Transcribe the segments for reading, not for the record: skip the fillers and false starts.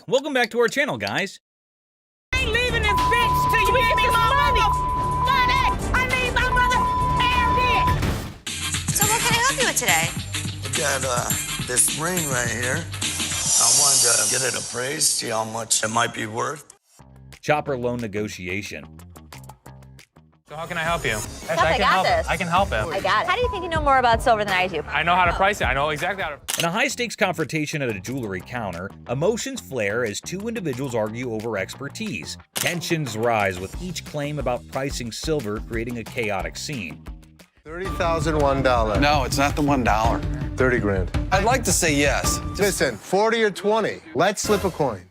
Welcome back to our channel, guys. I ain't leaving this bitch till you give me my money! I need my mother hair. So what can I help you with today? We got this ring right here. I wanted to get it appraised, see how much it might be worth. Chopper loan negotiation. So how can I help you? Yes, I got this. I can help him. I got it. How do you think you know more about silver than I do? I know how to price it. I know exactly how to. In a high-stakes confrontation at a jewelry counter, emotions flare as two individuals argue over expertise. Tensions rise with each claim about pricing silver, creating a chaotic scene. $30,001. No, it's not the $1. 30 grand. I'd like to say yes. Listen, 40 or 20. Let's flip a coin.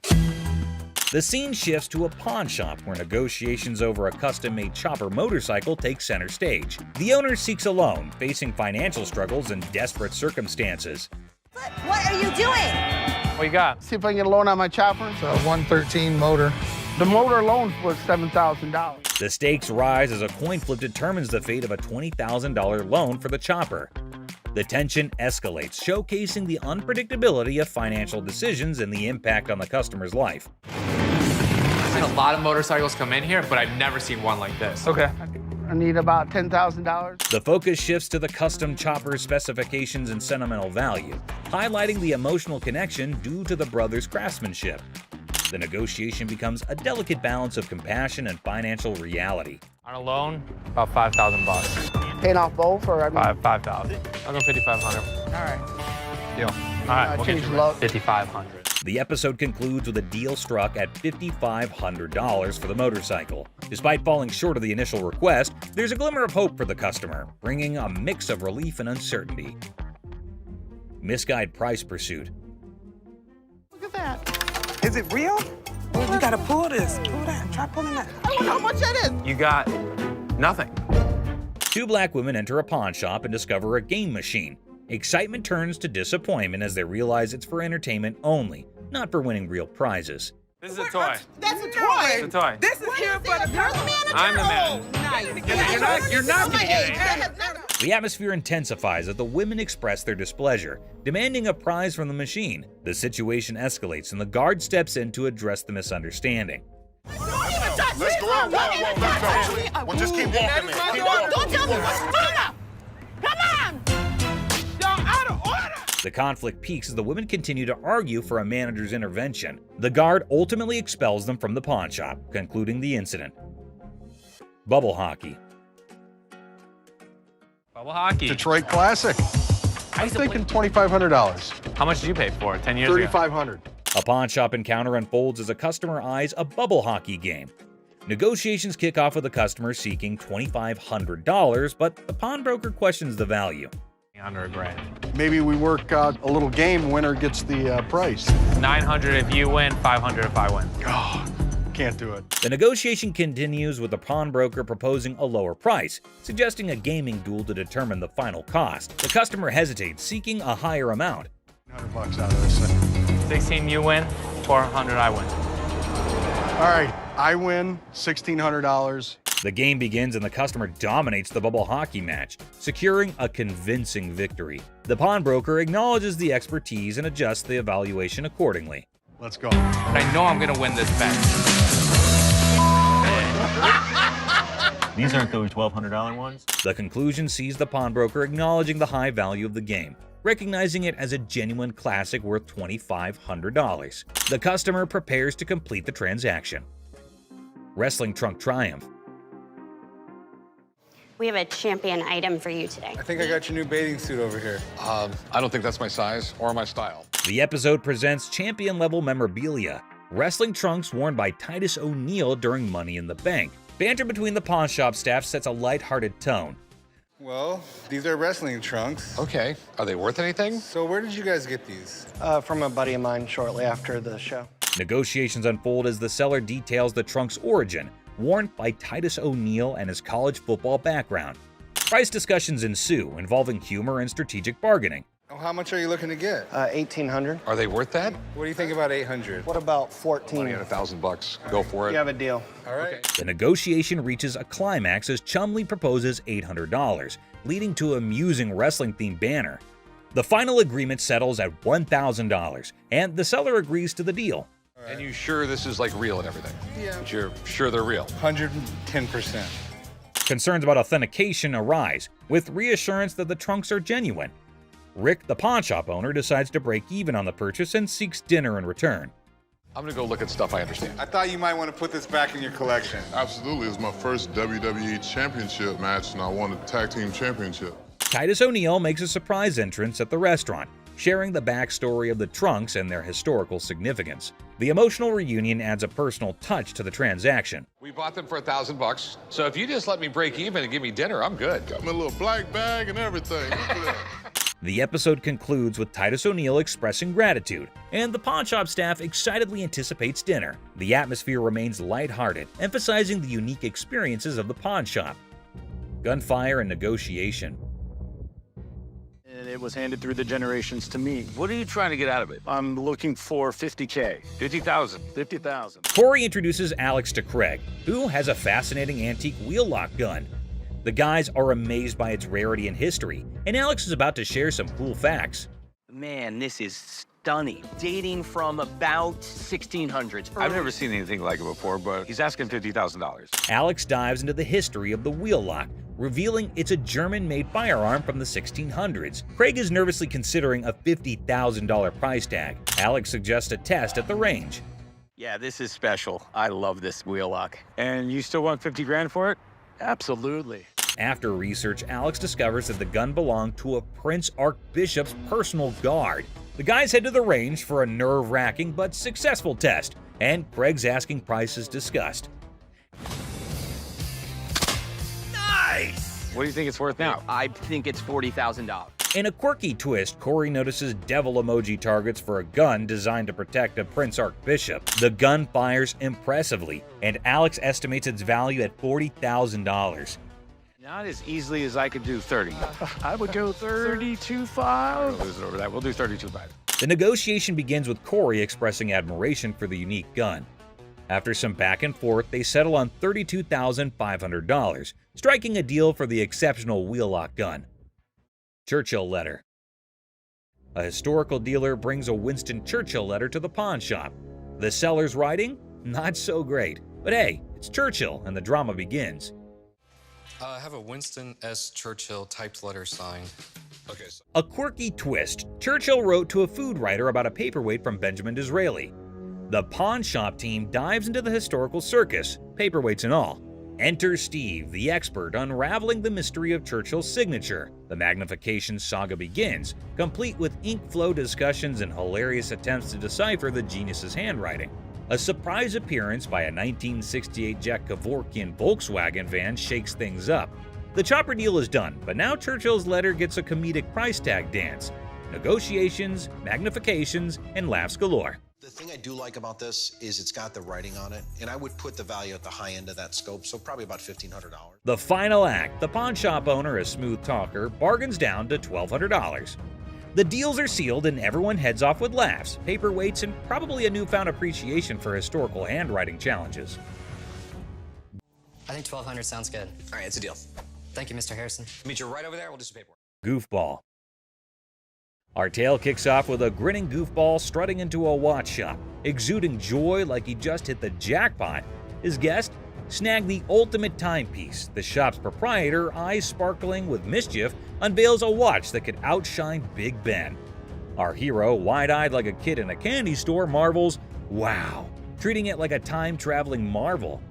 The scene shifts to a pawn shop where negotiations over a custom-made chopper motorcycle take center stage. The owner seeks a loan, facing financial struggles and desperate circumstances. What are you doing? What you got? See if I can get a loan on my chopper. It's a 113 motor. The motor alone was $7,000. The stakes rise as a coin flip determines the fate of a $20,000 loan for the chopper. The tension escalates, showcasing the unpredictability of financial decisions and the impact on the customer's life. I've seen a lot of motorcycles come in here, but I've never seen one like this. Okay. I need about $10,000. The focus shifts to the custom chopper's specifications and sentimental value, highlighting the emotional connection due to the brothers' craftsmanship. The negotiation becomes a delicate balance of compassion and financial reality. On a loan, about $5,000. Paying off both or I mean, $5,000. I'll go $5,500. all right. Deal. All right, we'll get change you luck. $5,500. The episode concludes with a deal struck at $5,500 for the motorcycle. Despite falling short of the initial request, there's a glimmer of hope for the customer, bringing a mix of relief and uncertainty. Misguide price pursuit. Look at that. Is it real? Oh, you gotta pull this. Pull that. Try pulling that. I don't know how much that is. You got nothing. Two black women enter a pawn shop and discover a game machine. Excitement turns to disappointment as they realize it's for entertainment only, not for winning real prizes. This is a toy. That's a toy. It's a toy. This is here for the girl. I'm the man. Nice. You're not gonna get it. The atmosphere intensifies as the women express their displeasure, demanding a prize from the machine. The situation escalates and the guard steps in to address the misunderstanding. Let's go out. Let's go. Well, just keep walking, man. Keep walking. Don't tell me what's going on. Come on. Y'all out of order. The conflict peaks as the women continue to argue for a manager's intervention. The guard ultimately expels them from the pawn shop, concluding the incident. Bubble hockey. Bubble hockey. Detroit Classic. I'm thinking $2,500. How much did you pay for it 10 years ago? $3,500. A pawn shop encounter unfolds as a customer eyes a bubble hockey game. Negotiations kick off with the customer seeking $2,500, but the pawnbroker questions the value. Under $1,000. Maybe we work out a little game. Winner gets the price. $900 if you win, $500 if I win. Oh, can't do it. The negotiation continues with the pawnbroker proposing a lower price, suggesting a gaming duel to determine the final cost. The customer hesitates, seeking a higher amount. $100 out of this thing. 16 you win, 400 I win. All right, I win $1,600. The game begins and the customer dominates the bubble hockey match, securing a convincing victory. The pawnbroker acknowledges the expertise and adjusts the evaluation accordingly. Let's go. But I know I'm gonna win this bet. These aren't those $1,200 ones? The conclusion sees the pawnbroker acknowledging the high value of the game, recognizing it as a genuine classic worth $2,500. The customer prepares to complete the transaction. Wrestling trunk triumph. We have a champion item for you today. I think I got your new bathing suit over here. I don't think that's my size or my style. The episode presents champion-level memorabilia, wrestling trunks worn by Titus O'Neil during Money in the Bank. Banter between the pawn shop staff sets a lighthearted tone. Well, these are wrestling trunks. Okay, are they worth anything? So where did you guys get these? From a buddy of mine shortly after the show. Negotiations unfold as the seller details the trunk's origin, worn by Titus O'Neil and his college football background. Price discussions ensue, involving humor and strategic bargaining. Oh, how much are you looking to get? $1,800. Are they worth that? What do you think about 800? What about 14? Money at $1,000. Go for it. You have a deal. All right. The negotiation reaches a climax as Chumley proposes $800, leading to an amusing wrestling-themed banner. The final agreement settles at $1,000, and the seller agrees to the deal. And you sure this is like real and everything? Yeah. But you're sure they're real? 110%. Concerns about authentication arise, with reassurance that the trunks are genuine. Rick, the pawn shop owner, decides to break even on the purchase and seeks dinner in return. I'm gonna go look at stuff I understand. I thought you might want to put this back in your collection. Absolutely. It was my first WWE Championship match, and I won the Tag Team Championship. Titus O'Neil makes a surprise entrance at the restaurant, sharing the backstory of the trunks and their historical significance. The emotional reunion adds a personal touch to the transaction. We bought them for $1,000, so if you just let me break even and give me dinner, I'm good. Got me a little black bag and everything. Look at that. The episode concludes with Titus O'Neil expressing gratitude, and the pawn shop staff excitedly anticipates dinner. The atmosphere remains lighthearted, emphasizing the unique experiences of the pawn shop. Gunfire and negotiation. And it was handed through the generations to me. What are you trying to get out of it? I'm looking for 50K. 50,000. 50,000. Corey introduces Alex to Craig, who has a fascinating antique wheel-lock gun. The guys are amazed by its rarity and history, and Alex is about to share some cool facts. Man, this is stunning. Dating from about 1600s. I've never seen anything like it before, but he's asking $50,000. Alex dives into the history of the Wheellock, revealing it's a German-made firearm from the 1600s. Craig is nervously considering a $50,000 price tag. Alex suggests a test at the range. Yeah, this is special. I love this Wheellock. And you still want 50 grand for it? Absolutely. After research, Alex discovers that the gun belonged to a Prince Archbishop's personal guard. The guys head to the range for a nerve-wracking but successful test, and Craig's asking price is discussed. Nice! What do you think it's worth now? I think it's $40,000. In a quirky twist, Corey notices devil emoji targets for a gun designed to protect a Prince Archbishop. The gun fires impressively, and Alex estimates its value at $40,000. Not as easily as I could do 30. I would go 32.5. We'll lose it over that. We'll do 32.5. The negotiation begins with Corey expressing admiration for the unique gun. After some back and forth, they settle on $32,500, striking a deal for the exceptional Wheellock gun. Churchill letter. A historical dealer brings a Winston Churchill letter to the pawn shop. The seller's writing? Not so great. But hey, it's Churchill, and the drama begins. I have a Winston S. Churchill typed letter signed. Okay. A quirky twist. Churchill wrote to a food writer about a paperweight from Benjamin Disraeli. The pawn shop team dives into the historical circus, paperweights and all. Enter Steve, the expert, unraveling the mystery of Churchill's signature. The magnification saga begins, complete with ink flow discussions and hilarious attempts to decipher the genius's handwriting. A surprise appearance by a 1968 Jack Kevorkian Volkswagen van shakes things up. The chopper deal is done, but now Churchill's letter gets a comedic price tag dance. Negotiations, magnifications, and laughs galore. The thing I do like about this is it's got the writing on it, and I would put the value at the high end of that scope, so probably about $1,500. The final act, the pawn shop owner, a smooth talker, bargains down to $1,200. The deals are sealed and everyone heads off with laughs, paperweights, and probably a newfound appreciation for historical handwriting challenges. I think $1,200 sounds good. All right, it's a deal. Thank you, Mr. Harrison. Meet you right over there. We'll do some paperwork. Goofball. Our tale kicks off with a grinning goofball strutting into a watch shop, exuding joy like he just hit the jackpot. His guest snagged the ultimate timepiece. The shop's proprietor, eyes sparkling with mischief, unveils a watch that could outshine Big Ben. Our hero, wide-eyed like a kid in a candy store, marvels, "Wow," treating it like a time-traveling marvel.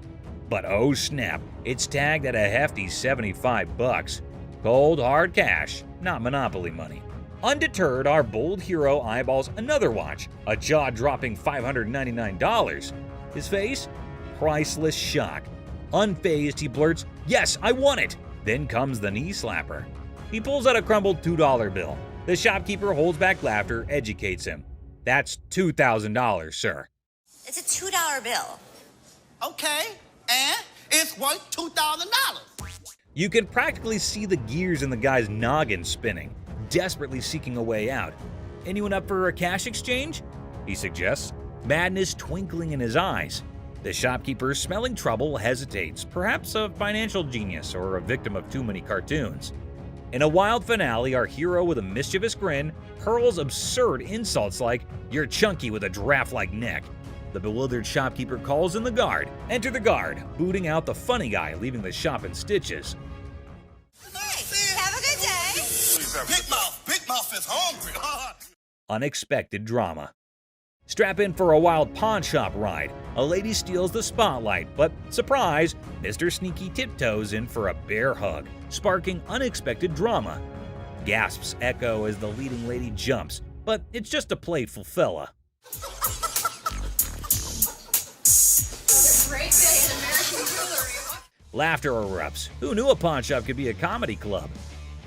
But oh snap, it's tagged at a hefty $75. Cold, hard cash, not Monopoly money. Undeterred, our bold hero eyeballs another watch, a jaw-dropping $599. His face? Priceless shock. Unfazed, he blurts, "Yes, I want it!" Then comes the knee slapper. He pulls out a crumbled $2 bill. The shopkeeper holds back laughter, educates him. "That's $2,000, sir." It's a $2 bill. Okay, and it's worth $2,000. You can practically see the gears in the guy's noggin spinning, desperately seeking a way out. "Anyone up for a cash exchange?" he suggests, madness twinkling in his eyes. The shopkeeper, smelling trouble, hesitates, perhaps a financial genius or a victim of too many cartoons. In a wild finale, our hero with a mischievous grin hurls absurd insults like, "You're chunky with a giraffe-like neck." The bewildered shopkeeper calls in the guard. Enter the guard, booting out the funny guy, leaving the shop in stitches. Hey, have a good day. Big Mouth is hungry. Unexpected drama. Strap in for a wild pawn shop ride. A lady steals the spotlight, but surprise, Mr. Sneaky tiptoes in for a bear hug, sparking unexpected drama. Gasps echo as the leading lady jumps, but it's just a playful fella. Great day at American Jewelry. Laughter erupts. Who knew a pawn shop could be a comedy club?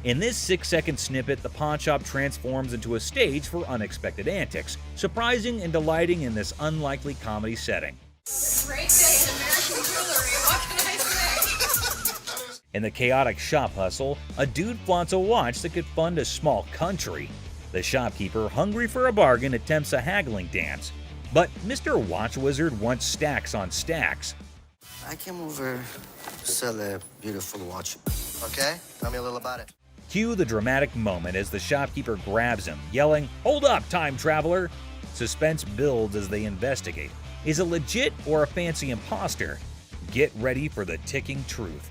In this 6-second snippet, the pawn shop transforms into a stage for unexpected antics, surprising and delighting in this unlikely comedy setting. Great day at American Jewelry. What can I say? In the chaotic shop hustle, a dude flaunts a watch that could fund a small country. The shopkeeper, hungry for a bargain, attempts a haggling dance. But Mr. Watch Wizard wants stacks on stacks. I came over to sell a beautiful watch. Okay? Tell me a little about it. Cue the dramatic moment as the shopkeeper grabs him, yelling, "Hold up, time traveler!" Suspense builds as they investigate. Is it legit or a fancy imposter? Get ready for the ticking truth.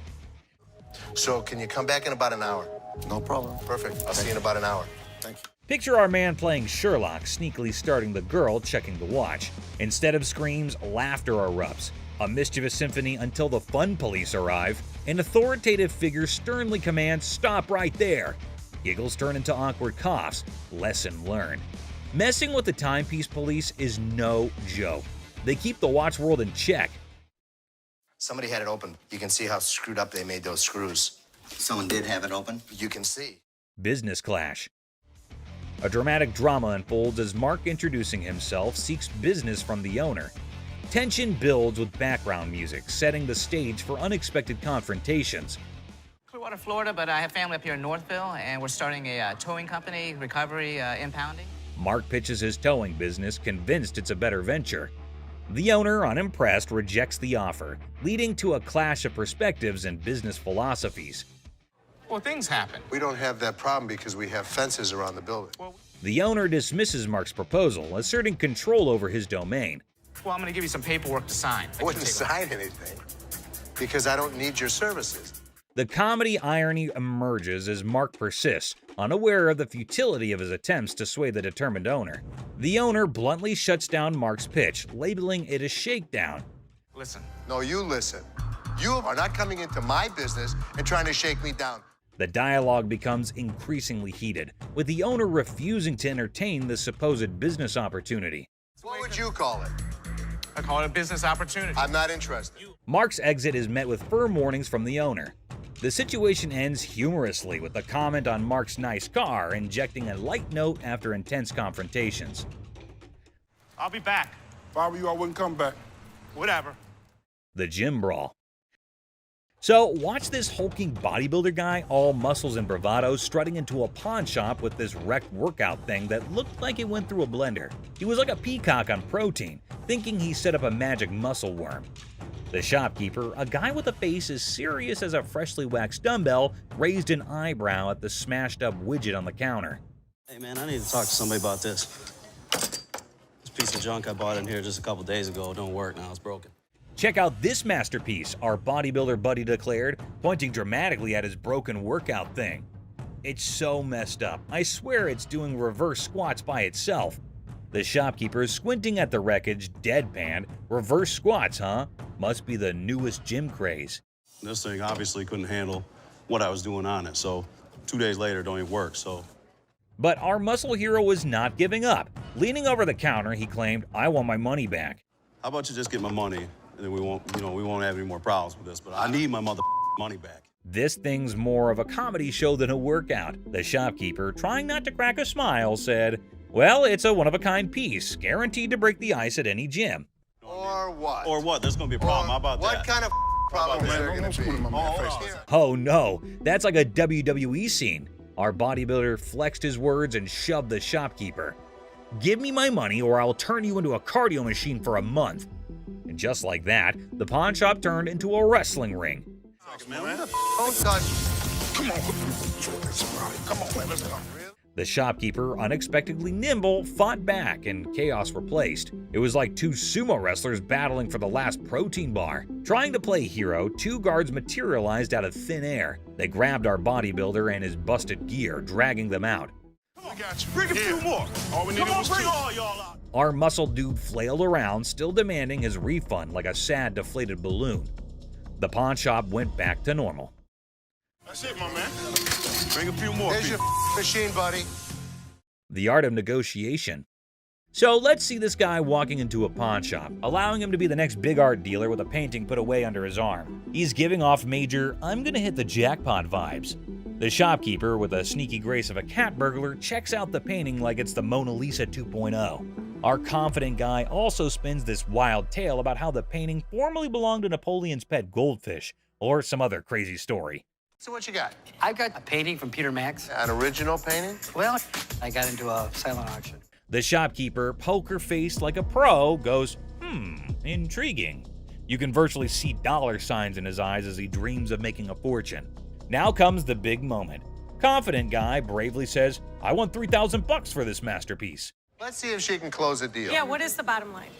So, can you come back in about an hour? No problem. Perfect. I'll see you in about an hour. Thank you. Picture our man playing Sherlock, sneakily starting the girl checking the watch. Instead of screams, laughter erupts. A mischievous symphony until the fun police arrive. An authoritative figure sternly commands, "Stop right there!" Giggles turn into awkward coughs. Lesson learned. Messing with the timepiece police is no joke. They keep the watch world in check. Somebody had it open. You can see how screwed up they made those screws. Someone did have it open? You can see. Business clash. A dramatic drama unfolds as Mark, introducing himself, seeks business from the owner. Tension builds with background music, setting the stage for unexpected confrontations. Clearwater, Florida, but I have family up here in Northville, and we're starting a towing company, recovery, impounding. Mark pitches his towing business, convinced it's a better venture. The owner, unimpressed, rejects the offer, leading to a clash of perspectives and business philosophies. Well, things happen. We don't have that problem because we have fences around the building. The owner dismisses Mark's proposal, asserting control over his domain. Well, I'm going to give you some paperwork to sign. I wouldn't sign anything because I don't need your services. The comedy irony emerges as Mark persists, unaware of the futility of his attempts to sway the determined owner. The owner bluntly shuts down Mark's pitch, labeling it a shakedown. Listen. No, you listen. You are not coming into my business and trying to shake me down. The dialogue becomes increasingly heated, with the owner refusing to entertain the supposed business opportunity. What would you call it? I call it a business opportunity. I'm not interested. Mark's exit is met with firm warnings from the owner. The situation ends humorously with a comment on Mark's nice car, injecting a light note after intense confrontations. I'll be back. If I were you, I wouldn't come back. Whatever. The gym brawl. So, watch this hulking bodybuilder guy, all muscles and bravado, strutting into a pawn shop with this wrecked workout thing that looked like it went through a blender. He was like a peacock on protein, thinking he set up a magic muscle worm. The shopkeeper, a guy with a face as serious as a freshly waxed dumbbell, raised an eyebrow at the smashed up widget on the counter. Hey man, I need to talk to somebody about this. This piece of junk I bought in here just a couple days ago don't work now, it's broken. Check out this masterpiece, our bodybuilder buddy declared, pointing dramatically at his broken workout thing. It's so messed up. I swear it's doing reverse squats by itself. The shopkeeper, squinting at the wreckage, deadpanned. Reverse squats, huh? Must be the newest gym craze. This thing obviously couldn't handle what I was doing on it, so 2 days later it don't even work, so. But our muscle hero was not giving up. Leaning over the counter, he claimed, "I want my money back." How about you just get my money, and then we won't have any more problems with this, but I need my money back. This thing's more of a comedy show than a workout. The shopkeeper, trying not to crack a smile, said, "Well, it's a one-of-a-kind piece, guaranteed to break the ice at any gym." Or what? Or what? There's gonna be a problem. How about what that? kind of problem is there going to be? Oh no, that's like a WWE scene. Our bodybuilder flexed his words and shoved the shopkeeper. "Give me my money or I'll turn you into a cardio machine for a month." And just like that, the pawn shop turned into a wrestling ring. Don't touch. Come on, come on, man, let's go. The shopkeeper, unexpectedly nimble, fought back and chaos replaced. It was like two sumo wrestlers battling for the last protein bar. Trying to play hero, two guards materialized out of thin air. They grabbed our bodybuilder and his busted gear, dragging them out. We got you. Bring a few more. All we needed was two. All y'all out. Our muscle dude flailed around, still demanding his refund like a sad, deflated balloon. The pawn shop went back to normal. That's it, my man. Bring a few more. Here's your machine, buddy. The art of negotiation. So let's see this guy walking into a pawn shop, allowing him to be the next big art dealer with a painting put away under his arm. He's giving off major, I'm gonna hit the jackpot vibes. The shopkeeper, with a sneaky grace of a cat burglar, checks out the painting like it's the Mona Lisa 2.0. Our confident guy also spins this wild tale about how the painting formerly belonged to Napoleon's pet goldfish, or some other crazy story. So what you got? I've got a painting from Peter Max. An original painting? Well, I got into a silent auction. The shopkeeper, poker-faced like a pro, goes, intriguing. You can virtually see dollar signs in his eyes as he dreams of making a fortune. Now comes the big moment. Confident guy bravely says, I want $3,000 for this masterpiece. Let's see if she can close a deal. Yeah, what is the bottom line?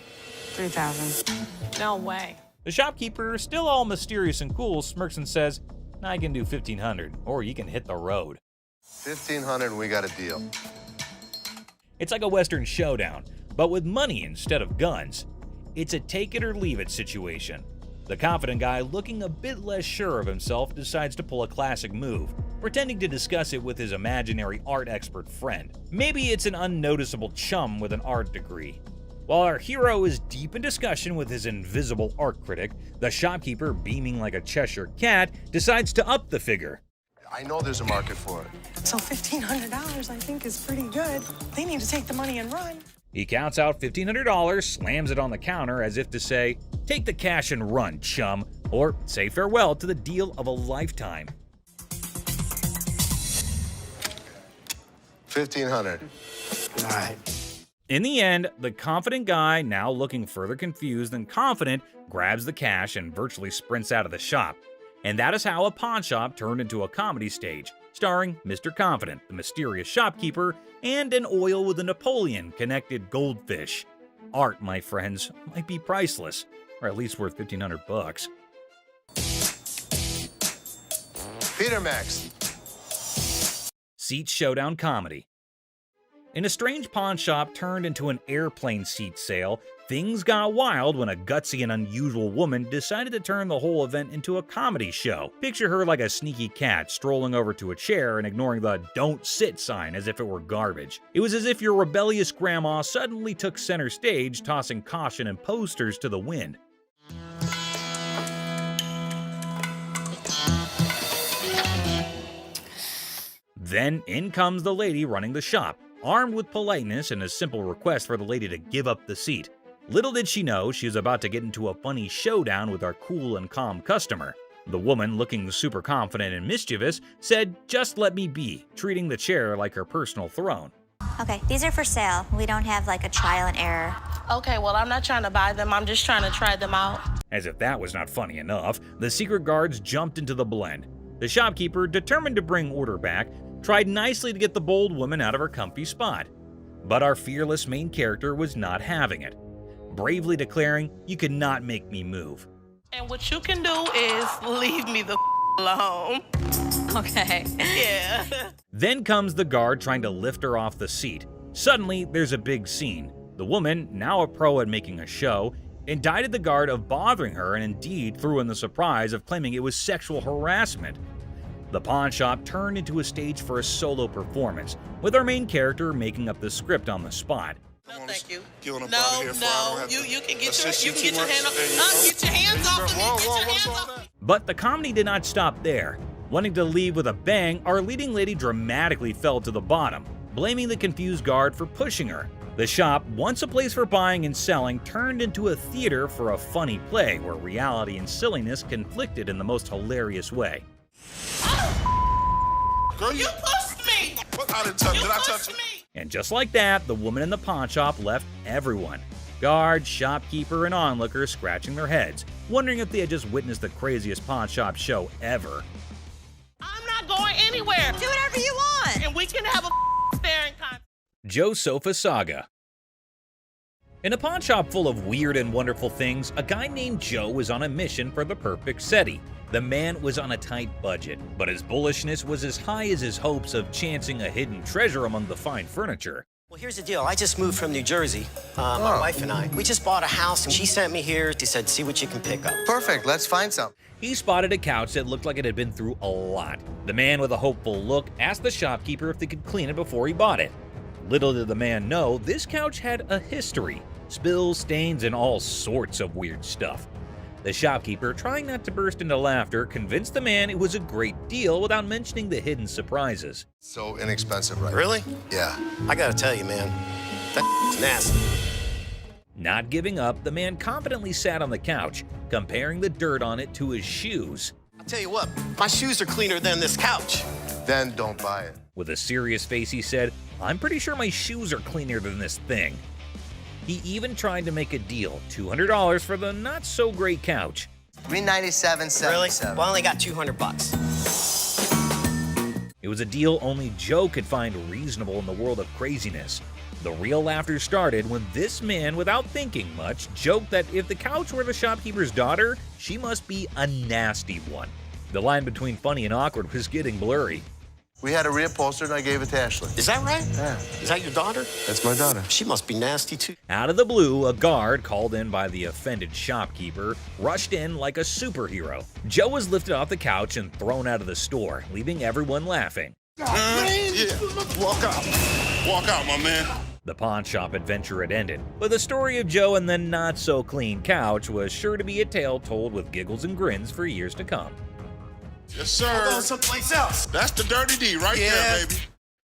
3,000. No way. The shopkeeper, still all mysterious and cool, smirks and says, I can do $1,500, or you can hit the road. 1,500 and we got a deal. It's like a Western showdown, but with money instead of guns. It's a take it or leave it situation. The confident guy, looking a bit less sure of himself, decides to pull a classic move, pretending to discuss it with his imaginary art expert friend. Maybe it's an unnoticeable chum with an art degree. While our hero is deep in discussion with his invisible art critic, the shopkeeper, beaming like a Cheshire cat, decides to up the figure. I know there's a market for it. So $1,500 I think is pretty good. They need to take the money and run. He counts out $1,500, slams it on the counter as if to say, take the cash and run, chum, or say farewell to the deal of a lifetime. 1,500. All right. In the end, the confident guy, now looking further confused than confident, grabs the cash and virtually sprints out of the shop. And that is how a pawn shop turned into a comedy stage, starring Mr. Confident, the mysterious shopkeeper, and an oil with a Napoleon-connected goldfish. Art, my friends, might be priceless, or at least worth $1,500. Peter Max. Seat Showdown comedy. In a strange pawn shop turned into an airplane seat sale, things got wild when a gutsy and unusual woman decided to turn the whole event into a comedy show. Picture her like a sneaky cat strolling over to a chair and ignoring the "Don't Sit" sign as if it were garbage. It was as if your rebellious grandma suddenly took center stage, tossing caution and posters to the wind. Then in comes the lady running the shop, armed with politeness and a simple request for the lady to give up the seat. Little did she know she was about to get into a funny showdown with our cool and calm customer. The woman, looking super confident and mischievous, said, just let me be, treating the chair like her personal throne. Okay, these are for sale. We don't have like a trial and error. Okay, well, I'm not trying to buy them. I'm just trying to try them out. As if that was not funny enough, the secret guards jumped into the blend. The shopkeeper, determined to bring order back, tried nicely to get the bold woman out of her comfy spot. But our fearless main character was not having it, bravely declaring, you cannot make me move. And what you can do is leave me the alone. Okay. Yeah. Then comes the guard trying to lift her off the seat. Suddenly, there's a big scene. The woman, now a pro at making a show, indicted the guard of bothering her and indeed threw in the surprise of claiming it was sexual harassment. The pawn shop turned into a stage for a solo performance, with our main character making up the script on the spot. No, thank you. You No, you can get your hand off. Get your hands off of me. Get your hands off. But the comedy did not stop there. Wanting to leave with a bang, our leading lady dramatically fell to the bottom, blaming the confused guard for pushing her. The shop, once a place for buying and selling, turned into a theater for a funny play where reality and silliness conflicted in the most hilarious way. Girl, You pushed me. What? I didn't touch. Did I touch it? And just like that, the woman in the pawn shop left everyone. Guard, shopkeeper, and onlookers scratching their heads, wondering if they had just witnessed the craziest pawn shop show ever. I'm not going anywhere. Do whatever you want. And we can have a Joe's Sofa Saga. In a pawn shop full of weird and wonderful things, a guy named Joe was on a mission for the perfect settee. The man was on a tight budget, but his bullishness was as high as his hopes of chancing a hidden treasure among the fine furniture. Well, here's the deal. I just moved from New Jersey, my wife and I. We just bought a house, and she sent me here. She said, see what you can pick up. Perfect. Let's find some. He spotted a couch that looked like it had been through a lot. The man with a hopeful look asked the shopkeeper if they could clean it before he bought it. Little did the man know, this couch had a history. Spills, stains, and all sorts of weird stuff. The shopkeeper, trying not to burst into laughter, convinced the man it was a great deal without mentioning the hidden surprises. So inexpensive, right? Really? Yeah. I gotta tell you, man, that's nasty. Not giving up, the man confidently sat on the couch, comparing the dirt on it to his shoes. I'll tell you what, my shoes are cleaner than this couch. Then don't buy it. With a serious face, he said, "I'm pretty sure my shoes are cleaner than this thing." He even tried to make a deal, $200 for the not-so-great couch. $397.77. Really? Well, I only got $200. It was a deal only Joe could find reasonable in the world of craziness. The real laughter started when this man, without thinking much, joked that if the couch were the shopkeeper's daughter, she must be a nasty one. The line between funny and awkward was getting blurry. We had a reupholstered and I gave it to Ashley. Is that right? Yeah. Is that your daughter? That's my daughter. She must be nasty, too. Out of the blue, a guard, called in by the offended shopkeeper, rushed in like a superhero. Joe was lifted off the couch and thrown out of the store, leaving everyone laughing. Yeah. Walk out. Walk out, my man. The pawn shop adventure had ended, but the story of Joe and the not-so-clean couch was sure to be a tale told with giggles and grins for years to come. Yes, sir. I'll go someplace else. That's the dirty D right there, baby.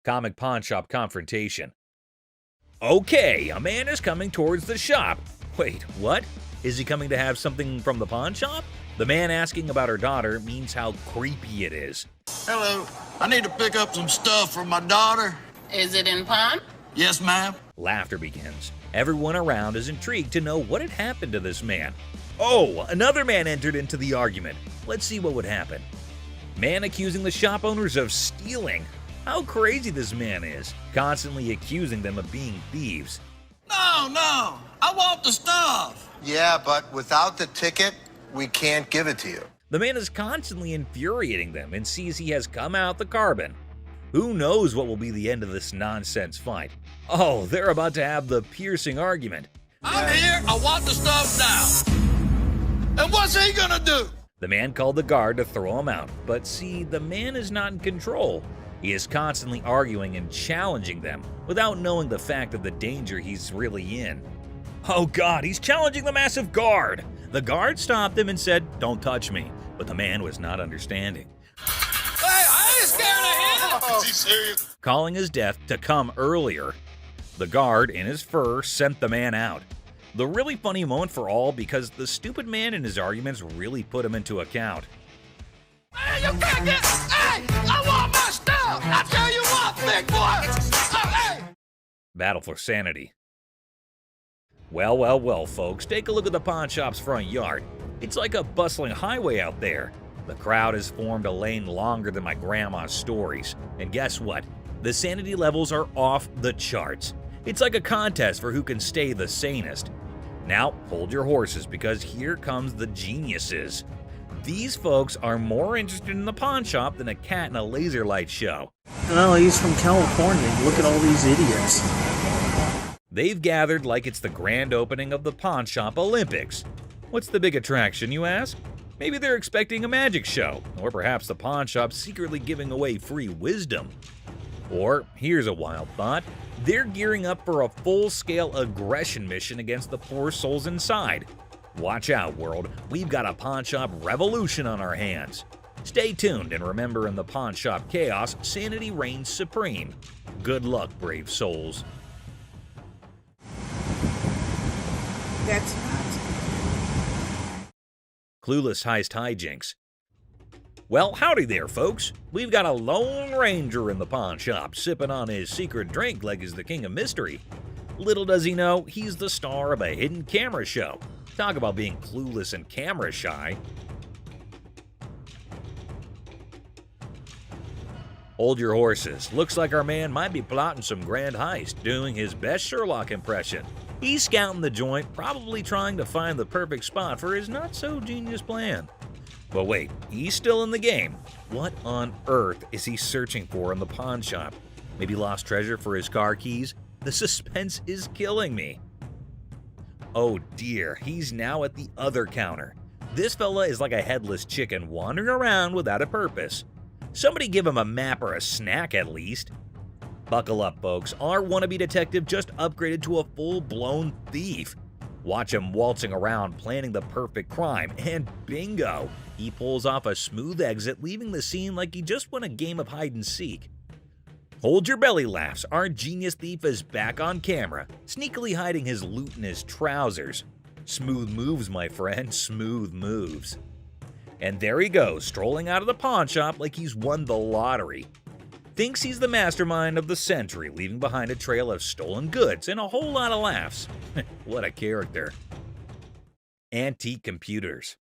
Comic pawn shop confrontation. Okay, a man is coming towards the shop. Wait, what? Is he coming to have something from the pawn shop? The man asking about her daughter means how creepy it is. Hello, I need to pick up some stuff for my daughter. Is it in pawn? Yes, ma'am. Laughter begins. Everyone around is intrigued to know what had happened to this man. Oh, another man entered into the argument. Let's see what would happen. Man accusing the shop owners of stealing. How crazy this man is, constantly accusing them of being thieves. No, I want the stuff. Yeah, but without the ticket, we can't give it to you. The man is constantly infuriating them and sees he has come out the carbon. Who knows what will be the end of this nonsense fight? Oh, they're about to have the piercing argument. I'm here, I want the stuff now. And what's he gonna do? The man called the guard to throw him out, but see, the man is not in control. He is constantly arguing and challenging them without knowing the fact of the danger he's really in. Oh God, he's challenging the massive guard! The guard stopped him and said, "Don't touch me," but the man was not understanding. Hey, I ain't scared of him! Is he serious? Calling his death to come earlier. The guard, in his fur, sent the man out. The really funny moment for all because the stupid man in his arguments really put him into account. Hey, you can't get... Hey, I want my stuff! I tell you what, big boy! Hey! Battle for Sanity. Well, folks, take a look at the pawn shop's front yard. It's like a bustling highway out there. The crowd has formed a lane longer than my grandma's stories. And guess what? The sanity levels are off the charts. It's like a contest for who can stay the sanest. Now, hold your horses because here comes the geniuses. These folks are more interested in the pawn shop than a cat in a laser light show. Well, he's from California. Look at all these idiots. They've gathered like it's the grand opening of the Pawn Shop Olympics. What's the big attraction, you ask? Maybe they're expecting a magic show, or perhaps the pawn shop's secretly giving away free wisdom. Or, here's a wild thought, they're gearing up for a full-scale aggression mission against the poor souls inside. Watch out, world, we've got a pawn shop revolution on our hands. Stay tuned and remember, in the pawn shop chaos, sanity reigns supreme. Good luck, brave souls. That's not. Clueless Heist hijinks. Well, howdy there, folks. We've got a Lone Ranger in the pawn shop, sipping on his secret drink like he's the king of mystery. Little does he know, he's the star of a hidden camera show. Talk about being clueless and camera shy. Hold your horses. Looks like our man might be plotting some grand heist, doing his best Sherlock impression. He's scouting the joint, probably trying to find the perfect spot for his not-so-genius plan. But wait, he's still in the game. What on earth is he searching for in the pawn shop? Maybe lost treasure for his car keys? The suspense is killing me. Oh dear, he's now at the other counter. This fella is like a headless chicken wandering around without a purpose. Somebody give him a map or a snack at least. Buckle up, folks. Our wannabe detective just upgraded to a full-blown thief. Watch him waltzing around planning the perfect crime, and bingo! He pulls off a smooth exit, leaving the scene like he just won a game of hide-and-seek. Hold your belly laughs, our genius thief is back on camera, sneakily hiding his loot in his trousers. Smooth moves, my friend, smooth moves. And there he goes, strolling out of the pawn shop like he's won the lottery. Thinks he's the mastermind of the century, leaving behind a trail of stolen goods and a whole lot of laughs. What a character. Antique computers.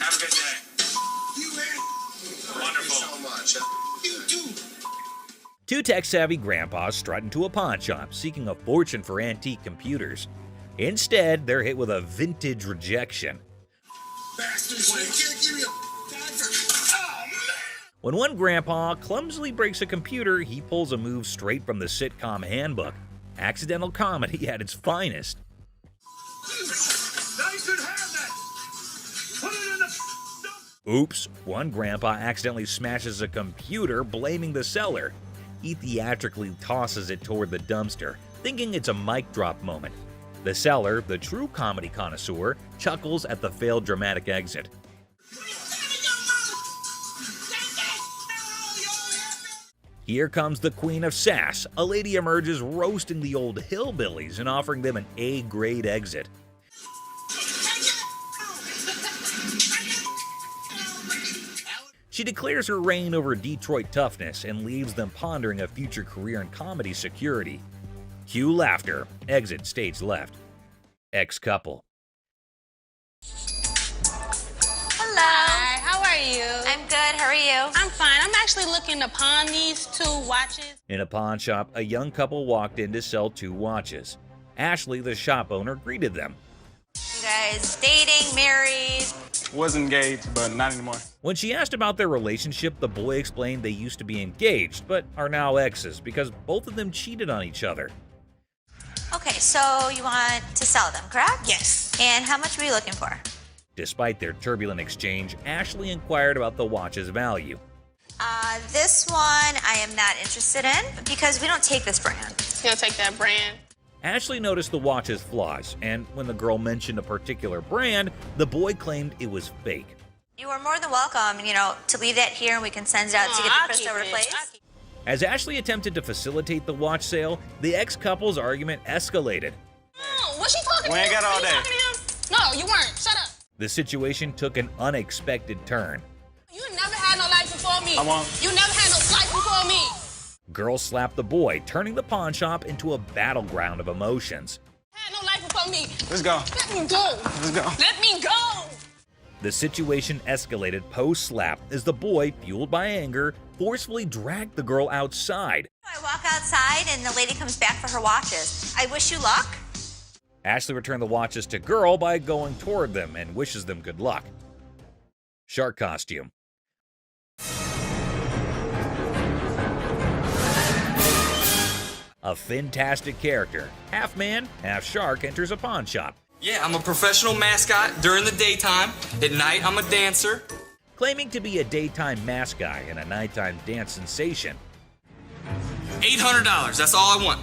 Have a good day. You man. Wonderful. So much. You too. Two tech-savvy grandpas strut into a pawn shop, seeking a fortune for antique computers. Instead, they're hit with a vintage rejection. Bastards, you can't give me a dime for... Oh, man. When one grandpa clumsily breaks a computer, he pulls a move straight from the sitcom handbook. Accidental comedy at its finest. Now you should have that. Put it in the... Oops, one grandpa accidentally smashes a computer, blaming the seller. He theatrically tosses it toward the dumpster, thinking it's a mic drop moment. The seller, the true comedy connoisseur, chuckles at the failed dramatic exit. Here comes the queen of sass. A lady emerges roasting the old hillbillies and offering them an A-grade exit. She declares her reign over Detroit toughness and leaves them pondering a future career in comedy security. Cue laughter. Exit stage left. Ex-couple. Hello. Hi, how are you? I'm good, how are you? I'm fine. I'm actually looking to pawn these 2 watches. In a pawn shop, a young couple walked in to sell 2 watches. Ashley, the shop owner, greeted them. You guys dating, married? Was engaged, but not anymore. When she asked about their relationship, the boy explained they used to be engaged, but are now exes because both of them cheated on each other. Okay, so you want to sell them, correct? Yes. And how much were you looking for? Despite their turbulent exchange, Ashley inquired about the watch's value. This one I am not interested in because we don't take this brand. You don't take that brand? Ashley noticed the watch's flaws, and when the girl mentioned a particular brand, the boy claimed it was fake. You are more than welcome, to leave that here and we can send it out to get the crystal replaced. As Ashley attempted to facilitate the watch sale, the ex-couple's argument escalated. Oh, what's she talking to? We ain't got all day. No, you weren't. Shut up. The situation took an unexpected turn. You never had no life before me. I won't. You never had no life before me. Girl slapped the boy, turning the pawn shop into a battleground of emotions. Had no life before me. Let's go. Let me go. Let's go. Let me go. The situation escalated post-slap as the boy, fueled by anger, forcefully dragged the girl outside. I walk outside and the lady comes back for her watches. I wish you luck. Ashley returned the watches to girl by going toward them and wishes them good luck. Shark costume. A fantastic character, half man, half shark, enters a pawn shop. Yeah, I'm a professional mascot during the daytime. At night, I'm a dancer. Claiming to be a daytime mascot and a nighttime dance sensation. $800, that's all I want.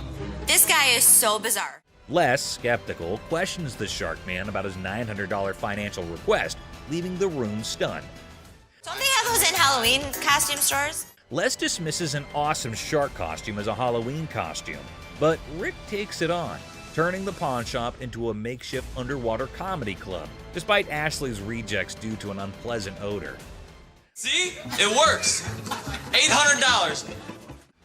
This guy is so bizarre. Les, skeptical, questions the shark man about his $900 financial request, leaving the room stunned. Don't they have those in Halloween costume stores? Les dismisses an awesome shark costume as a Halloween costume, but Rick takes it on, turning the pawn shop into a makeshift underwater comedy club, despite Ashley's rejects due to an unpleasant odor. See? It works. $800.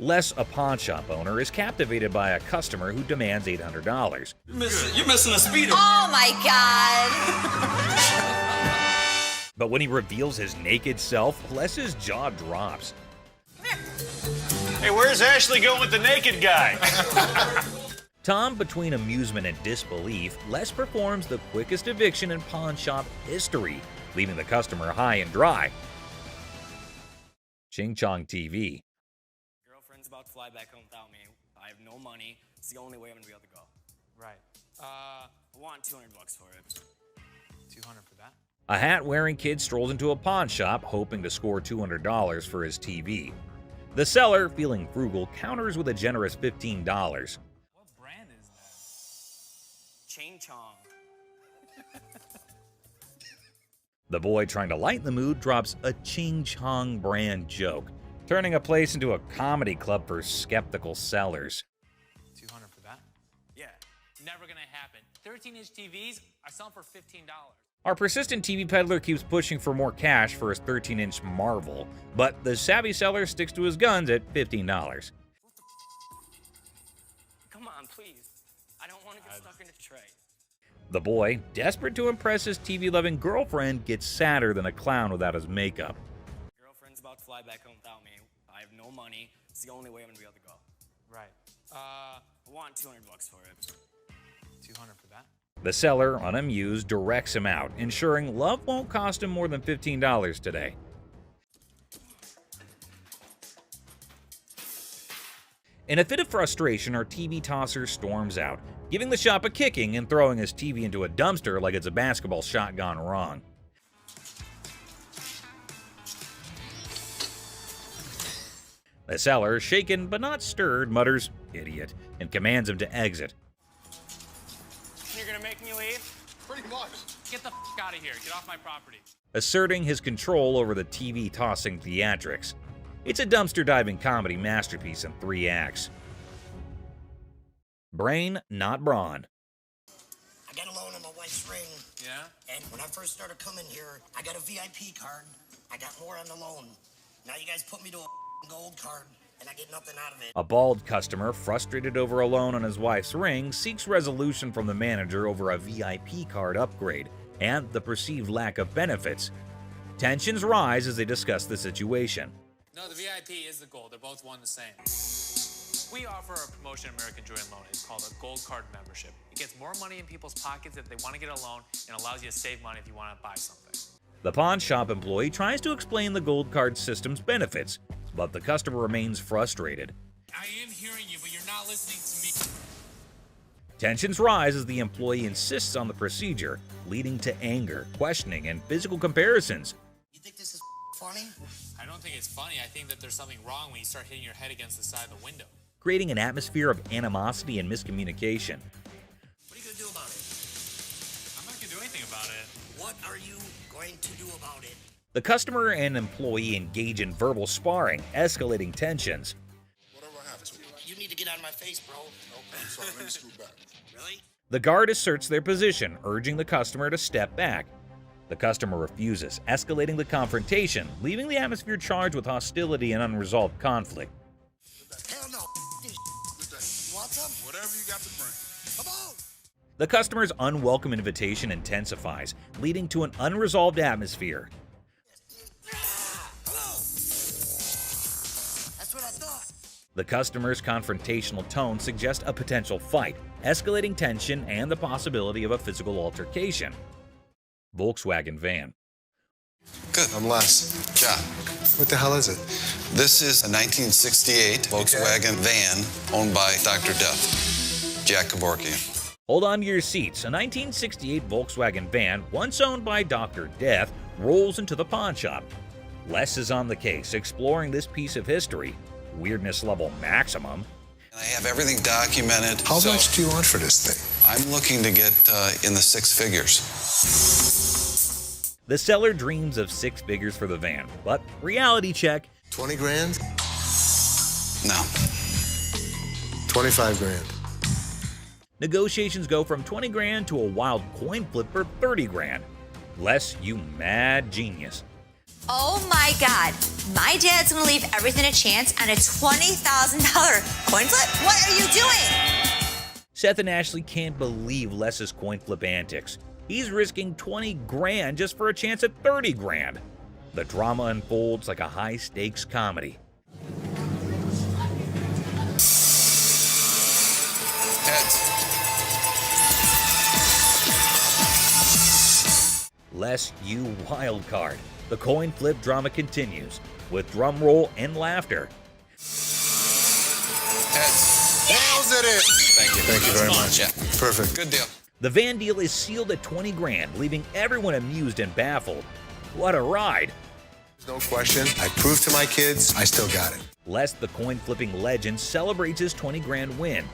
Les, a pawn shop owner, is captivated by a customer who demands $800. You're missing a speeder. Oh my God. But when he reveals his naked self, Les's jaw drops. Hey, where's Ashley going with the naked guy? Tom, between amusement and disbelief, Les performs the quickest eviction in pawn shop history, leaving the customer high and dry. Ching Chong TV. Girlfriend's about to fly back home without me. I have no money. It's the only way I'm gonna be able to go. Right. I want $200 for it. 200 for that? A hat-wearing kid strolls into a pawn shop, hoping to score $200 for his TV. The seller, feeling frugal, counters with a generous $15. What brand is that? Ching Chong. The boy, trying to lighten the mood, drops a Ching Chong brand joke, turning a place into a comedy club for skeptical sellers. 200 for that? Yeah, never gonna happen. 13-inch TVs, I sell them for $15. Our persistent TV peddler keeps pushing for more cash for his 13-inch marvel, but the savvy seller sticks to his guns at $15. Come on, please. I don't want to get stuck in a tray. The boy, desperate to impress his TV-loving girlfriend, gets sadder than a clown without his makeup. Girlfriend's about to fly back home without me. I have no money. It's the only way I'm gonna be able to go. Right. I want $200 for it. 200 for that? The seller, unamused, directs him out, ensuring love won't cost him more than $15 today. In a fit of frustration, our TV tosser storms out, giving the shop a kicking and throwing his TV into a dumpster like it's a basketball shot gone wrong. The seller, shaken but not stirred, mutters, "Idiot," and commands him to exit. You're gonna make me leave? Pretty much. Get the f out of here. Get off my property. Asserting his control over the TV-tossing theatrics. It's a dumpster-diving comedy masterpiece in 3 acts. Brain, Not Braun. I got a loan on my wife's ring. Yeah? And when I first started coming here, I got a VIP card. I got more on the loan. Now you guys put me to a gold card, and I get nothing out of it. A bald customer, frustrated over a loan on his wife's ring, seeks resolution from the manager over a VIP card upgrade and the perceived lack of benefits. Tensions rise as they discuss the situation. No, the VIP is the gold. They're both one the same. We offer a promotion at American Joy and Loan. It's called a Gold Card membership. It gets more money in people's pockets if they want to get a loan and allows you to save money if you want to buy something. The pawn shop employee tries to explain the gold card system's benefits, but the customer remains frustrated. I am hearing you, but you're not listening to me. Tensions rise as the employee insists on the procedure, leading to anger, questioning, and physical comparisons. You think this is funny? I don't think it's funny. I think that there's something wrong when you start hitting your head against the side of the window. Creating an atmosphere of animosity and miscommunication. What are you gonna do about it? I'm not going to do anything about it. What are you going to do about it? The customer and employee engage in verbal sparring, escalating tensions. Whatever I have to. You need to get out of my face, bro. Okay, I'm sorry. Let me scoot back. Really? The guard asserts their position, urging the customer to step back. The customer refuses, escalating the confrontation, leaving the atmosphere charged with hostility and unresolved conflict. Hell no. You want some? Whatever you got to bring. Come on. The customer's unwelcome invitation intensifies, leading to an unresolved atmosphere. That's what I thought. The customer's confrontational tone suggests a potential fight, escalating tension and the possibility of a physical altercation. Volkswagen van. Good. I'm Les. John. What the hell is it? This is a 1968 Volkswagen van owned by Dr. Death, Jack Kevorkian. Hold on to your seats. A 1968 Volkswagen van, once owned by Dr. Death, rolls into the pawn shop. Les is on the case, exploring this piece of history. Weirdness level maximum. I have everything documented. How much do you want for this thing? I'm looking to get in the 6 figures. The seller dreams of 6 figures for the van, but reality check. 20 grand? No. 25 grand. Negotiations go from 20 grand to a wild coin flip for 30 grand. Les, you mad genius. Oh my God, my dad's gonna leave everything a chance on a $20,000 coin flip? What are you doing? Seth and Ashley can't believe Les's coin flip antics. he's risking 20 grand just for a chance at 30 grand. The drama unfolds like a high-stakes comedy. Heads. Less you wild card. The coin flip drama continues, with drum roll and laughter. Heads. Nails it in. Thank you very much. Yeah, perfect. Good deal. The van deal is sealed at 20 grand, leaving everyone amused and baffled. What a ride! No question. I proved to my kids I still got it. Les, the coin flipping legend, celebrates his 20 grand win.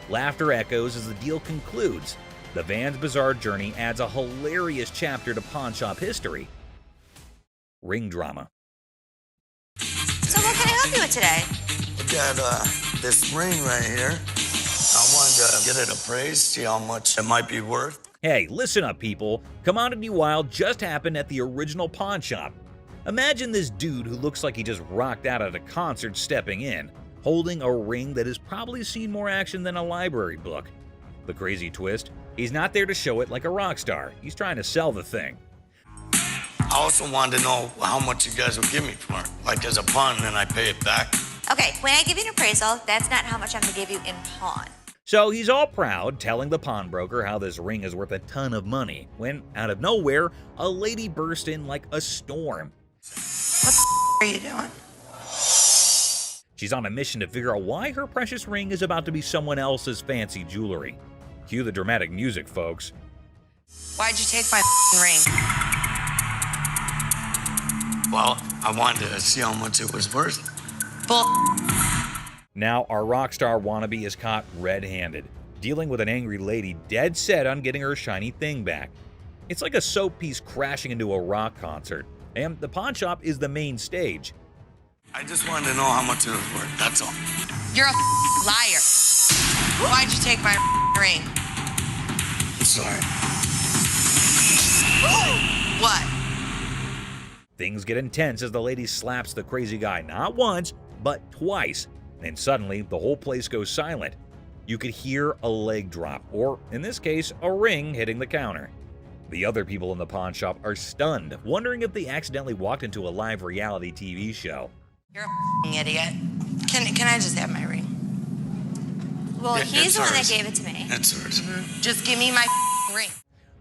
Laughter echoes as the deal concludes. The van's bizarre journey adds a hilarious chapter to pawn shop history. Ring drama. So what can I help you with today? I got this ring right here. I wanted to get it appraised, see how much it might be worth. Hey, listen up, people. Commodity Wild just happened at the original pawn shop. Imagine this dude who looks like he just rocked out at a concert stepping in, holding a ring that has probably seen more action than a library book. The crazy twist? He's not there to show it like a rock star. He's trying to sell the thing. I also wanted to know how much you guys will give me for it. Like as a pawn, and then I pay it back. Okay, when I give you an appraisal, that's not how much I'm gonna give you in pawn. So he's all proud, telling the pawnbroker how this ring is worth a ton of money, when, out of nowhere, a lady burst in like a storm. What the are you doing? She's on a mission to figure out why her precious ring is about to be someone else's fancy jewelry. Cue the dramatic music, folks. Why'd you take my ring? Well, I wanted to see how much it was worth. Bull. Now, our rock star wannabe is caught red-handed, dealing with an angry lady dead set on getting her shiny thing back. It's like a soap piece crashing into a rock concert, and the pawn shop is the main stage. I just wanted to know how much it was worth, that's all. You're a liar. Why'd you take my ring? I'm sorry. What? Things get intense as the lady slaps the crazy guy not once, but twice. And suddenly, the whole place goes silent. You could hear a leg drop, or in this case, a ring hitting the counter. The other people in the pawn shop are stunned, wondering if they accidentally walked into a live reality TV show. You're a idiot. Can I just have my ring? Well, Yeah, he's it's the one that hers. gave it to me. It's hers. Just give me my ring.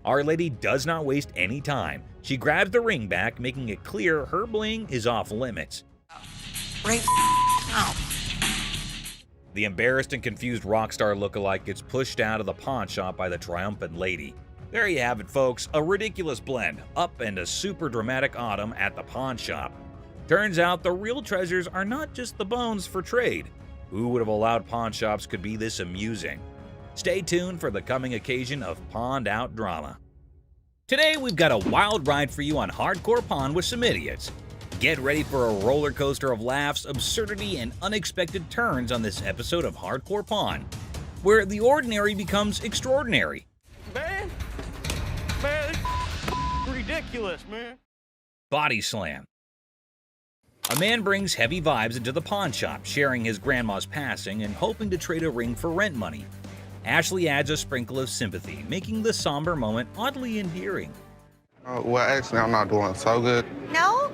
Our lady does not waste any time. She grabs the ring back, making it clear her bling is off limits. Ring out. The embarrassed and confused rock star lookalike gets pushed out of the pawn shop by the triumphant lady. There you have it, folks, a ridiculous blend, up and a super dramatic autumn at the pawn shop. Turns out the real treasures are not just the bones for trade. Who would have allowed pawn shops could be this amusing? Stay tuned for the coming occasion of pawned out drama. Today we've got a wild ride for you on Hardcore Pawn with some idiots. Get ready for a roller coaster of laughs, absurdity, and unexpected turns on this episode of Hardcore Pawn, where the ordinary becomes extraordinary. Man, ridiculous, man. Body slam. A man brings heavy vibes into the pawn shop, sharing his grandma's passing and hoping to trade a ring for rent money. Ashley adds a sprinkle of sympathy, making the somber moment oddly endearing. Well, actually, I'm not doing so good. No?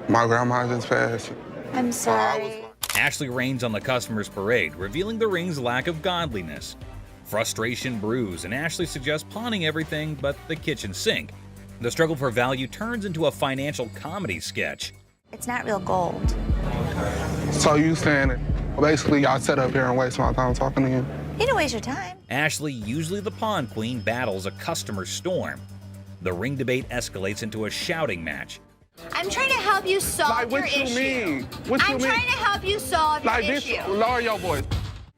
My grandma just passed. I'm sorry. Ashley rains on the customer's parade, revealing the ring's lack of godliness. Frustration brews, and Ashley suggests pawning everything but the kitchen sink. The struggle for value turns into a financial comedy sketch. It's not real gold. So you saying it? Basically, y'all sit up here and waste my time talking to you? You don't waste your time. Ashley, usually the pawn queen, battles a customer storm. The ring debate escalates into a shouting match. I'm trying to help you solve your issue. What you mean? What you I'm mean? trying to help you solve your issue. Lower your voice.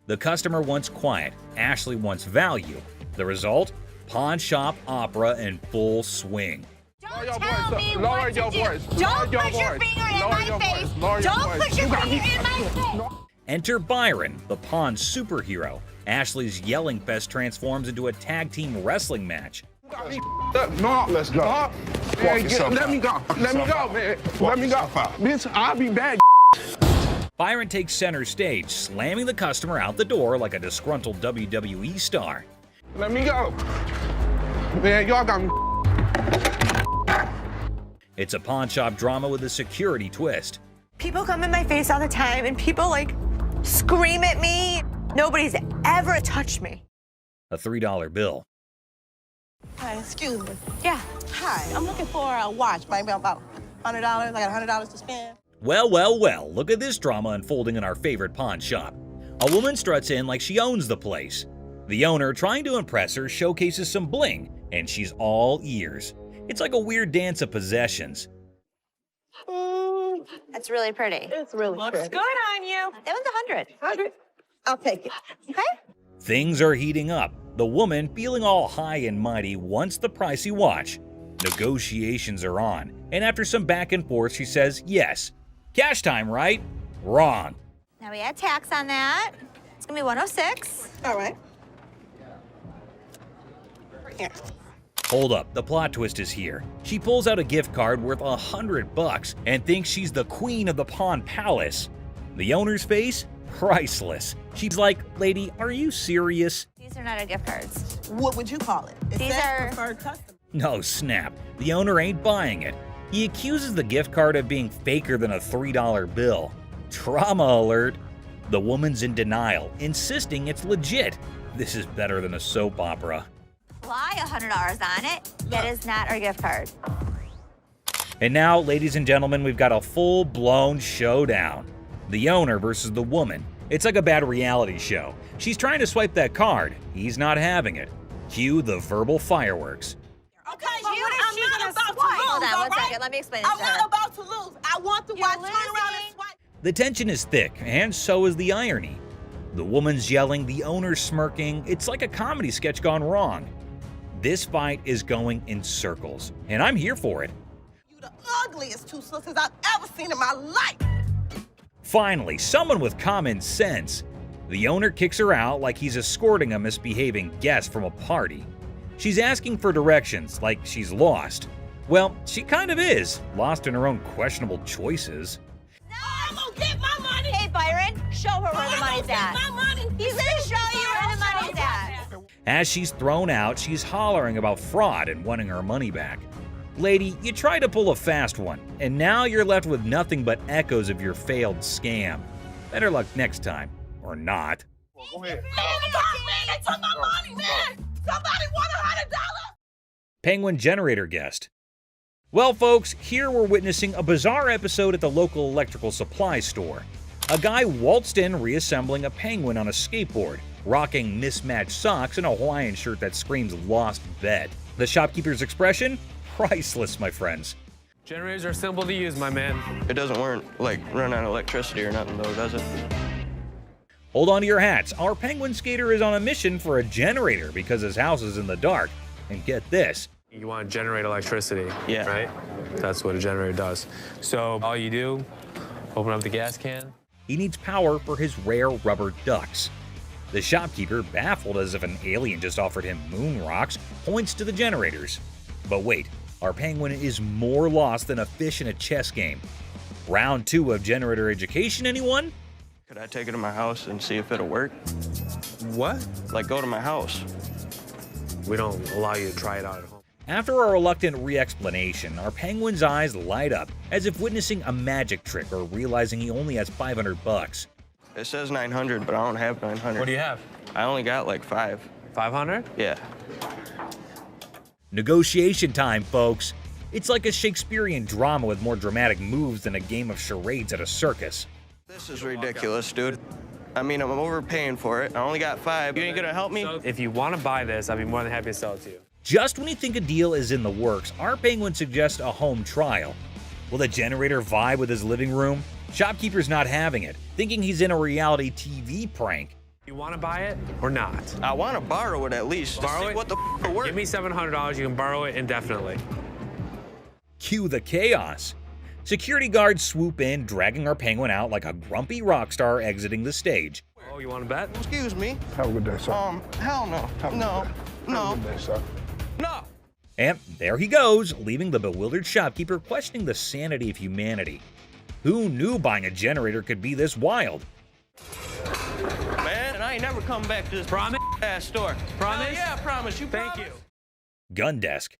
The customer wants quiet, Ashley wants value. The result? Pawn shop opera in full swing. Don't tell me Lower what to your do. voice. Don't Lower put your your voice. finger in Lower my your face. voice. Lower your Don't voice. put your You got finger me. in my face. Enter Byron, the pawn superhero. Ashley's yelling fest transforms into a tag team wrestling match. No, let's go. Man, let me go. Walk Let me yourself go, out. man. Walk Let me go. yourself out. Bitch, I'll be back. Byron takes center stage, slamming the customer out the door like a disgruntled WWE star. Let me go. Man, y'all got me It's a pawn shop drama with a security twist. People come in my face all the time and people like scream at me. Nobody's ever touched me. A $3 bill. Hi, excuse me. Yeah. Hi, I'm looking for a watch, maybe about $100. I got $100 to spend. Well, well, well, look at this drama unfolding in our favorite pawn shop. A woman struts in like she owns the place. The owner, trying to impress her, showcases some bling, and she's all ears. It's like a weird dance of possessions. That's really pretty. It's really Looks pretty. good on you. That was 100. 100. I'll take it. Okay. Things are heating up. The woman, feeling all high and mighty, wants the pricey watch. Negotiations are on, and after some back and forth, she says yes. Cash time, right? Wrong. Now we add tax on that. It's gonna be 106. All right. Here. Hold up, the plot twist is here. She pulls out a gift card worth $100 and thinks she's the queen of the Pawn Palace. The owner's face? Priceless. She's like, lady, are you serious? These are not our gift cards. What would you call it? It These says are- preferred customer. No snap. The owner ain't buying it. He accuses the gift card of being faker than a $3 bill. Trauma alert. The woman's in denial, insisting it's legit. This is better than a soap opera. Apply $100 on it. That is not our gift card. And now, ladies and gentlemen, we've got a full-blown showdown. The owner versus the woman. It's like a bad reality show. She's trying to swipe that card. He's not having it. Cue the verbal fireworks. Okay, I'm not about to lose, Hold on all one right? second. Let me explain this I'm to her. not about to lose. I want the watch. Turn around and swipe. The tension is thick, and so is the irony. The woman's yelling, the owner's smirking. It's like a comedy sketch gone wrong. This fight is going in circles, and I'm here for it. You the ugliest two sisters I've ever seen in my life. Finally, someone with common sense. The owner kicks her out like he's escorting a misbehaving guest from a party. She's asking for directions like she's lost. Well, she kind of is, lost in her own questionable choices. I'm gonna get my money. Hey, Byron, show her where the money's at. My money. He's gonna show you where the money's at. As she's thrown out, she's hollering about fraud and wanting her money back. Lady, you tried to pull a fast one, and now you're left with nothing but echoes of your failed scam. Better luck next time, or not. Go ahead. Man, they took my money, man. Somebody want $100. Penguin generator guest. Well, folks, here we're witnessing a bizarre episode at the local electrical supply store. A guy waltzed in reassembling a penguin on a skateboard, rocking mismatched socks and a Hawaiian shirt that screams lost bet. The shopkeeper's expression? Priceless, my friends. Generators are simple to use, my man. It doesn't run on electricity or nothing, though, does it? Hold on to your hats. Our penguin skater is on a mission for a generator because his house is in the dark. And get this. You want to generate electricity, yeah, right? That's what a generator does. So all you do, open up the gas can. He needs power for his rare rubber ducks. The shopkeeper, baffled as if an alien just offered him moon rocks, points to the generators. But wait, our penguin is more lost than a fish in a chess game. Round 2 of generator education, anyone? Could I take it to my house and see if it'll work? What? Like, go to my house. We don't allow you to try it out at home. After a reluctant re-explanation, our penguin's eyes light up, as if witnessing a magic trick or realizing he only has $500. It says 900, but I don't have 900. What do you have? I only got like 5. 500? Yeah. Negotiation time, folks. It's like a Shakespearean drama with more dramatic moves than a game of charades at a circus. This is ridiculous, dude. I mean, I'm overpaying for it. I only got 5. You ain't gonna help me? So if you want to buy this, I'd be more than happy to sell it to you. Just when you think a deal is in the works, our penguin suggests a home trial. Will the generator vibe with his living room? Shopkeeper's not having it, thinking he's in a reality TV prank. You want to buy it or not? I want to borrow it at least. Borrow it? What the f work? Give me $700. You can borrow it indefinitely. Cue the chaos. Security guards swoop in, dragging our penguin out like a grumpy rock star exiting the stage. Oh, you want to bet? Excuse me. Have a good day, sir. Hell no. No. Have a good day, sir. No. And there he goes, leaving the bewildered shopkeeper questioning the sanity of humanity. Who knew buying a generator could be this wild? Man, I ain't never come back to this Promise? ass store. Promise? Yeah, I promise. You Thank promise? you. Gun desk.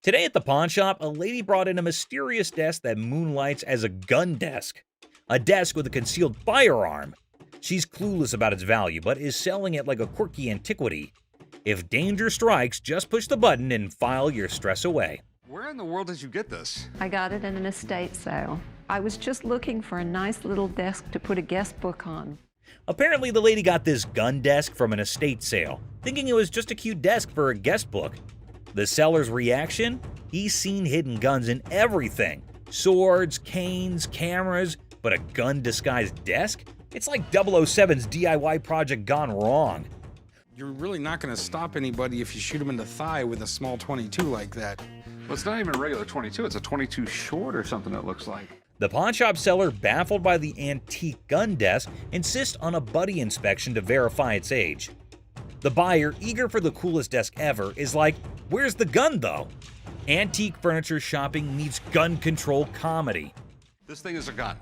Today at the pawn shop, a lady brought in a mysterious desk that moonlights as a gun desk. A desk with a concealed firearm. She's clueless about its value, but is selling it like a quirky antiquity. If danger strikes, just push the button and file your stress away. Where in the world did you get this? I got it in an estate sale. I was just looking for a nice little desk to put a guest book on. Apparently, the lady got this gun desk from an estate sale, thinking it was just a cute desk for a guest book. The seller's reaction? He's seen hidden guns in everything. Swords, canes, cameras, but a gun-disguised desk? It's like 007's DIY project gone wrong. You're really not going to stop anybody if you shoot them in the thigh with a small .22 like that. Well, it's not even a regular .22, it's a .22 short or something it looks like. The pawnshop seller, baffled by the antique gun desk, insists on a buddy inspection to verify its age. The buyer, eager for the coolest desk ever, is like, "Where's the gun, though?" Antique furniture shopping meets gun control comedy. This thing is a gun.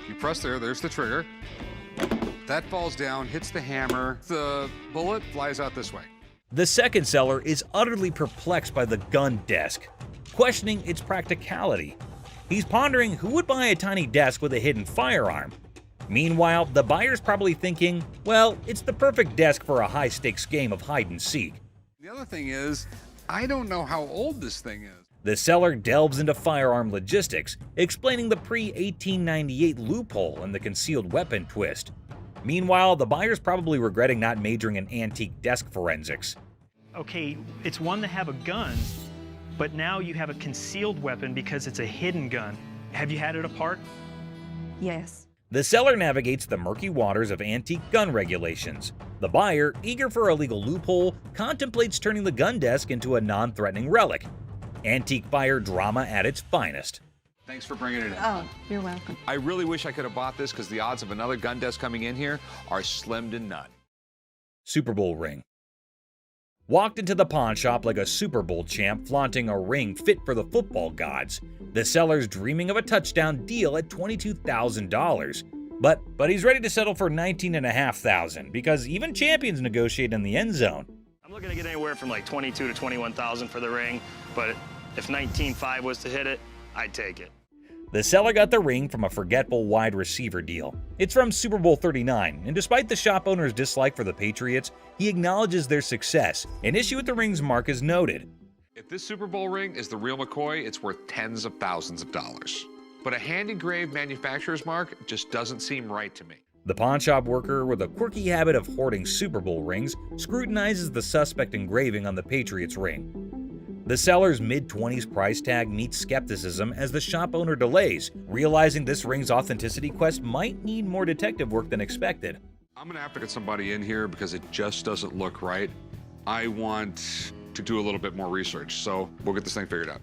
You press there's the trigger. That falls down, hits the hammer. The bullet flies out this way. The second seller is utterly perplexed by the gun desk, questioning its practicality. He's pondering who would buy a tiny desk with a hidden firearm. Meanwhile, the buyer's probably thinking, well, it's the perfect desk for a high-stakes game of hide-and-seek. The other thing is, I don't know how old this thing is. The seller delves into firearm logistics, explaining the pre-1898 loophole and the concealed weapon twist. Meanwhile, the buyer's probably regretting not majoring in antique desk forensics. Okay, it's one to have a gun, but now you have a concealed weapon because it's a hidden gun. Have you had it apart? Yes. The seller navigates the murky waters of antique gun regulations. The buyer, eager for a legal loophole, contemplates turning the gun desk into a non-threatening relic. Antique fire drama at its finest. Thanks for bringing it in. Oh, you're welcome. I really wish I could have bought this because the odds of another gun desk coming in here are slim to none. Super Bowl ring. Walked into the pawn shop like a Super Bowl champ flaunting a ring fit for the football gods. The seller's dreaming of a touchdown deal at $22,000. But he's ready to settle for $19,500 because even champions negotiate in the end zone. I'm looking to get anywhere from like $22,000 to $21,000 for the ring, but if $19,500 was to hit it, I'd take it. The seller got the ring from a forgetful wide receiver deal. It's from Super Bowl 39, and despite the shop owner's dislike for the Patriots, he acknowledges their success. An issue with the ring's mark is noted. If this Super Bowl ring is the real McCoy, it's worth tens of thousands of dollars. But a hand-engraved manufacturer's mark just doesn't seem right to me. The pawnshop worker, with a quirky habit of hoarding Super Bowl rings, scrutinizes the suspect engraving on the Patriots ring. The seller's mid-20s price tag meets skepticism as the shop owner delays, realizing this ring's authenticity quest might need more detective work than expected. I'm gonna have to get somebody in here because it just doesn't look right. I want to do a little bit more research, so we'll get this thing figured out.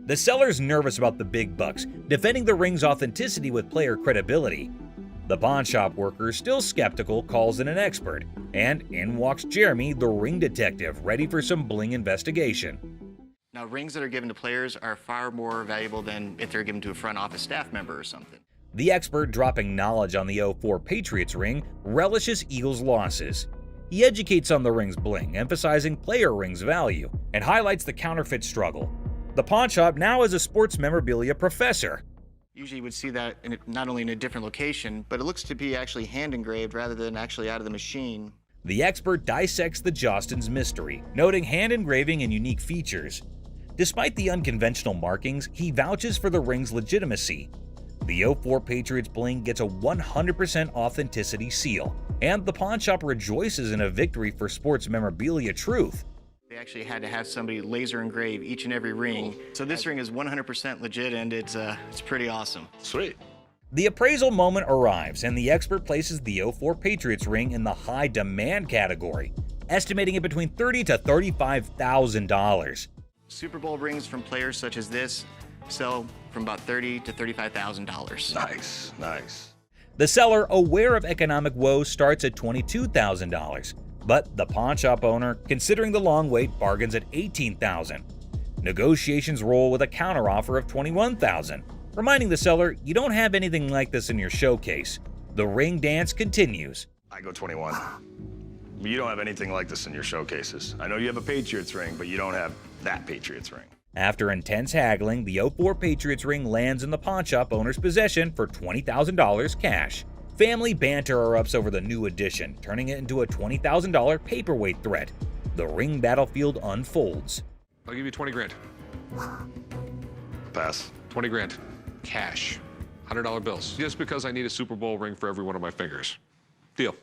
The seller's nervous about the big bucks, defending the ring's authenticity with player credibility. The pawnshop worker, still skeptical, calls in an expert, and in walks Jeremy, the ring detective, ready for some bling investigation. Now, rings that are given to players are far more valuable than if they're given to a front office staff member or something. The expert, dropping knowledge on the 04 Patriots ring, relishes Eagles' losses. He educates on the ring's bling, emphasizing player rings' value, and highlights the counterfeit struggle. The pawnshop now has a sports memorabilia professor. Usually you would see that not only in a different location, but it looks to be actually hand engraved rather than actually out of the machine. The expert dissects the Jostens mystery, noting hand engraving and unique features. Despite the unconventional markings, he vouches for the ring's legitimacy. The 04 Patriots bling gets a 100% authenticity seal, and the pawnshop rejoices in a victory for sports memorabilia truth. They actually had to have somebody laser engrave each and every ring. So this ring is 100% legit, and it's pretty awesome. Sweet. The appraisal moment arrives, and the expert places the 04 Patriots ring in the high demand category, estimating it between $30,000 to $35,000. Super Bowl rings from players such as this sell from about $30,000 to $35,000. Nice, nice. The seller, aware of economic woes, starts at $22,000. But the pawnshop owner, considering the long wait, bargains at $18,000. Negotiations roll with a counteroffer of $21,000, reminding the seller you don't have anything like this in your showcase. The ring dance continues. I go 21. You don't have anything like this in your showcases. I know you have a Patriots ring, but you don't have that Patriots ring. After intense haggling, the 04 Patriots ring lands in the pawnshop owner's possession for $20,000 cash. Family banter erupts over the new addition, turning it into a $20,000 paperweight threat. The ring battlefield unfolds. I'll give you 20 grand. Pass. 20 grand. Cash. $100 bills. Just because I need a Super Bowl ring for every one of my fingers. Deal.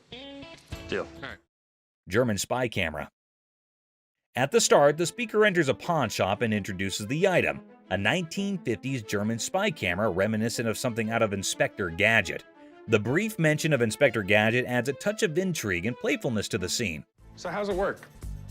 Deal. All right. German spy camera. At the start, the speaker enters a pawn shop and introduces the item, a 1950s German spy camera reminiscent of something out of Inspector Gadget. The brief mention of Inspector Gadget adds a touch of intrigue and playfulness to the scene. So how's it work?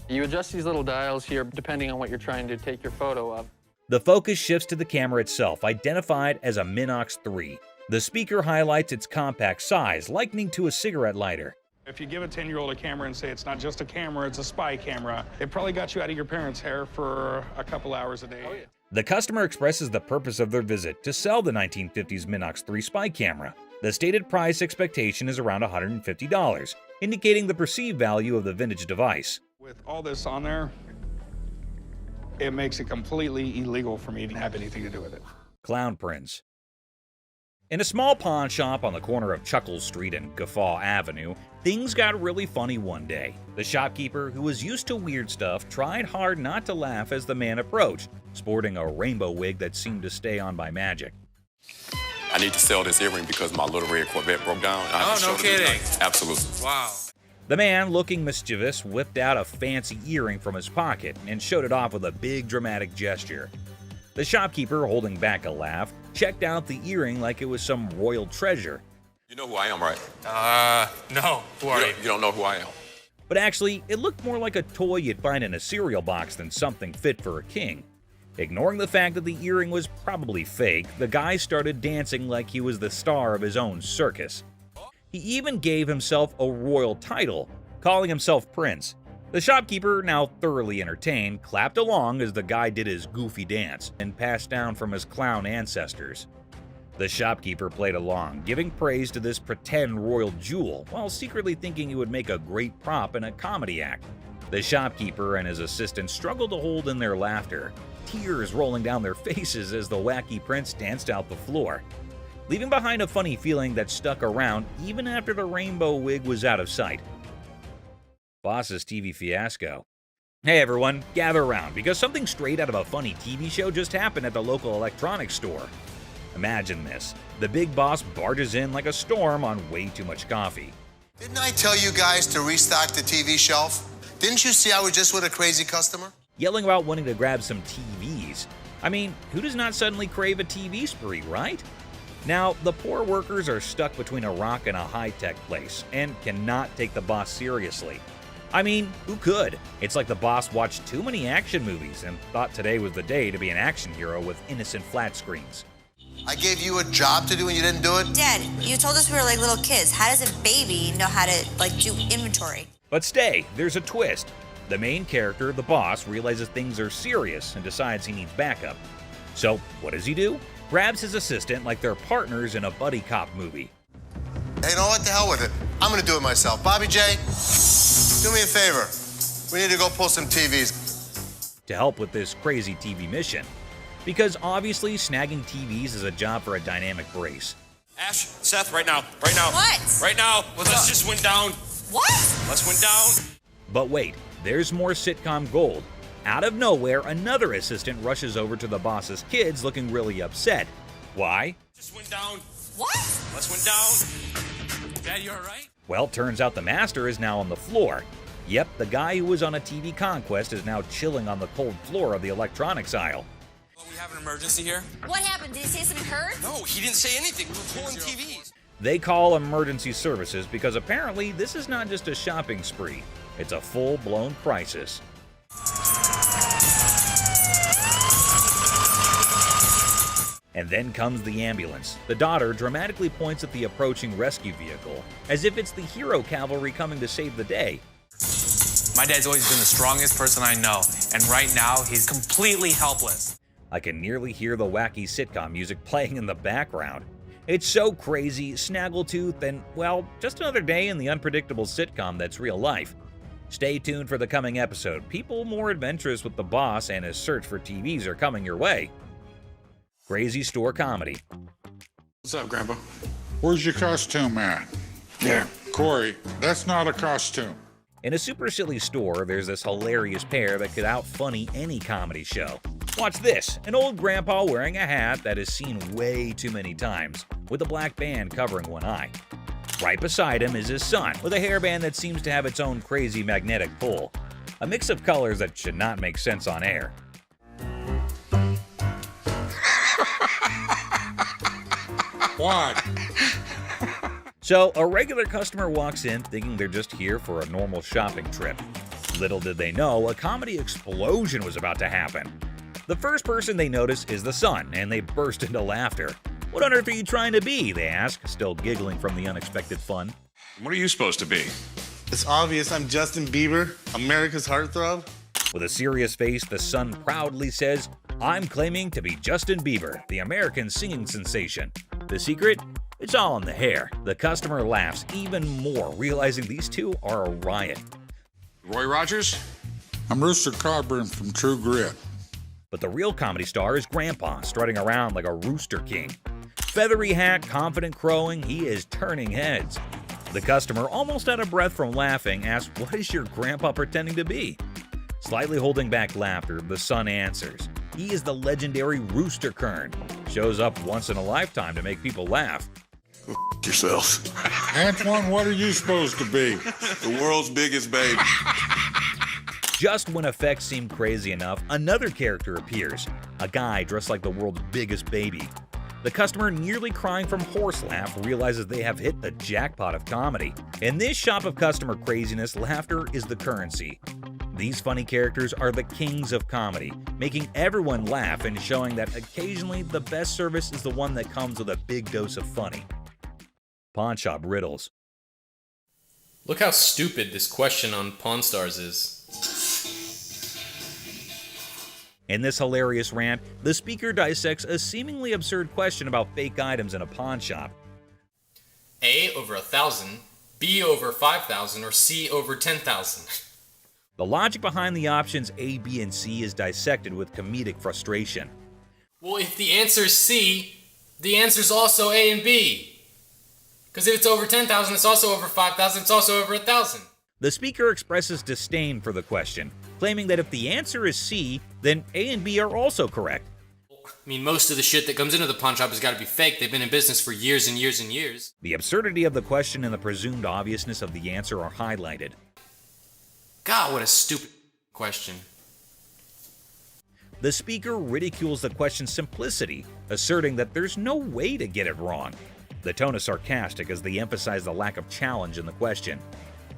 You adjust these little dials here depending on what you're trying to take your photo of. The focus shifts to the camera itself, identified as a Minox 3. The speaker highlights its compact size, likening to a cigarette lighter. If you give a 10-year-old a camera and say it's not just a camera, it's a spy camera, it probably got you out of your parents' hair for a couple hours a day. Oh, yeah. The customer expresses the purpose of their visit to sell the 1950s Minox 3 spy camera. The stated price expectation is around $150, indicating the perceived value of the vintage device. With all this on there, it makes it completely illegal for me to have anything to do with it. Clown prints. In a small pawn shop on the corner of Chuckles Street and Guffaw Avenue, things got really funny one day. The shopkeeper, who was used to weird stuff, tried hard not to laugh as the man approached, sporting a rainbow wig that seemed to stay on by magic. I need to sell this earring because my little red Corvette broke down. Oh, no kidding. Absolutely. Wow. The man, looking mischievous, whipped out a fancy earring from his pocket and showed it off with a big dramatic gesture. The shopkeeper, holding back a laugh, checked out the earring like it was some royal treasure. You know who I am, right? No. Who are you? You don't know who I am. But actually, it looked more like a toy you'd find in a cereal box than something fit for a king. Ignoring the fact that the earring was probably fake, the guy started dancing like he was the star of his own circus. He even gave himself a royal title, calling himself Prince. The shopkeeper, now thoroughly entertained, clapped along as the guy did his goofy dance and passed down from his clown ancestors. The shopkeeper played along, giving praise to this pretend royal jewel, while secretly thinking he would make a great prop in a comedy act. The shopkeeper and his assistant struggled to hold in their laughter, tears rolling down their faces as the wacky prince danced out the floor, leaving behind a funny feeling that stuck around even after the rainbow wig was out of sight. Boss's TV Fiasco. Hey everyone, gather around because something straight out of a funny TV show just happened at the local electronics store. Imagine this. The big boss barges in like a storm on way too much coffee. Didn't I tell you guys to restock the TV shelf? Didn't you see I was just with a crazy customer? Yelling about wanting to grab some TVs. I mean, who does not suddenly crave a TV spree, right? Now, the poor workers are stuck between a rock and a high-tech place and cannot take the boss seriously. I mean, who could? It's like the boss watched too many action movies and thought today was the day to be an action hero with innocent flat screens. I gave you a job to do and you didn't do it? Dad, you told us we were like little kids. How does a baby know how to do inventory? But stay, there's a twist. The main character, the boss, realizes things are serious and decides he needs backup. So, what does he do? Grabs his assistant like they're partners in a buddy cop movie. Hey, you know what? The hell with it. I'm gonna do it myself. Bobby J, do me a favor. We need to go pull some TVs. To help with this crazy TV mission. Because obviously snagging TVs is a job for a dynamic brace. Ash, Seth, right now. Right now. What? Right now. Let's just win down. What? Let's win down. But wait, there's more sitcom gold. Out of nowhere, another assistant rushes over to the boss's kids looking really upset. Why? Just win down. What? Let's win down. Dad, you all right? Well, turns out the master is now on the floor. Yep, the guy who was on a TV conquest is now chilling on the cold floor of the electronics aisle. Well, we have an emergency here. What happened? Did he say something hurt? No, he didn't say anything. We were pulling TVs. They call emergency services because apparently this is not just a shopping spree. It's a full-blown crisis. And then comes the ambulance. The daughter dramatically points at the approaching rescue vehicle, as if it's the hero cavalry coming to save the day. My dad's always been the strongest person I know, and right now he's completely helpless. I can nearly hear the wacky sitcom music playing in the background. It's so crazy, snaggletooth, and, well, just another day in the unpredictable sitcom that's real life. Stay tuned for the coming episode. People more adventurous with the boss and his search for TVs are coming your way. Crazy Store Comedy. What's up, Grandpa? Where's your costume at? There. Corey, that's not a costume. In a super silly store, there's this hilarious pair that could out-funny any comedy show. Watch this, an old grandpa wearing a hat that is seen way too many times, with a black band covering one eye. Right beside him is his son, with a hairband that seems to have its own crazy magnetic pull. A mix of colors that should not make sense on air. What? So, a regular customer walks in thinking they're just here for a normal shopping trip. Little did they know, a comedy explosion was about to happen. The first person they notice is the son, and they burst into laughter. "What on earth are you trying to be?" they ask, still giggling from the unexpected fun. What are you supposed to be? It's obvious I'm Justin Bieber, America's heartthrob. With a serious face, the son proudly says, "I'm claiming to be Justin Bieber, the American singing sensation." The secret? It's all in the hair. The customer laughs even more, realizing these two are a riot. Roy Rogers? I'm Rooster Cogburn from True Grit. But the real comedy star is Grandpa, strutting around like a rooster king. Feathery hat, confident crowing, he is turning heads. The customer, almost out of breath from laughing, asks, "What is your grandpa pretending to be?" Slightly holding back laughter, the son answers, "He is the legendary Rooster Kern. Shows up once in a lifetime to make people laugh." Yourself. Antoine, what are you supposed to be? The world's biggest baby. Just when effects seem crazy enough, another character appears, a guy dressed like the world's biggest baby. The customer, nearly crying from horse laugh, realizes they have hit the jackpot of comedy. In this shop of customer craziness, laughter is the currency. These funny characters are the kings of comedy, making everyone laugh and showing that occasionally the best service is the one that comes with a big dose of funny. Pawn Shop Riddles. Look how stupid this question on Pawn Stars is. In this hilarious rant, the speaker dissects a seemingly absurd question about fake items in a pawn shop. A over 1,000, B over 5,000, or C over 10,000. The logic behind the options A, B, and C is dissected with comedic frustration. Well, if the answer's C, the answer's also A and B. Because if it's over 10,000, it's also over 5,000, it's also over 1,000. The speaker expresses disdain for the question, claiming that if the answer is C, then A and B are also correct. I mean, most of the shit that comes into the pawn shop has got to be fake. They've been in business for years and years and years. The absurdity of the question and the presumed obviousness of the answer are highlighted. God, what a stupid question. The speaker ridicules the question's simplicity, asserting that there's no way to get it wrong. The tone is sarcastic as they emphasize the lack of challenge in the question.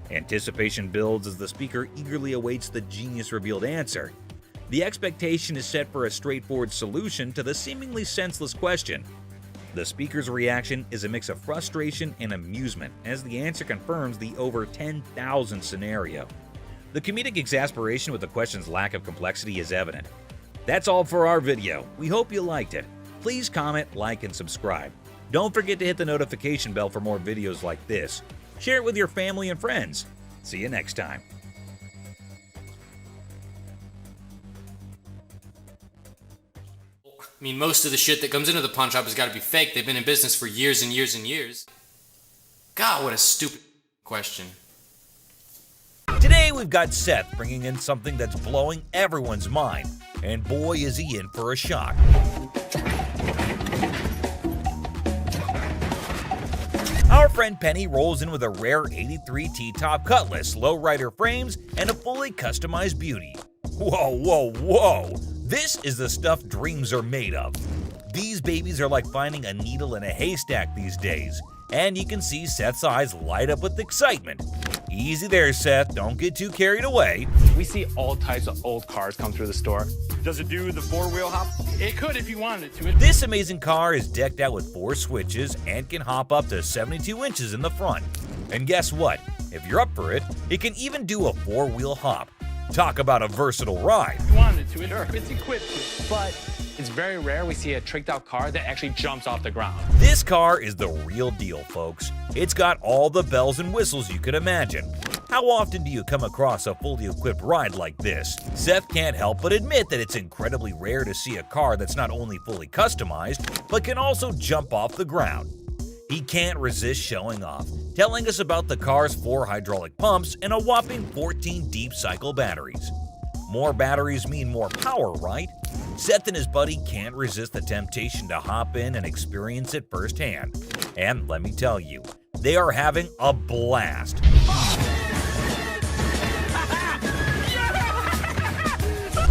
Anticipation builds as the speaker eagerly awaits the genius-revealed answer. The expectation is set for a straightforward solution to the seemingly senseless question. The speaker's reaction is a mix of frustration and amusement as the answer confirms the over 10,000 scenario. The comedic exasperation with the question's lack of complexity is evident. That's all for our video. We hope you liked it. Please comment, like, and subscribe. Don't forget to hit the notification bell for more videos like this. Share it with your family and friends. See you next time. I mean, most of the shit that comes into the pawn shop has got to be fake. They've been in business for years and years and years. God, what a stupid question. Today we've got Seth bringing in something that's blowing everyone's mind. And boy is he in for a shock. Our friend Penny rolls in with a rare 83 T-top Cutlass, lowrider frames, and a fully customized beauty. Whoa, whoa, whoa! This is the stuff dreams are made of. These babies are like finding a needle in a haystack these days, and you can see Seth's eyes light up with excitement. Easy there, Seth, don't get too carried away. We see all types of old cars come through the store. Does it do the four-wheel hop? It could if you wanted it to. This amazing car is decked out with 4 switches and can hop up to 72 inches in the front. And guess what? If you're up for it, it can even do a 4-wheel hop. Talk about a versatile ride. If you wanted to, it's equipped to. But it's very rare we see a tricked-out car that actually jumps off the ground. This car is the real deal, folks. It's got all the bells and whistles you could imagine. How often do you come across a fully equipped ride like this? Seth can't help but admit that it's incredibly rare to see a car that's not only fully customized, but can also jump off the ground. He can't resist showing off, telling us about the car's 4 hydraulic pumps and a whopping 14 deep cycle batteries. More batteries mean more power, right? Seth and his buddy can't resist the temptation to hop in and experience it firsthand. And let me tell you, they are having a blast.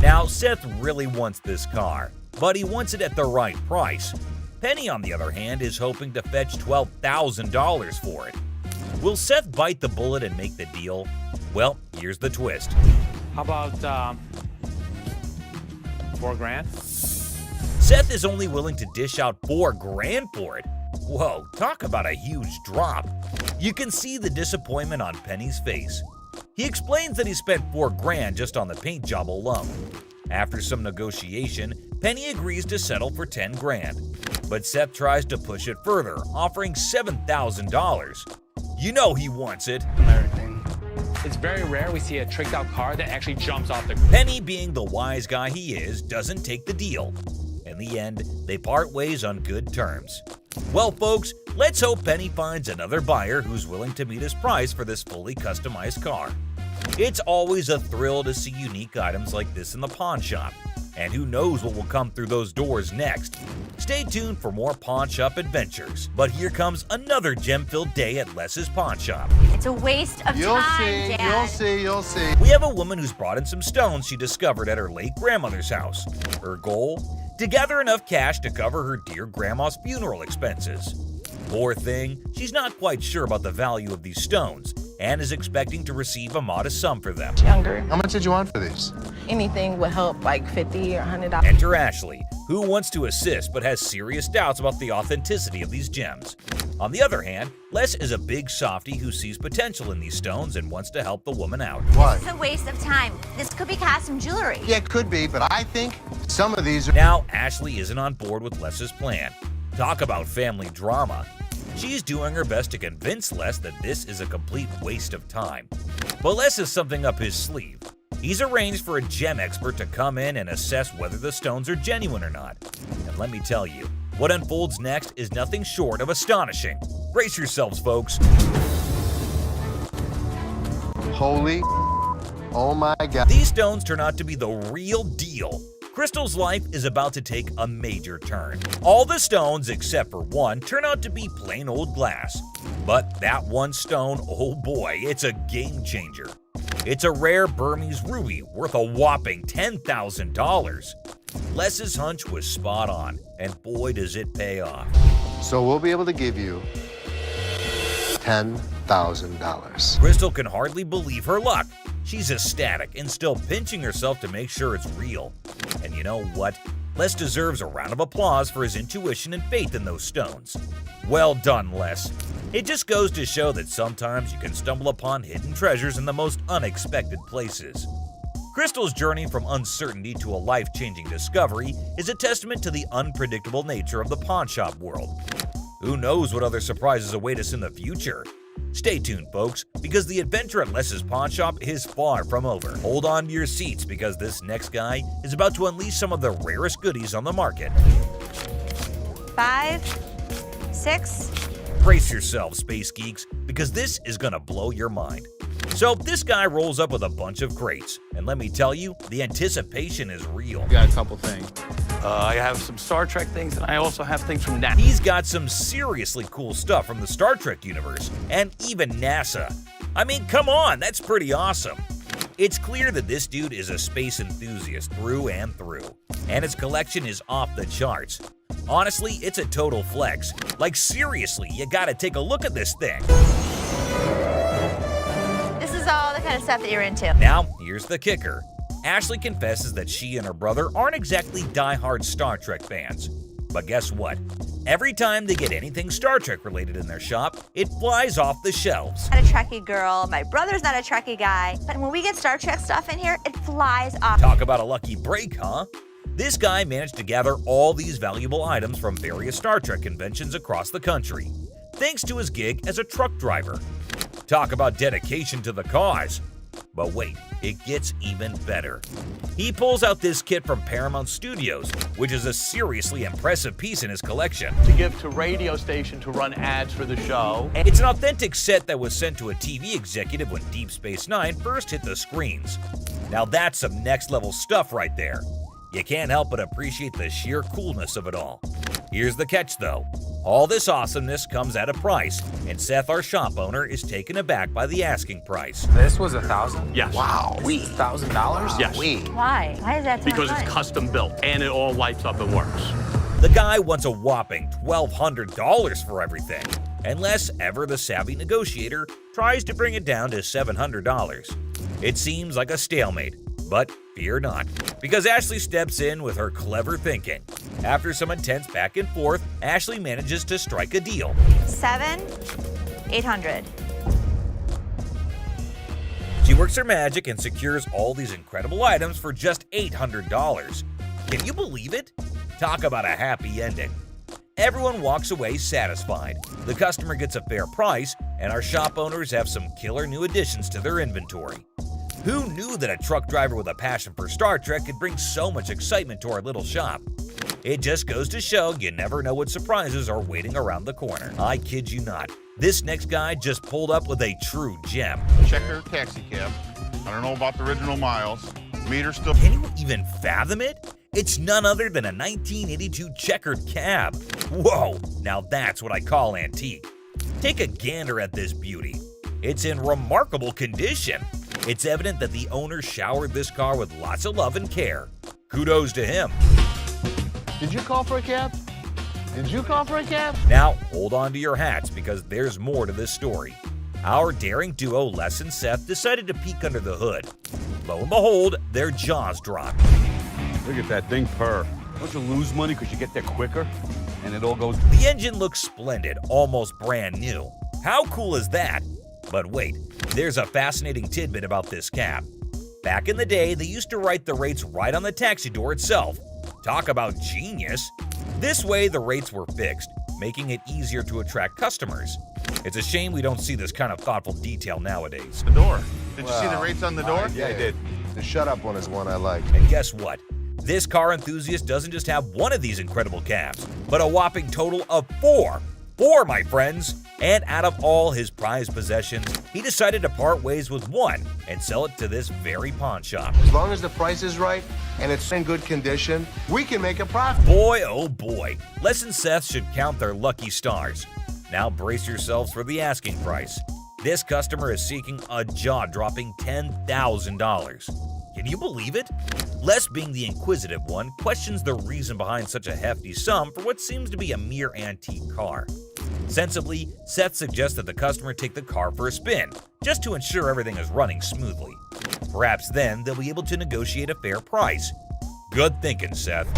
Now, Seth really wants this car, but he wants it at the right price. Penny, on the other hand, is hoping to fetch $12,000 for it. Will Seth bite the bullet and make the deal? Well, here's the twist. How about $4,000? Seth is only willing to dish out $4,000 for it. Whoa, talk about a huge drop. You can see the disappointment on Penny's face. He explains that he spent $4,000 just on the paint job alone. After some negotiation, Penny agrees to settle for $10,000. But Seth tries to push it further, offering $7,000. You know he wants it. It's very rare we see a tricked out car that actually jumps off the... Penny, being the wise guy he is, doesn't take the deal. In the end, they part ways on good terms. Well, folks, let's hope Penny finds another buyer who's willing to meet his price for this fully customized car. It's always a thrill to see unique items like this in the pawn shop. And who knows what will come through those doors next. Stay tuned for more pawn shop adventures. But here comes another gem-filled day at Les's pawn shop. It's a waste of time, Dad. You'll see. We have a woman who's brought in some stones she discovered at her late grandmother's house. Her goal? To gather enough cash to cover her dear grandma's funeral expenses. Poor thing, she's not quite sure about the value of these stones and is expecting to receive a modest sum for them. Younger. How much did you want for these? Anything would help, like $50 or $100. Enter Ashley, who wants to assist but has serious doubts about the authenticity of these gems. On the other hand, Les is a big softie who sees potential in these stones and wants to help the woman out. Why? It's a waste of time. This could be custom jewelry. Yeah, it could be, but I think some of these are... Now, Ashley isn't on board with Les's plan. Talk about family drama. She's doing her best to convince Les that this is a complete waste of time. But Les has something up his sleeve. He's arranged for a gem expert to come in and assess whether the stones are genuine or not. And let me tell you, what unfolds next is nothing short of astonishing. Brace yourselves, folks. Holy... Oh my God. These stones turn out to be the real deal. Crystal's life is about to take a major turn. All the stones, except for one, turn out to be plain old glass. But that one stone, oh boy, it's a game changer. It's a rare Burmese ruby worth a whopping $10,000. Les's hunch was spot on, and boy does it pay off. So we'll be able to give you $10,000. Crystal can hardly believe her luck. She's ecstatic and still pinching herself to make sure it's real. And you know what? Les deserves a round of applause for his intuition and faith in those stones. Well done, Les. It just goes to show that sometimes you can stumble upon hidden treasures in the most unexpected places. Crystal's journey from uncertainty to a life-changing discovery is a testament to the unpredictable nature of the pawnshop world. Who knows what other surprises await us in the future? Stay tuned, folks, because the adventure at Les's pawn shop is far from over. Hold on to your seats because this next guy is about to unleash some of the rarest goodies on the market. 5, 6. Brace yourselves, space geeks, because this is gonna blow your mind. So this guy rolls up with a bunch of crates, and let me tell you, the anticipation is real. Got a couple things. I have some Star Trek things, and I also have things from NASA. He's got some seriously cool stuff from the Star Trek universe, and even NASA. I mean, come on, that's pretty awesome. It's clear that this dude is a space enthusiast through and through, and his collection is off the charts. Honestly, it's a total flex. Like seriously, you gotta take a look at this thing. This is all the kind of stuff that you're into. Now, here's the kicker. Ashley confesses that she and her brother aren't exactly die-hard Star Trek fans. But guess what? Every time they get anything Star Trek related in their shop, it flies off the shelves. I'm not a Trekkie girl, my brother's not a Trekkie guy, but when we get Star Trek stuff in here, it flies off. Talk about a lucky break, huh? This guy managed to gather all these valuable items from various Star Trek conventions across the country, thanks to his gig as a truck driver. Talk about dedication to the cause. But wait, it gets even better. He pulls out this kit from Paramount Studios, which is a seriously impressive piece in his collection. To give to radio station to run ads for the show. It's an authentic set that was sent to a TV executive when Deep Space Nine first hit the screens. Now that's some next level stuff right there. You can't help but appreciate the sheer coolness of it all. Here's the catch though. All this awesomeness comes at a price, and Seth, our shop owner, is taken aback by the asking price. This was $1,000? Yes. Wow. $1,000? Yes. Why? Why is that so Because much it's money? custom built and it all lights up and works. The guy wants a whopping $1,200 for everything, unless ever the savvy negotiator tries to bring it down to $700. It seems like a stalemate, but fear not, because Ashley steps in with her clever thinking. After some intense back and forth, Ashley manages to strike a deal. $7,800. She works her magic and secures all these incredible items for just $800. Can you believe it? Talk about a happy ending. Everyone walks away satisfied. The customer gets a fair price, and our shop owners have some killer new additions to their inventory. Who knew that a truck driver with a passion for Star Trek could bring so much excitement to our little shop? It just goes to show you never know what surprises are waiting around the corner. I kid you not. This next guy just pulled up with a true gem. Checker taxi cab. I don't know about the original miles. Meter still. Can you even fathom it? It's none other than a 1982 checkered cab. Whoa, now that's what I call antique. Take a gander at this beauty. It's in remarkable condition. It's evident that the owner showered this car with lots of love and care. Kudos to him. Did you call for a cab? Did you call for a cab? Now, hold on to your hats because there's more to this story. Our daring duo, Les and Seth, decided to peek under the hood. Lo and behold, their jaws dropped. Look at that thing purr. Don't you lose money because you get there quicker? And it all goes... The engine looks splendid, almost brand new. How cool is that? But wait, there's a fascinating tidbit about this cab. Back in the day, they used to write the rates right on the taxi door itself. Talk about genius. This way, the rates were fixed, making it easier to attract customers. It's a shame we don't see this kind of thoughtful detail nowadays. The door. Did you see the rates on the door? Yeah, I did. The shut up one is one I like. And guess what? This car enthusiast doesn't just have one of these incredible cabs, but a whopping total of 4. 4, my friends! And out of all his prized possessions, he decided to part ways with one and sell it to this very pawn shop. As long as the price is right and it's in good condition, we can make a profit. Boy, oh boy, Les and Seth should count their lucky stars. Now brace yourselves for the asking price. This customer is seeking a jaw-dropping $10,000. Can you believe it? Les, being the inquisitive one, questions the reason behind such a hefty sum for what seems to be a mere antique car. Sensibly, Seth suggests that the customer take the car for a spin, just to ensure everything is running smoothly. Perhaps then they'll be able to negotiate a fair price. Good thinking, Seth.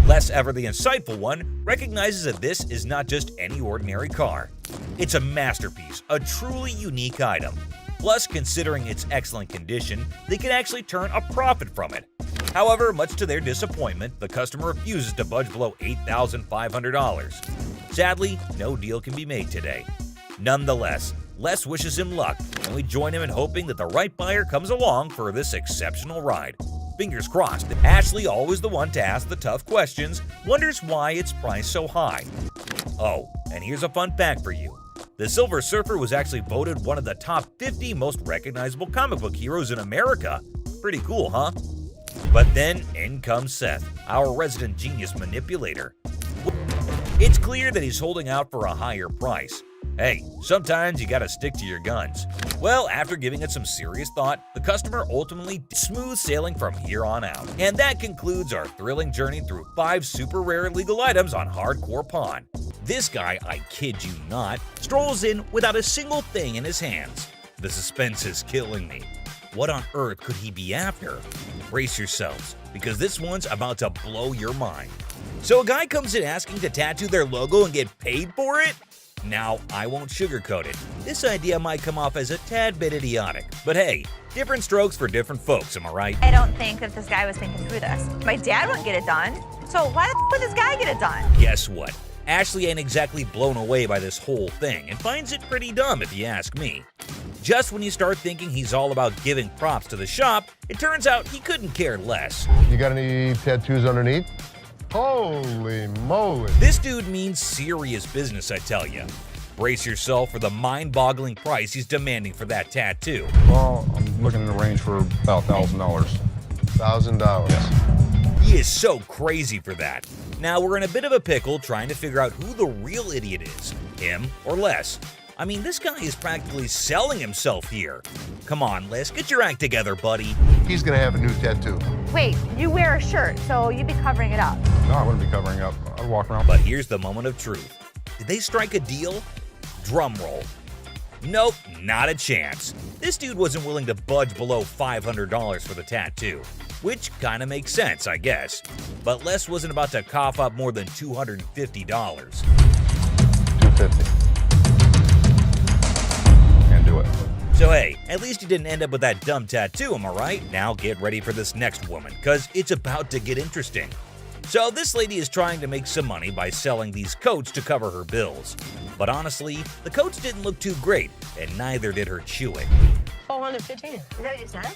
Les, ever the insightful one, recognizes that this is not just any ordinary car. It's a masterpiece, a truly unique item. Plus, considering its excellent condition, they can actually turn a profit from it. However, much to their disappointment, the customer refuses to budge below $8,500. Sadly, no deal can be made today. Nonetheless, Les wishes him luck, and we join him in hoping that the right buyer comes along for this exceptional ride. Fingers crossed. Ashley, always the one to ask the tough questions, wonders why it's priced so high. Oh, and here's a fun fact for you. The Silver Surfer was actually voted one of the top 50 most recognizable comic book heroes in America. Pretty cool, huh? But then in comes Seth, our resident genius manipulator. It's clear that he's holding out for a higher price. Hey, sometimes you gotta stick to your guns. Well, after giving it some serious thought, the customer ultimately smooth sailing from here on out. And that concludes our thrilling journey through 5 super rare illegal items on Hardcore Pawn. This guy, I kid you not, strolls in without a single thing in his hands. The suspense is killing me. What on earth could he be after? Brace yourselves, because this one's about to blow your mind. So a guy comes in asking to tattoo their logo and get paid for it? Now, I won't sugarcoat it. This idea might come off as a tad bit idiotic, but hey, different strokes for different folks, am I right? I don't think that this guy was thinking through this. My dad wouldn't get it done, so why the f would this guy get it done? Guess what? Ashley ain't exactly blown away by this whole thing and finds it pretty dumb if you ask me. Just when you start thinking he's all about giving props to the shop, it turns out he couldn't care less. You got any tattoos underneath? Holy moly. This dude means serious business, I tell ya. Brace yourself for the mind-boggling price he's demanding for that tattoo. Well, I'm looking in the range for about $1,000. $1,000? Yes. He is so crazy for that. Now we're in a bit of a pickle trying to figure out who the real idiot is, him or Les. I mean, this guy is practically selling himself here. Come on, Les, get your act together, buddy. He's gonna have a new tattoo. Wait, you wear a shirt, so you'd be covering it up. No, I wouldn't be covering up. I'd walk around. But here's the moment of truth. Did they strike a deal? Drum roll. Nope, not a chance. This dude wasn't willing to budge below $500 for the tattoo, which kinda makes sense, I guess. But Les wasn't about to cough up more than $250. $250. Can't do it. So hey, at least you didn't end up with that dumb tattoo, am I right? Now get ready for this next woman, cause it's about to get interesting. So this lady is trying to make some money by selling these coats to cover her bills. But honestly, the coats didn't look too great, and neither did her chewing. $415. Is that what you said?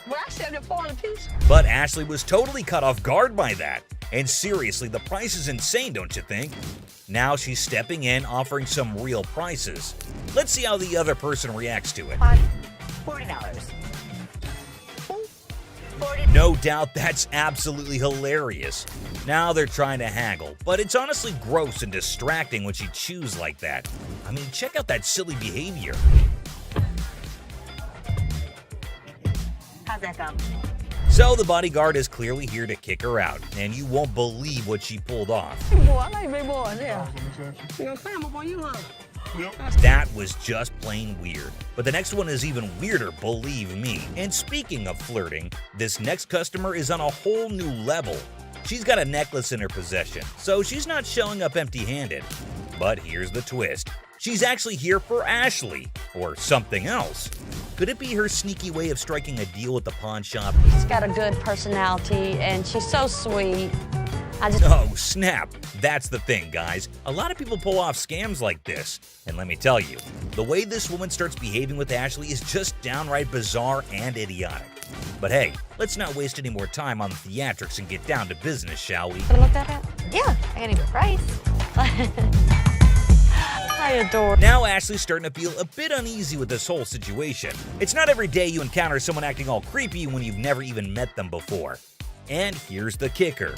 Well, I said it $400 a piece. But Ashley was totally caught off guard by that. And seriously, the price is insane, don't you think? Now she's stepping in, offering some real prices. Let's see how the other person reacts to it. $40. No doubt that's absolutely hilarious. Now they're trying to haggle, but it's honestly gross and distracting when she chews like that. I mean, check out that silly behavior. How's that come? So the bodyguard is clearly here to kick her out, and you won't believe what she pulled off. Boy, I like big boys, yeah. You gonna climb up on you, huh? That was just plain weird. But the next one is even weirder, believe me. And speaking of flirting, this next customer is on a whole new level. She's got a necklace in her possession, so she's not showing up empty-handed. But here's the twist. She's actually here for Ashley, or something else. Could it be her sneaky way of striking a deal with the pawn shop? She's got a good personality, and she's so sweet. Oh, snap. That's the thing, guys. A lot of people pull off scams like this. And let me tell you, the way this woman starts behaving with Ashley is just downright bizarre and idiotic. But hey, let's not waste any more time on the theatrics and get down to business, shall we? Can I look that up? Yeah, I got a good price. I adore. Now Ashley's starting to feel a bit uneasy with this whole situation. It's not every day you encounter someone acting all creepy when you've never even met them before. And here's the kicker.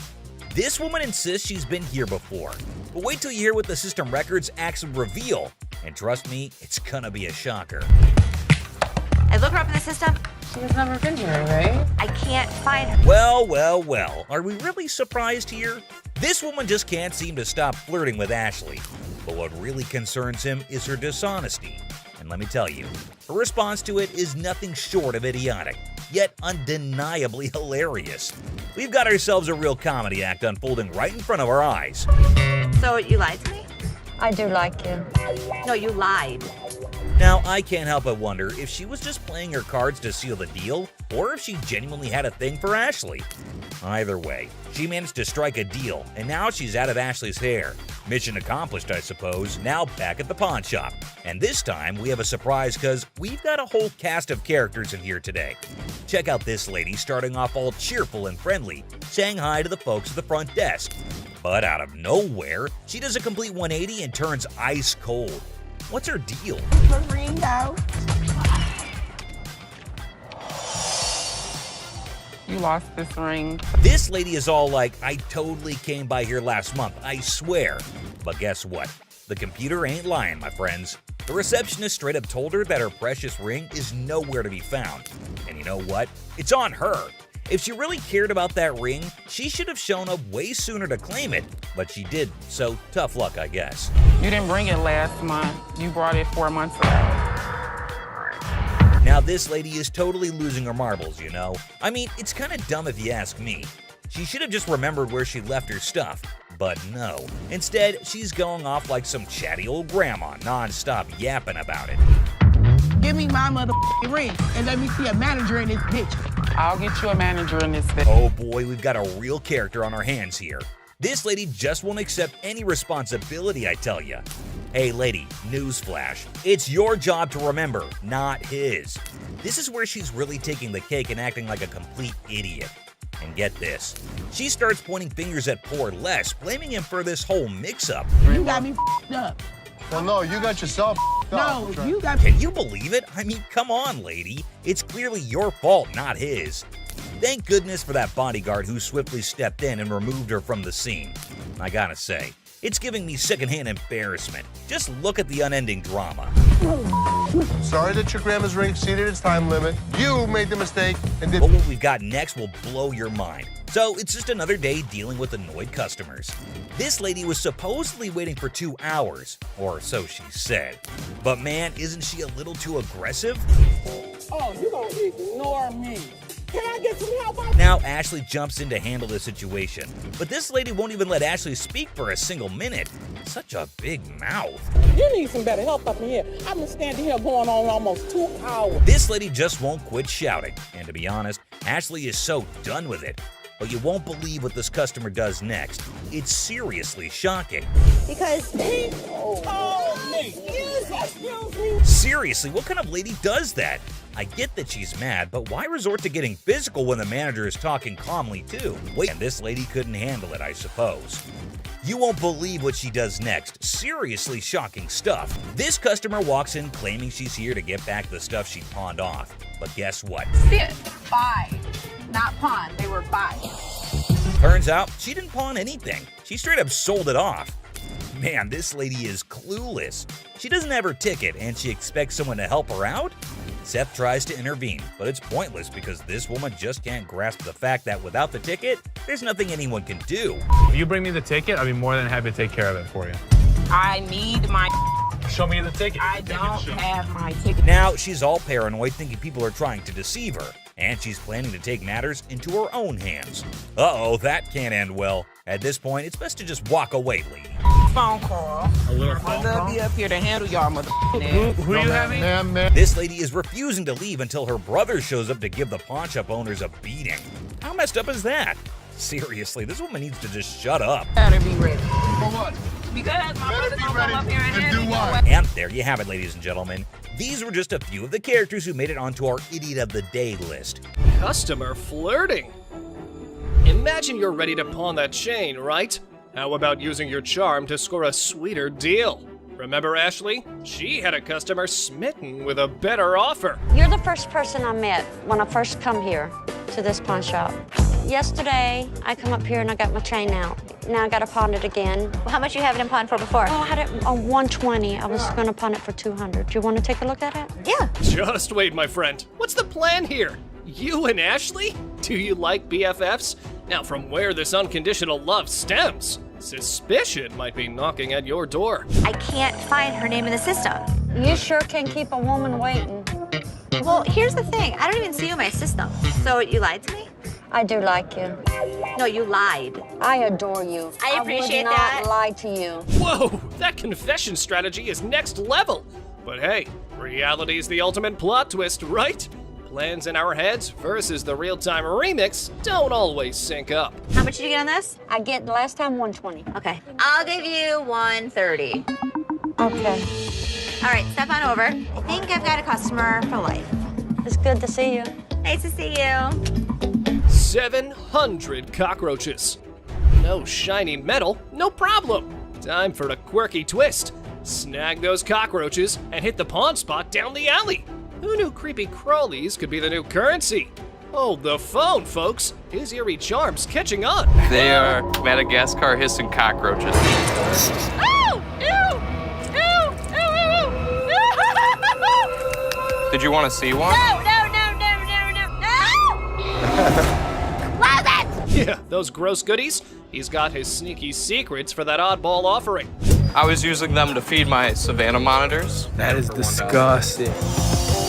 This woman insists she's been here before, but wait till you hear what the system records actually reveal, and trust me, it's gonna be a shocker. I look her up in the system. She's never been here, right? I can't find her. Well, well, well, are we really surprised here? This woman just can't seem to stop flirting with Ashley, but what really concerns him is her dishonesty. And let me tell you, her response to it is nothing short of idiotic, yet undeniably hilarious. We've got ourselves a real comedy act unfolding right in front of our eyes. So you lied to me? I do like you. No, you lied. Now, I can't help but wonder if she was just playing her cards to seal the deal, or if she genuinely had a thing for Ashley. Either way, she managed to strike a deal, and now she's out of Ashley's hair. Mission accomplished, I suppose, now back at the pawn shop. And this time, we have a surprise because we've got a whole cast of characters in here today. Check out this lady starting off all cheerful and friendly, saying hi to the folks at the front desk. But out of nowhere, she does a complete 180 and turns ice cold. What's her deal? Ring out. You lost this ring. This lady is all like, I totally came by here last month, I swear. But guess what? The computer ain't lying, my friends. The receptionist straight up told her that her precious ring is nowhere to be found. And you know what? It's on her. If she really cared about that ring, she should have shown up way sooner to claim it, but she didn't, so tough luck, I guess. You didn't bring it last month. You brought it 4 months ago. Now this lady is totally losing her marbles, you know? I mean, it's kind of dumb if you ask me. She should have just remembered where she left her stuff, but no. Instead, she's going off like some chatty old grandma, non-stop yapping about it. Give me my motherfucking ring and let me see a manager in this bitch. I'll get you a manager in this thing. Oh boy, we've got a real character on our hands here. This lady just won't accept any responsibility, I tell ya. Hey lady, newsflash. It's your job to remember, not his. This is where she's really taking the cake and acting like a complete idiot. And get this, she starts pointing fingers at poor Les, blaming him for this whole mix-up. You got me f***ed up. Well, no, you got yourself No, up. you got. Can you believe it? I mean, come on, lady. It's clearly your fault, not his. Thank goodness for that bodyguard who swiftly stepped in and removed her from the scene. I gotta say, it's giving me secondhand embarrassment. Just look at the unending drama. Sorry that your grandma's ring exceeded its time limit. You made the mistake and did. But what we've got next will blow your mind. So it's just another day dealing with annoyed customers. This lady was supposedly waiting for 2 hours, or so she said. But man, isn't she a little too aggressive? Oh, you gonna ignore me? Can I get some help? Now Ashley jumps in to handle the situation, but this lady won't even let Ashley speak for a single minute. Such a big mouth. You need some better help up in here. I've been standing here going on almost 2 hours. This lady just won't quit shouting, and to be honest, Ashley is so done with it. But you won't believe what this customer does next. It's seriously shocking. Because he told me. Excuse me. Seriously, what kind of lady does that? I get that she's mad, but why resort to getting physical when the manager is talking calmly too? Wait, and this lady couldn't handle it, I suppose. You won't believe what she does next. Seriously shocking stuff. This customer walks in claiming she's here to get back the stuff she pawned off. But guess what? Sit. Buy. Not pawn. They were buy. Turns out she didn't pawn anything. She straight up sold it off. Man, this lady is clueless. She doesn't have her ticket and she expects someone to help her out? Seth tries to intervene, but it's pointless because this woman just can't grasp the fact that without the ticket, there's nothing anyone can do. If you bring me the ticket, I'll be more than happy to take care of it for you. I need my. Show me the ticket. I don't have my ticket. Now she's all paranoid, thinking people are trying to deceive her, and she's planning to take matters into her own hands. Uh-oh, that can't end well. At this point, it's best to just walk away, lady. Phone call. A little phone call? I'll be up here to handle y'all motherfuckers. Who you having? This lady is refusing to leave until her brother shows up to give the pawn shop owners a beating. How messed up is that? Seriously, this woman needs to just shut up. Better be ready. For what? Because my Better brother's be gonna ready come up here and to handle do you. what? And there you have it, ladies and gentlemen. These were just a few of the characters who made it onto our Idiot of the Day list. Customer flirting. Imagine you're ready to pawn that chain, right? How about using your charm to score a sweeter deal? Remember Ashley? She had a customer smitten with a better offer. You're the first person I met when I first come here to this pawn shop. Yesterday, I come up here and I got my chain out. Now I gotta pawn it again. How much you have it in pawn for before? Oh, I had it on 120. I was gonna pawn it for 200. Do you wanna take a look at it? Yeah. Just wait, my friend. What's the plan here? You and Ashley? Do you like BFFs? Now, from where this unconditional love stems, suspicion might be knocking at your door. I can't find her name in the system. You sure can keep a woman waiting. Well, here's the thing. I don't even see you in my system. So you lied to me? I do like you. No, you lied. I adore you. I appreciate would not that. lie to you. Whoa, that confession strategy is next level. But hey, reality's the ultimate plot twist, right? Plans in our heads versus the real-time remix don't always sync up. How much did you get on this? I get last time 120. Okay. I'll give you 130. Okay. All right, step on over. I think I've got a customer for life. It's good to see you. Nice to see you. 700 cockroaches. No shiny metal, no problem. Time for a quirky twist. Snag those cockroaches and hit the pawn spot down the alley. Who knew creepy crawlies could be the new currency? Hold the phone, folks. His eerie charm's catching on. They are Madagascar hissing cockroaches. Oh! Ew! Ew! Ew! Ew! Ew! Did you want to see one? No! Close it! Yeah, those gross goodies. He's got his sneaky secrets for that oddball offering. I was using them to feed my Savannah monitors. That is disgusting.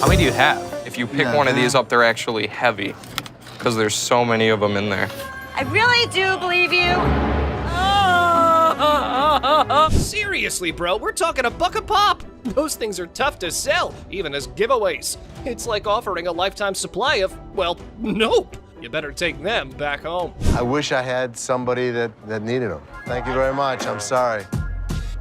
How many do you have? If you pick one of these up, they're actually heavy because there's so many of them in there. I really do believe you. Seriously, bro, we're talking $1 a pop. Those things are tough to sell, even as giveaways. It's like offering a lifetime supply of, well, nope. you better take them back home. I wish I had somebody that needed them. Thank you very much. I'm sorry.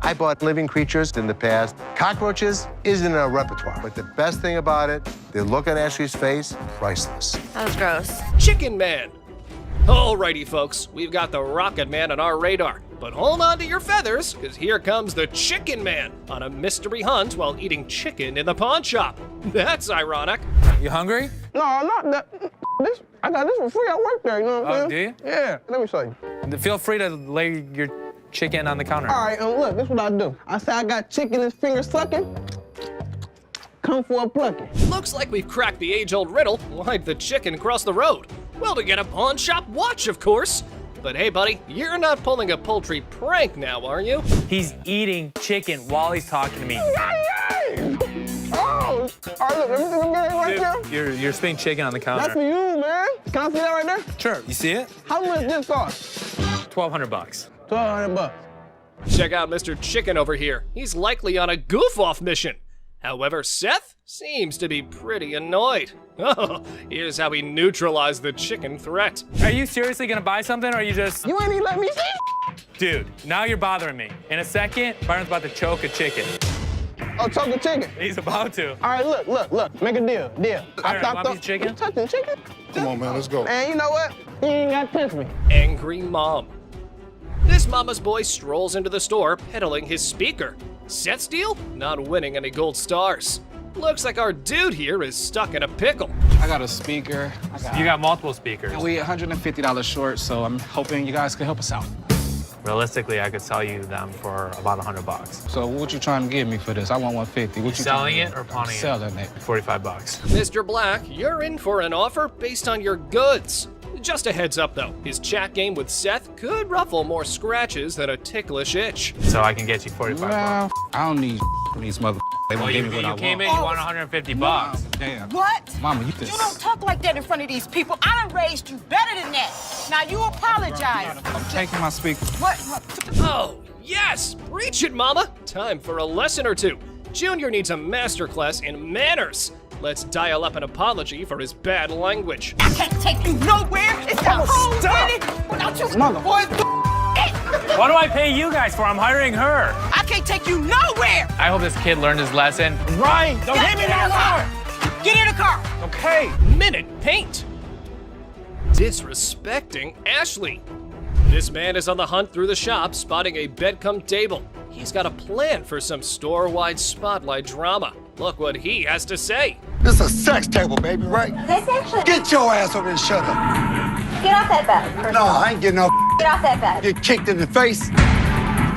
I bought living creatures in the past. Cockroaches isn't in our repertoire, but the best thing about it, they look at Ashley's face, priceless. That was gross. Chicken Man. Alrighty, folks, we've got the Rocket Man on our radar. But hold on to your feathers, because here comes the Chicken Man on a mystery hunt while eating chicken in the pawn shop. That's ironic. You hungry? No, not that. I got this for free. I work there, you know what I'm saying? Do you? Yeah, let me show you. Feel free to lay your chicken on the counter. All right, look, this is what I do. I say I got chicken and finger sucking. Come for a plucking. Looks like we've cracked the age-old riddle. Why'd the chicken cross the road? Well, to get a pawn shop watch, of course. But hey, buddy, you're not pulling a poultry prank now, are you? He's eating chicken while he's talking to me. Oh, all right, look, everything I'm getting right there. You're spitting chicken on the counter. That's for you, man. Can I see that right there? Sure. You see it? How much this cost? $1,200. $1,200. Check out Mr. Chicken over here. He's likely on a goof-off mission. However, Seth seems to be pretty annoyed. Oh, here's how he neutralized the chicken threat. Are you seriously gonna buy something, or are you just... You ain't even let me see. Dude, now you're bothering me. In a second, Byron's about to choke a chicken. Oh, choke a chicken? He's about to. All right, look. Make a deal. Byron, want a piece of chicken? You touching chicken? Come on, man, let's go. Man, you know what? You ain't got to touch me. Angry mom. This mama's boy strolls into the store, peddling his speaker. Seth's deal? Not winning any gold stars. Looks like our dude here is stuck in a pickle. I got a speaker. You got multiple speakers. We $150 short, so I'm hoping you guys can help us out. Realistically, I could sell you them for about $100. So what you trying to give me for this? I want 150. What you selling it or pawning it? Selling it. $45. Mr. Black, you're in for an offer based on your goods. Just a heads up though, his chat game with Seth could ruffle more scratches than a ticklish itch. So I can get you $45. I don't need these mother. They won't give me what I want. You came in, you want $150. Damn. What? Mama, you don't talk like that in front of these people. I done raised you better than that. Now you apologize. I'm taking my speaker. What? Oh, yes! Preach it, mama! Time for a lesson or two. Junior needs a masterclass in manners. Let's dial up an apology for his bad language. I can't take you nowhere. It's the whole city without you. Mother. Boy, What do I pay you guys for? I'm hiring her. I can't take you nowhere. I hope this kid learned his lesson. Right. Don't hit me in the car. Get in the car. Okay. Minute paint. Disrespecting Ashley. This man is on the hunt through the shop, spotting a bed-cum table. He's got a plan for some store-wide spotlight drama. Look what he has to say. This is a sex table, baby, right? This actually... Get your ass over and shut up. Get off that bed. First No, of all. I ain't getting no. Get off that bed. Get kicked in the face.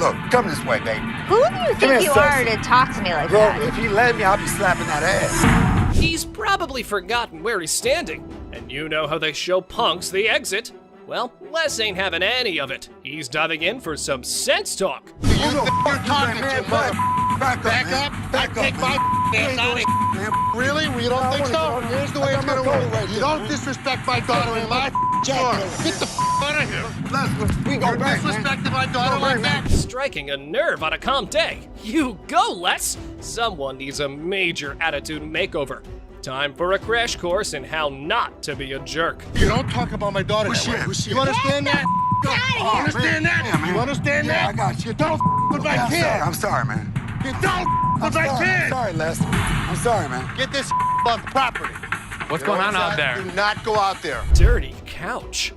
Look, come this way, baby. Who do you think you are to talk to me like Girl, that? if he let me, I'll be slapping that ass. He's probably forgotten where he's standing. And you know how they show punks the exit. Well, Les ain't having any of it. He's diving in for some sense talk. You know you're talking, man. Back up. Take my ass out of here. Really? You don't think so? Here's the way it's gonna work. You don't disrespect my daughter in my store. Get the out of here. We go back, Disrespecting my daughter like that? Striking a nerve on a calm day. You go, Les! Someone needs a major attitude makeover. Time for a crash course in how not to be a jerk. You don't talk about my daughter that way. You understand that? You understand that? You understand that? I got you. You don't with my kid. I'm sorry, man. You don't with my kid. I'm sorry, Les. I'm sorry, man. Get this off the property. What's going on out there? Do not go out there. Dirty couch.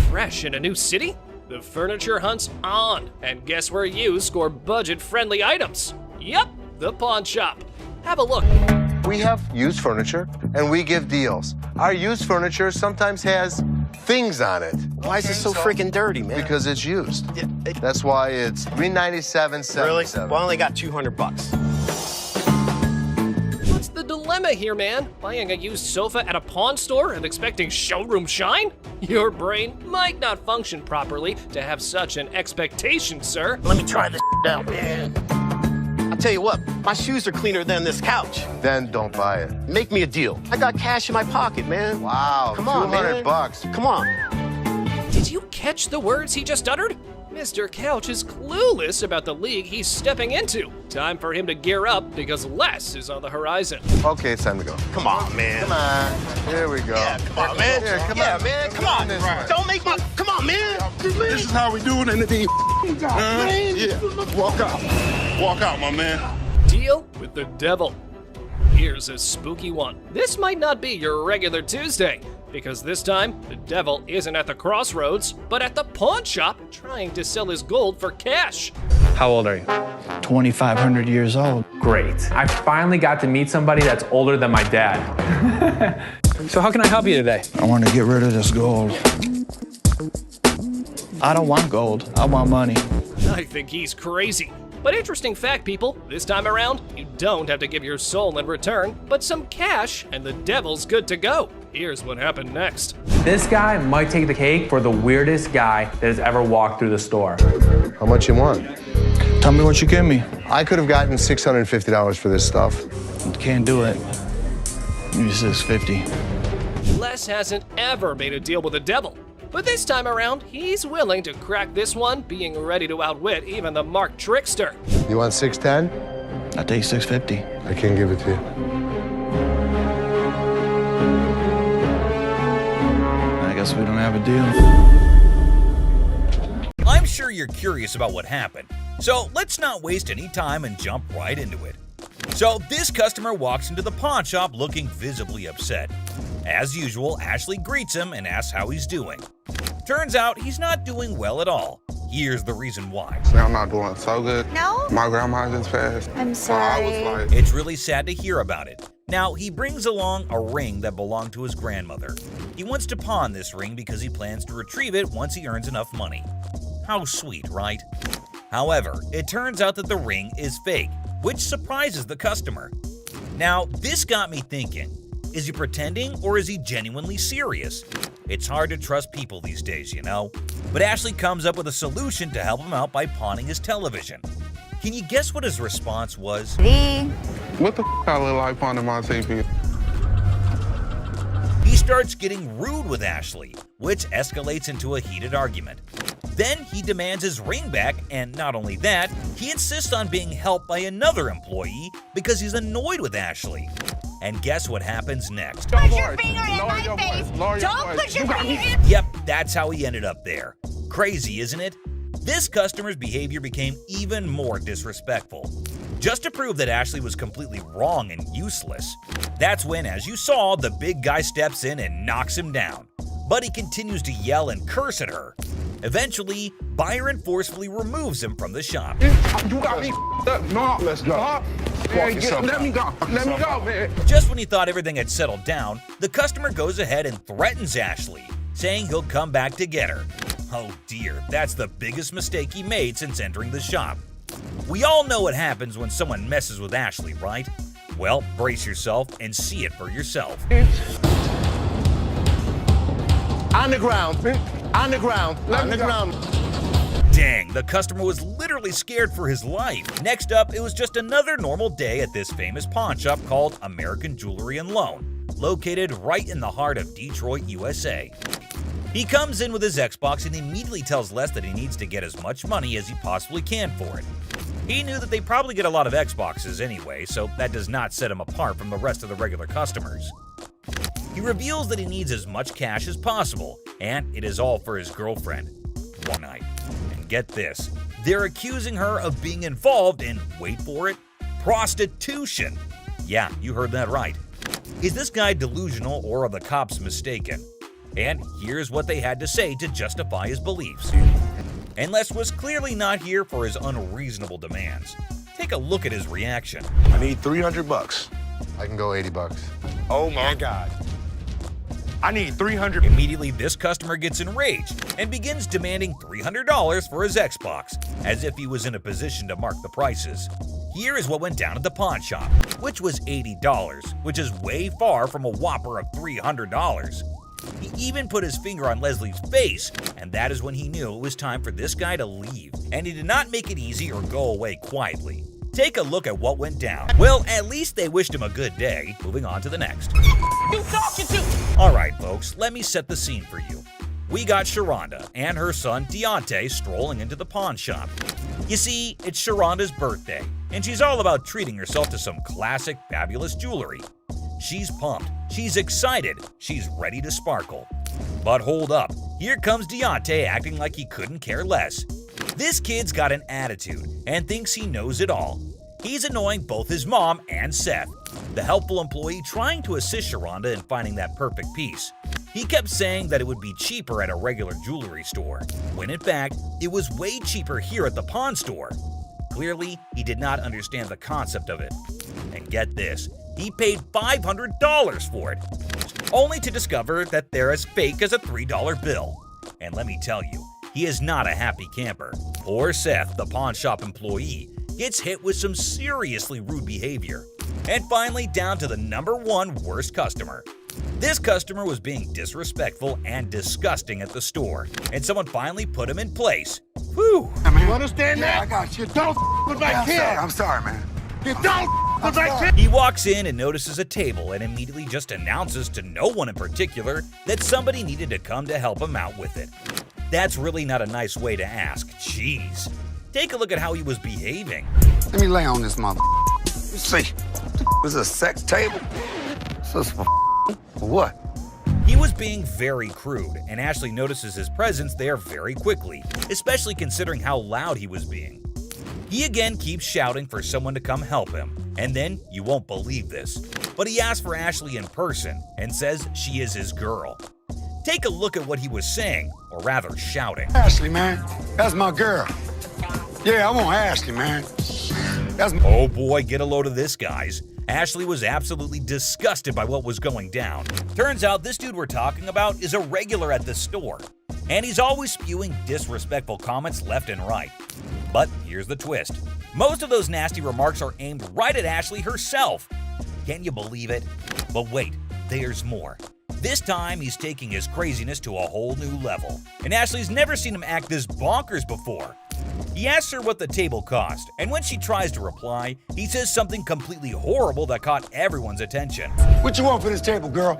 Fresh in a new city? The furniture hunt's on. And guess where you score budget-friendly items? Yup, the pawn shop. Have a look. We have used furniture, and we give deals. Our used furniture sometimes has things on it. Why is it so freaking dirty, man? Because it's used. That's why it's $397.77. Really? Well, I only got $200. What's the dilemma here, man? Buying a used sofa at a pawn store and expecting showroom shine? Your brain might not function properly to have such an expectation, sir. Let me try this out, man. I'll tell you what, my shoes are cleaner than this couch. Then don't buy it. Make me a deal. I got cash in my pocket, man. Wow, Come on, man. $200. Come on. Did you catch the words he just uttered? Mr. Couch is clueless about the league he's stepping into. Time for him to gear up because less is on the horizon. Okay, it's time to go. Come on, man. Come on. Here we go. Yeah, come on, man. Here, come yeah, on. man. Come on. Don't make my. Come on, man. This is how we do it in the team. Yeah. Walk out. Walk out, my man. Deal with the devil. Here's a spooky one. This might not be your regular Tuesday, because this time, the devil isn't at the crossroads, but at the pawn shop trying to sell his gold for cash. How old are you? 2,500 years old. Great. I finally got to meet somebody that's older than my dad. So how can I help you today? I want to get rid of this gold. I don't want gold. I want money. I think he's crazy. But interesting fact, people, this time around, you don't have to give your soul in return, but some cash, and the devil's good to go. Here's what happened next. This guy might take the cake for the weirdest guy that has ever walked through the store. How much you want? Tell me what you give me. I could have gotten $650 for this stuff. Can't do it. Maybe $650. Les hasn't ever made a deal with the devil. But this time around, he's willing to crack this one, being ready to outwit even the Mark Trickster. You want 610? I take $650. I can't give it to you. I guess we don't have a deal. I'm sure you're curious about what happened, so let's not waste any time and jump right into it. So this customer walks into the pawn shop looking visibly upset. As usual, Ashley greets him and asks how he's doing. Turns out he's not doing well at all. Here's the reason why. I'm not doing so good. No? My grandma just passed. I'm sorry. It's really sad to hear about it. Now, he brings along a ring that belonged to his grandmother. He wants to pawn this ring because he plans to retrieve it once he earns enough money. How sweet, right? However, it turns out that the ring is fake, which surprises the customer. Now, this got me thinking. Is he pretending or is he genuinely serious? It's hard to trust people these days, you know? But Ashley comes up with a solution to help him out by pawning his television. Can you guess what his response was? What the I look like pawning my TV? He starts getting rude with Ashley, which escalates into a heated argument. Then he demands his ring back, and not only that, he insists on being helped by another employee because he's annoyed with Ashley. And guess what happens next? Put your finger in my face! Don't put your finger in... Yep, that's how he ended up there. Crazy, isn't it? This customer's behavior became even more disrespectful. Just to prove that Ashley was completely wrong and useless. That's when, as you saw, the big guy steps in and knocks him down. But he continues to yell and curse at her. Eventually, Byron forcefully removes him from the shop. You got me up. No, let's go. Man, let me go. Let me go, man. Just when he thought everything had settled down, the customer goes ahead and threatens Ashley, saying he'll come back to get her. Oh dear, that's the biggest mistake he made since entering the shop. We all know what happens when someone messes with Ashley, right? Well, brace yourself and see it for yourself. On the ground. On the ground. On the ground. Dang, the customer was literally scared for his life. Next up, it was just another normal day at this famous pawn shop called American Jewelry and Loan, located right in the heart of Detroit, USA. He comes in with his Xbox and immediately tells Les that he needs to get as much money as he possibly can for it. He knew that they probably get a lot of Xboxes anyway, so that does not set him apart from the rest of the regular customers. He reveals that he needs as much cash as possible, and it is all for his girlfriend, one night. And get this, they're accusing her of being involved in, wait for it, prostitution. Yeah, you heard that right. Is this guy delusional or are the cops mistaken? And here's what they had to say to justify his beliefs. And Les was clearly not here for his unreasonable demands. Take a look at his reaction. I need $300. I can go $80. Oh my God. I need $300. Immediately, this customer gets enraged and begins demanding $300 for his Xbox, as if he was in a position to mark the prices. Here is what went down at the pawn shop, which was $80, which is way far from a whopper of $300. He even put his finger on Leslie's face, and that is when he knew it was time for this guy to leave. And he did not make it easy or go away quietly. Take a look at what went down. Well, at least they wished him a good day. Moving on to the next. You talking to? Alright folks, let me set the scene for you. we got Sharonda and her son Deontay strolling into the pawn shop. You see, it's Sharonda's birthday, and she's all about treating herself to some classic, fabulous jewelry. She's pumped, she's excited, she's ready to sparkle. But hold up, here comes Deontay acting like he couldn't care less. This kid's got an attitude and thinks he knows it all. He's annoying both his mom and Seth, the helpful employee trying to assist Sharonda in finding that perfect piece. He kept saying that it would be cheaper at a regular jewelry store, when in fact, it was way cheaper here at the pawn store. Clearly, he did not understand the concept of it. And get this, he paid $500 for it, only to discover that they're as fake as a $3 bill. And let me tell you, he is not a happy camper. Poor Seth, the pawn shop employee, gets hit with some seriously rude behavior. And finally, down to the #1 worst customer. This customer was being disrespectful and disgusting at the store, and someone finally put him in place. Whew! You understand that? I got you. Don't with my kid. I'm sorry, man. You don't with my kid. He walks in and notices a table and immediately just announces to no one in particular that somebody needed to come to help him out with it. That's really not a nice way to ask. Jeez. Take a look at how he was behaving. Let me lay on this mother. You see, was a sex table? So for what? He was being very crude, and Ashley notices his presence there very quickly, especially considering how loud he was being. He again keeps shouting for someone to come help him, and then, you won't believe this, but he asks for Ashley in person and says she is his girl. Take a look at what he was saying, or rather shouting. Ashley, man, that's my girl. Yeah, I want Ashley, man. Oh boy, get a load of this, guys. Ashley was absolutely disgusted by what was going down. Turns out this dude we're talking about is a regular at this store, and he's always spewing disrespectful comments left and right. But here's the twist. Most of those nasty remarks are aimed right at Ashley herself. Can you believe it? But wait, there's more. This time, he's taking his craziness to a whole new level, and Ashley's never seen him act this bonkers before. He asks her what the table cost, and when she tries to reply, he says something completely horrible that caught everyone's attention. What you want for this table, girl?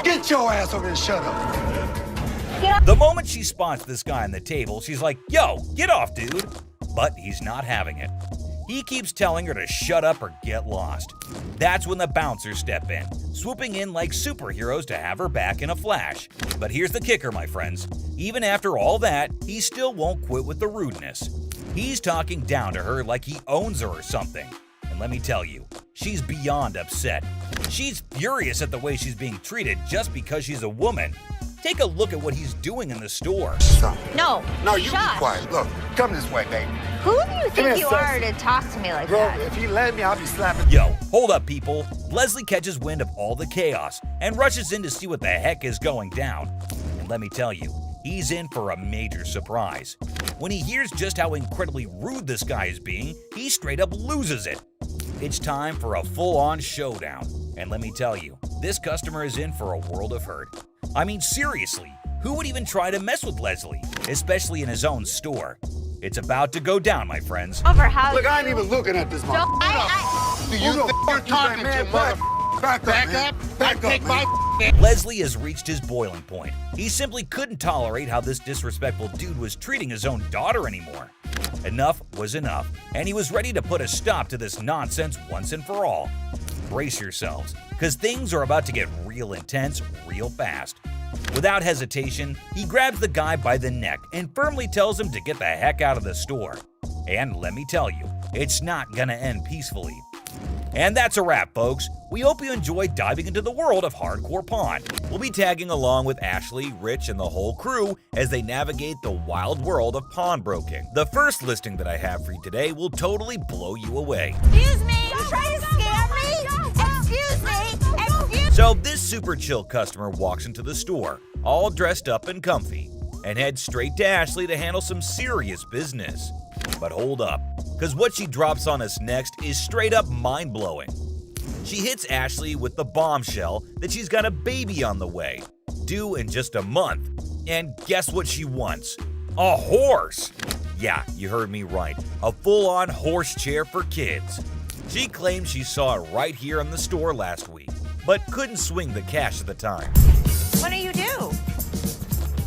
Get your ass over here and shut up. The moment she spots this guy on the table, she's like, "Yo, get off, dude." But he's not having it. He keeps telling her to shut up or get lost. That's when the bouncers step in, swooping in like superheroes to have her back in a flash. But here's the kicker, my friends. Even after all that, he still won't quit with the rudeness. He's talking down to her like he owns her or something. And let me tell you, she's beyond upset. She's furious at the way she's being treated just because she's a woman. Take a look at what he's doing in the store. No. No, you be quiet. Look, come this way, baby. Who do you think you are to talk to me like Girl, that? if you let me, I'll be slapping. Yo, hold up, people. Leslie catches wind of all the chaos and rushes in to see what the heck is going down. And let me tell you, he's in for a major surprise. When he hears just how incredibly rude this guy is being, he straight up loses it. It's time for a full-on showdown. And let me tell you, this customer is in for a world of hurt. I mean, seriously, who would even try to mess with Leslie, especially in his own store? It's about to go down, my friends. Over how? Look, I ain't even looking at this mother. Do you think you're talking to, mother? Back up. Take my. Leslie has reached his boiling point. He simply couldn't tolerate how this disrespectful dude was treating his own daughter anymore. Enough was enough, and he was ready to put a stop to this nonsense once and for all. Brace yourselves, because things are about to get real intense real fast. Without hesitation, he grabs the guy by the neck and firmly tells him to get the heck out of the store. And let me tell you, it's not gonna end peacefully. And that's a wrap, folks. We hope you enjoyed diving into the world of hardcore pawn. We'll be tagging along with Ashley, Rich, and the whole crew as they navigate the wild world of pawnbroking. The first listing that I have for you today will totally blow you away. Excuse me, you trying to scare me? Excuse me, excuse me. So this super chill customer walks into the store, all dressed up and comfy, and heads straight to Ashley to handle some serious business. But hold up, because what she drops on us next is straight up mind-blowing. She hits Ashley with the bombshell that she's got a baby on the way, due in just a month. And guess what she wants? A horse! Yeah, you heard me right, a full-on horse chair for kids. She claims she saw it right here in the store last week, but couldn't swing the cash at the time. What do you do?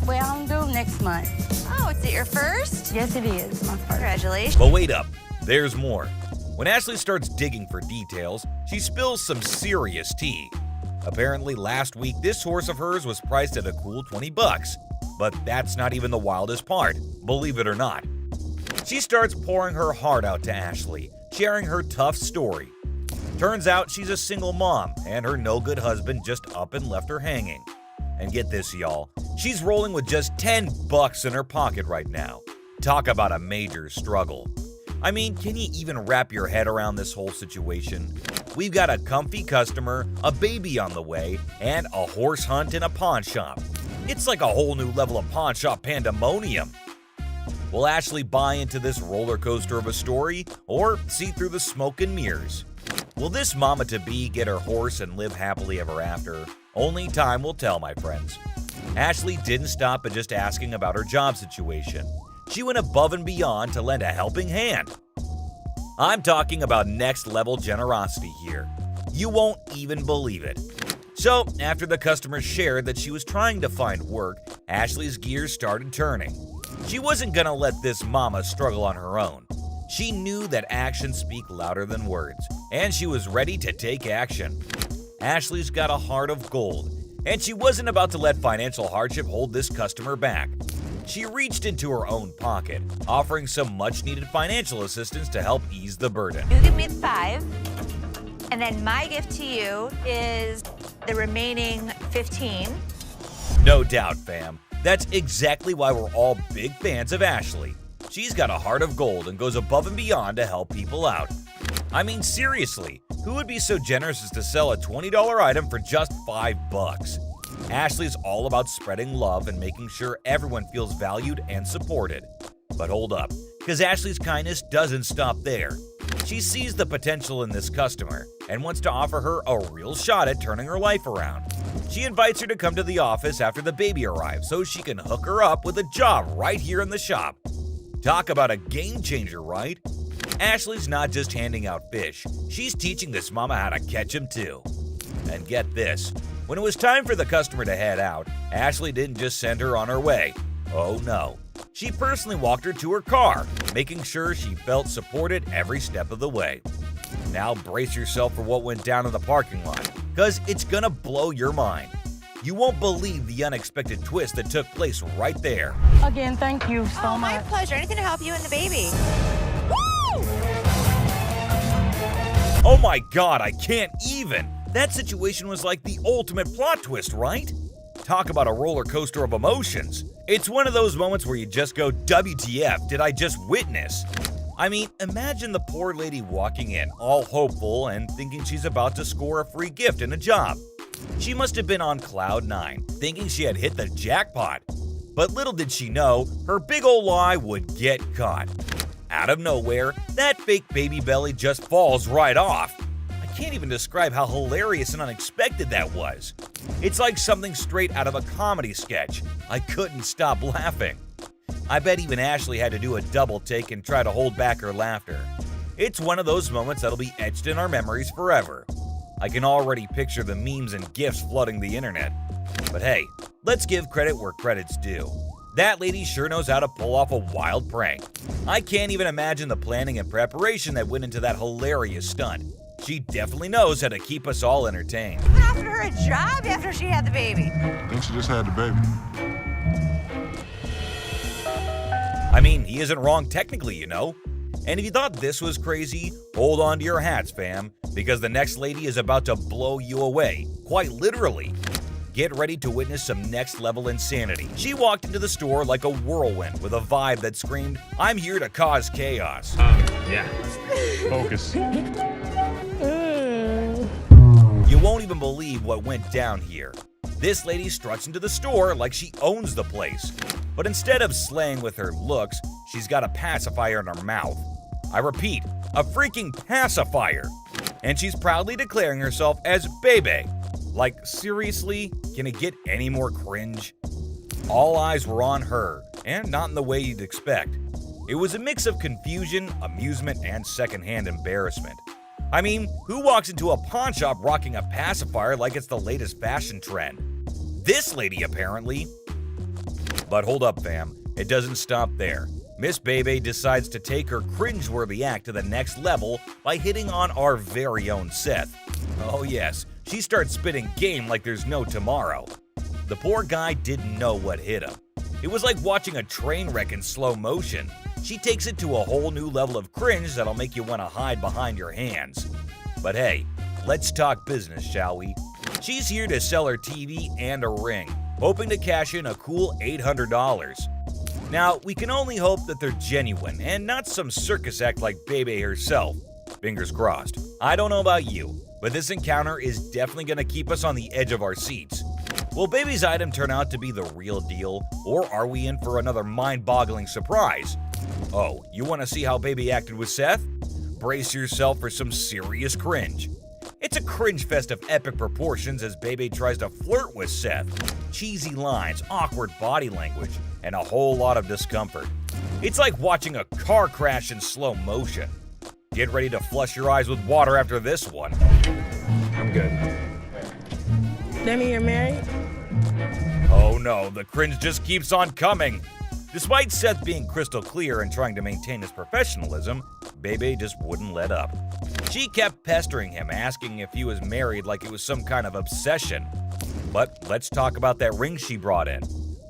Well, I'm due next month. Oh, is it your first? Yes, it is. My first. Congratulations. But wait up, there's more. When Ashley starts digging for details, she spills some serious tea. Apparently last week this horse of hers was priced at a cool $20, but that's not even the wildest part, believe it or not. She starts pouring her heart out to Ashley, sharing her tough story. Turns out she's a single mom, and her no-good husband just up and left her hanging. And get this, y'all, she's rolling with just $10 in her pocket right now. Talk about a major struggle. I mean, can you even wrap your head around this whole situation? We've got a comfy customer, a baby on the way, and a horse hunt in a pawn shop. It's like a whole new level of pawn shop pandemonium. Will Ashley buy into this roller coaster of a story, or see through the smoke and mirrors? Will this mama-to-be get her horse and live happily ever after? Only time will tell, my friends. Ashley didn't stop at just asking about her job situation. She went above and beyond to lend a helping hand. I'm talking about next-level generosity here. You won't even believe it. So, after the customer shared that she was trying to find work, Ashley's gears started turning. She wasn't gonna let this mama struggle on her own. She knew that actions speak louder than words, and she was ready to take action. Ashley's got a heart of gold, and she wasn't about to let financial hardship hold this customer back. She reached into her own pocket, offering some much-needed financial assistance to help ease the burden. You give me 5, and then my gift to you is the remaining 15. No doubt, fam. That's exactly why we're all big fans of Ashley. She's got a heart of gold and goes above and beyond to help people out. I mean, seriously, who would be so generous as to sell a $20 item for just $5? Ashley's all about spreading love and making sure everyone feels valued and supported. But hold up, because Ashley's kindness doesn't stop there. She sees the potential in this customer and wants to offer her a real shot at turning her life around. She invites her to come to the office after the baby arrives so she can hook her up with a job right here in the shop. Talk about a game changer, right? Ashley's not just handing out fish, she's teaching this mama how to catch them too. And get this, when it was time for the customer to head out, Ashley didn't just send her on her way. Oh no. She personally walked her to her car, making sure she felt supported every step of the way. Now brace yourself for what went down in the parking lot, because it's gonna blow your mind. You won't believe the unexpected twist that took place right there. Again, thank you so much. My pleasure. Anything to help you and the baby. Woo! Oh my god, I can't even! That situation was like the ultimate plot twist, right? Talk about a roller coaster of emotions. It's one of those moments where you just go, WTF, did I just witness? I mean, imagine the poor lady walking in, all hopeful and thinking she's about to score a free gift and a job. She must have been on cloud 9, thinking she had hit the jackpot. But little did she know, her big ol' lie would get caught. Out of nowhere, that fake baby belly just falls right off. I can't even describe how hilarious and unexpected that was. It's like something straight out of a comedy sketch. I couldn't stop laughing. I bet even Ashley had to do a double take and try to hold back her laughter. It's one of those moments that'll be etched in our memories forever. I can already picture the memes and gifs flooding the internet. But hey, let's give credit where credit's due. That lady sure knows how to pull off a wild prank. I can't even imagine the planning and preparation that went into that hilarious stunt. She definitely knows how to keep us all entertained. You offered her a job after she had the baby. I think she just had the baby. I mean, he isn't wrong technically, you know. And if you thought this was crazy, hold on to your hats, fam, because the next lady is about to blow you away, quite literally. Get ready to witness some next-level insanity. She walked into the store like a whirlwind with a vibe that screamed, I'm here to cause chaos. Yeah. Focus. You won't even believe what went down here. This lady struts into the store like she owns the place. But instead of slaying with her looks, she's got a pacifier in her mouth. I repeat, a freaking pacifier. And she's proudly declaring herself as Bebe. Like, seriously, can it get any more cringe? All eyes were on her, and not in the way you'd expect. It was a mix of confusion, amusement, and secondhand embarrassment. I mean, who walks into a pawn shop rocking a pacifier like it's the latest fashion trend? This lady, apparently. But hold up, fam. It doesn't stop there. Miss Bebe decides to take her cringeworthy act to the next level by hitting on our very own Seth. Oh yes, she starts spitting game like there's no tomorrow. The poor guy didn't know what hit him. It was like watching a train wreck in slow motion. She takes it to a whole new level of cringe that'll make you want to hide behind your hands. But hey, let's talk business, shall we? She's here to sell her TV and a ring, hoping to cash in a cool $800. Now, we can only hope that they're genuine and not some circus act like Bebe herself. Fingers crossed. I don't know about you, but this encounter is definitely going to keep us on the edge of our seats. Will Bebe's item turn out to be the real deal, or are we in for another mind-boggling surprise? Oh, you want to see how Bebe acted with Seth? Brace yourself for some serious cringe. It's a cringe fest of epic proportions as Bebe tries to flirt with Seth. Cheesy lines, awkward body language, and a whole lot of discomfort. It's like watching a car crash in slow motion. Get ready to flush your eyes with water after this one. I'm good. That mean you're married? Oh no, the cringe just keeps on coming. Despite Seth being crystal clear and trying to maintain his professionalism, Bebe just wouldn't let up. She kept pestering him, asking if he was married like it was some kind of obsession. But let's talk about that ring she brought in.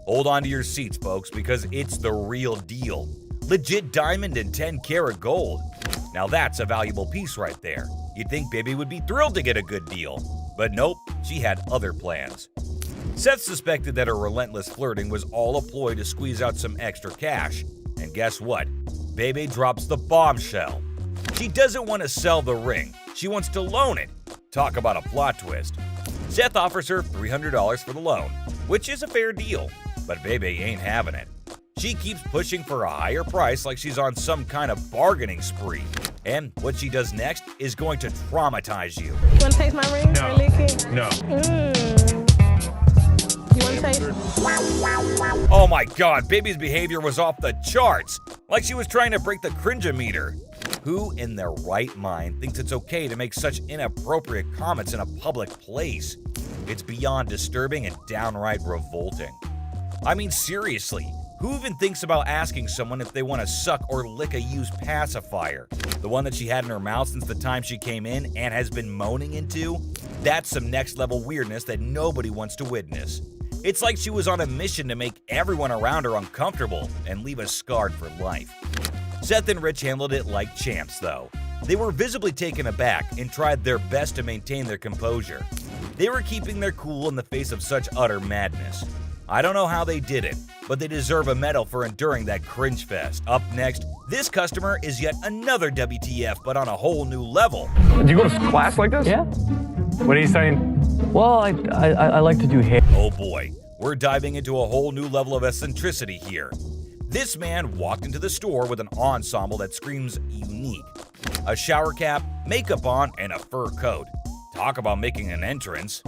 Hold on to your seats, folks, because it's the real deal. Legit diamond and 10-karat gold. Now that's a valuable piece right there. You'd think Bebe would be thrilled to get a good deal. But nope, she had other plans. Seth suspected that her relentless flirting was all a ploy to squeeze out some extra cash. And guess what? Bebe drops the bombshell. She doesn't want to sell the ring. She wants to loan it. Talk about a plot twist. Seth offers her $300 for the loan, which is a fair deal, but Bebe ain't having it. She keeps pushing for a higher price like she's on some kind of bargaining spree. And what she does next is going to traumatize you. You want to taste my ring? No. Or lick it? No. You want to taste it? Oh my god, Bebe's behavior was off the charts, like she was trying to break the cringe-o-meter. Who in their right mind thinks it's okay to make such inappropriate comments in a public place? It's beyond disturbing and downright revolting. I mean, seriously, who even thinks about asking someone if they want to suck or lick a used pacifier? The one that she had in her mouth since the time she came in and has been moaning into? That's some next-level weirdness that nobody wants to witness. It's like she was on a mission to make everyone around her uncomfortable and leave us scarred for life. Seth and Rich handled it like champs, though. They were visibly taken aback and tried their best to maintain their composure. They were keeping their cool in the face of such utter madness. I don't know how they did it, but they deserve a medal for enduring that cringe fest. Up next, this customer is yet another WTF, but on a whole new level. Do you go to class like this? Yeah. What are you saying? Well, I like to do hair. Oh boy, we're diving into a whole new level of eccentricity here. This man walked into the store with an ensemble that screams unique. A shower cap, makeup on, and a fur coat. Talk about making an entrance.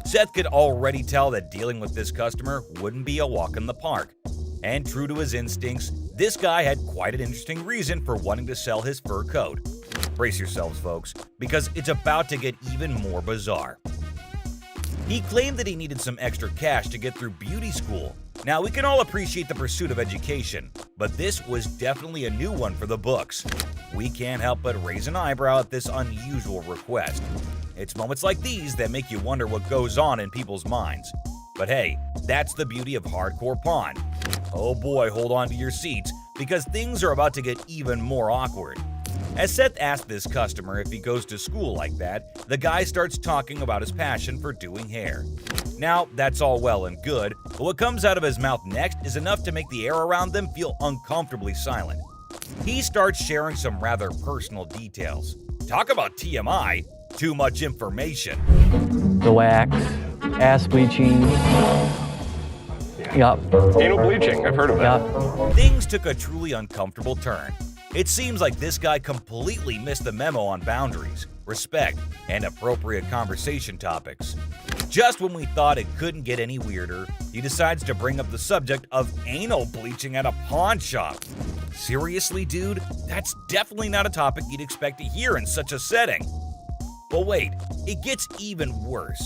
Seth could already tell that dealing with this customer wouldn't be a walk in the park. And true to his instincts, this guy had quite an interesting reason for wanting to sell his fur coat. Brace yourselves, folks, because it's about to get even more bizarre. He claimed that he needed some extra cash to get through beauty school. Now, we can all appreciate the pursuit of education, but this was definitely a new one for the books. We can't help but raise an eyebrow at this unusual request. It's moments like these that make you wonder what goes on in people's minds. But hey, that's the beauty of hardcore pawn. Oh boy, hold on to your seats, because things are about to get even more awkward. As Seth asked this customer if he goes to school like that, the guy starts talking about his passion for doing hair. Now, that's all well and good, but what comes out of his mouth next is enough to make the air around them feel uncomfortably silent. He starts sharing some rather personal details. Talk about TMI, too much information. The wax, ass bleaching. Yup. Anal bleaching, I've heard of that. Things took a truly uncomfortable turn. It seems like this guy completely missed the memo on boundaries, respect, and appropriate conversation topics. Just when we thought it couldn't get any weirder, he decides to bring up the subject of anal bleaching at a pawn shop. Seriously, dude? That's definitely not a topic you'd expect to hear in such a setting. But wait, it gets even worse.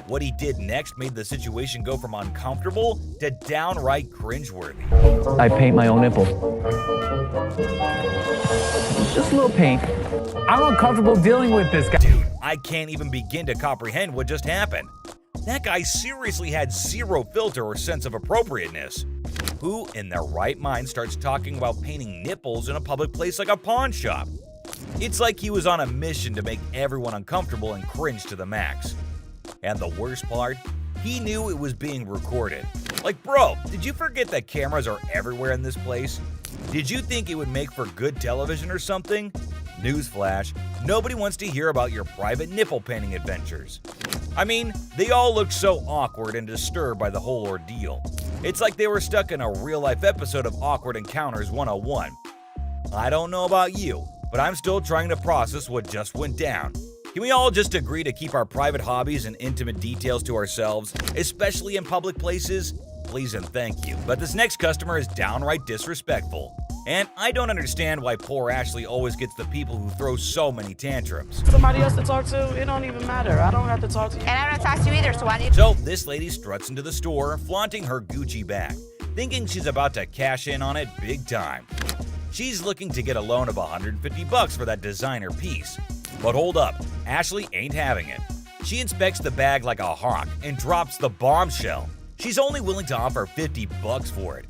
What he did next made the situation go from uncomfortable to downright cringeworthy. I paint my own nipples. Just a little paint. I'm uncomfortable dealing with this guy. Dude, I can't even begin to comprehend what just happened. That guy seriously had zero filter or sense of appropriateness. Who in their right mind starts talking about painting nipples in a public place like a pawn shop? It's like he was on a mission to make everyone uncomfortable and cringe to the max. And the worst part? He knew it was being recorded. Like, bro, did you forget that cameras are everywhere in this place? Did you think it would make for good television or something? Newsflash, nobody wants to hear about your private nipple painting adventures. I mean, they all looked so awkward and disturbed by the whole ordeal. It's like they were stuck in a real-life episode of Awkward Encounters 101. I don't know about you, but I'm still trying to process what just went down. Can we all just agree to keep our private hobbies and intimate details to ourselves, especially in public places? Please and thank you. But this next customer is downright disrespectful. And I don't understand why poor Ashley always gets the people who throw so many tantrums. Somebody else to talk to, it don't even matter. I don't have to talk to you. And I don't talk to you either, so why do you... So this lady struts into the store, flaunting her Gucci bag, thinking she's about to cash in on it big time. She's looking to get a loan of $150 for that designer piece. But hold up, Ashley ain't having it. She inspects the bag like a hawk and drops the bombshell. She's only willing to offer $50 for it.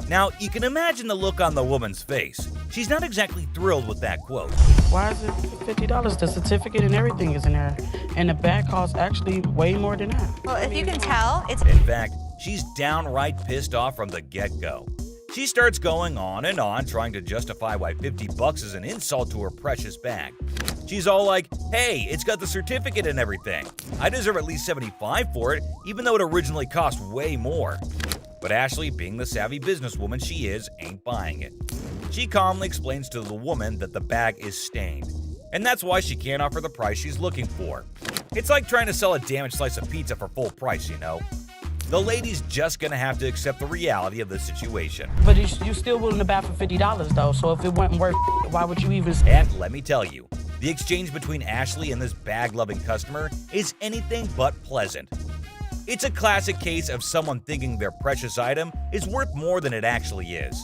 Now, you can imagine the look on the woman's face. She's not exactly thrilled with that quote. Why is it $50? The certificate and everything is in there. And the bag costs actually way more than that. Well, if you can tell, it's... In fact, she's downright pissed off from the get-go. She starts going on and on, trying to justify why $50 is an insult to her precious bag. She's all like, hey, it's got the certificate and everything. I deserve at least $75 for it, even though it originally cost way more. But Ashley, being the savvy businesswoman she is, ain't buying it. She calmly explains to the woman that the bag is stained, and that's why she can't offer the price she's looking for. It's like trying to sell a damaged slice of pizza for full price, you know? The lady's just gonna have to accept the reality of the situation. But you still willing to buy for $50 though, so if it wasn't worth it, why would you even... And let me tell you, the exchange between Ashley and this bag-loving customer is anything but pleasant. It's a classic case of someone thinking their precious item is worth more than it actually is.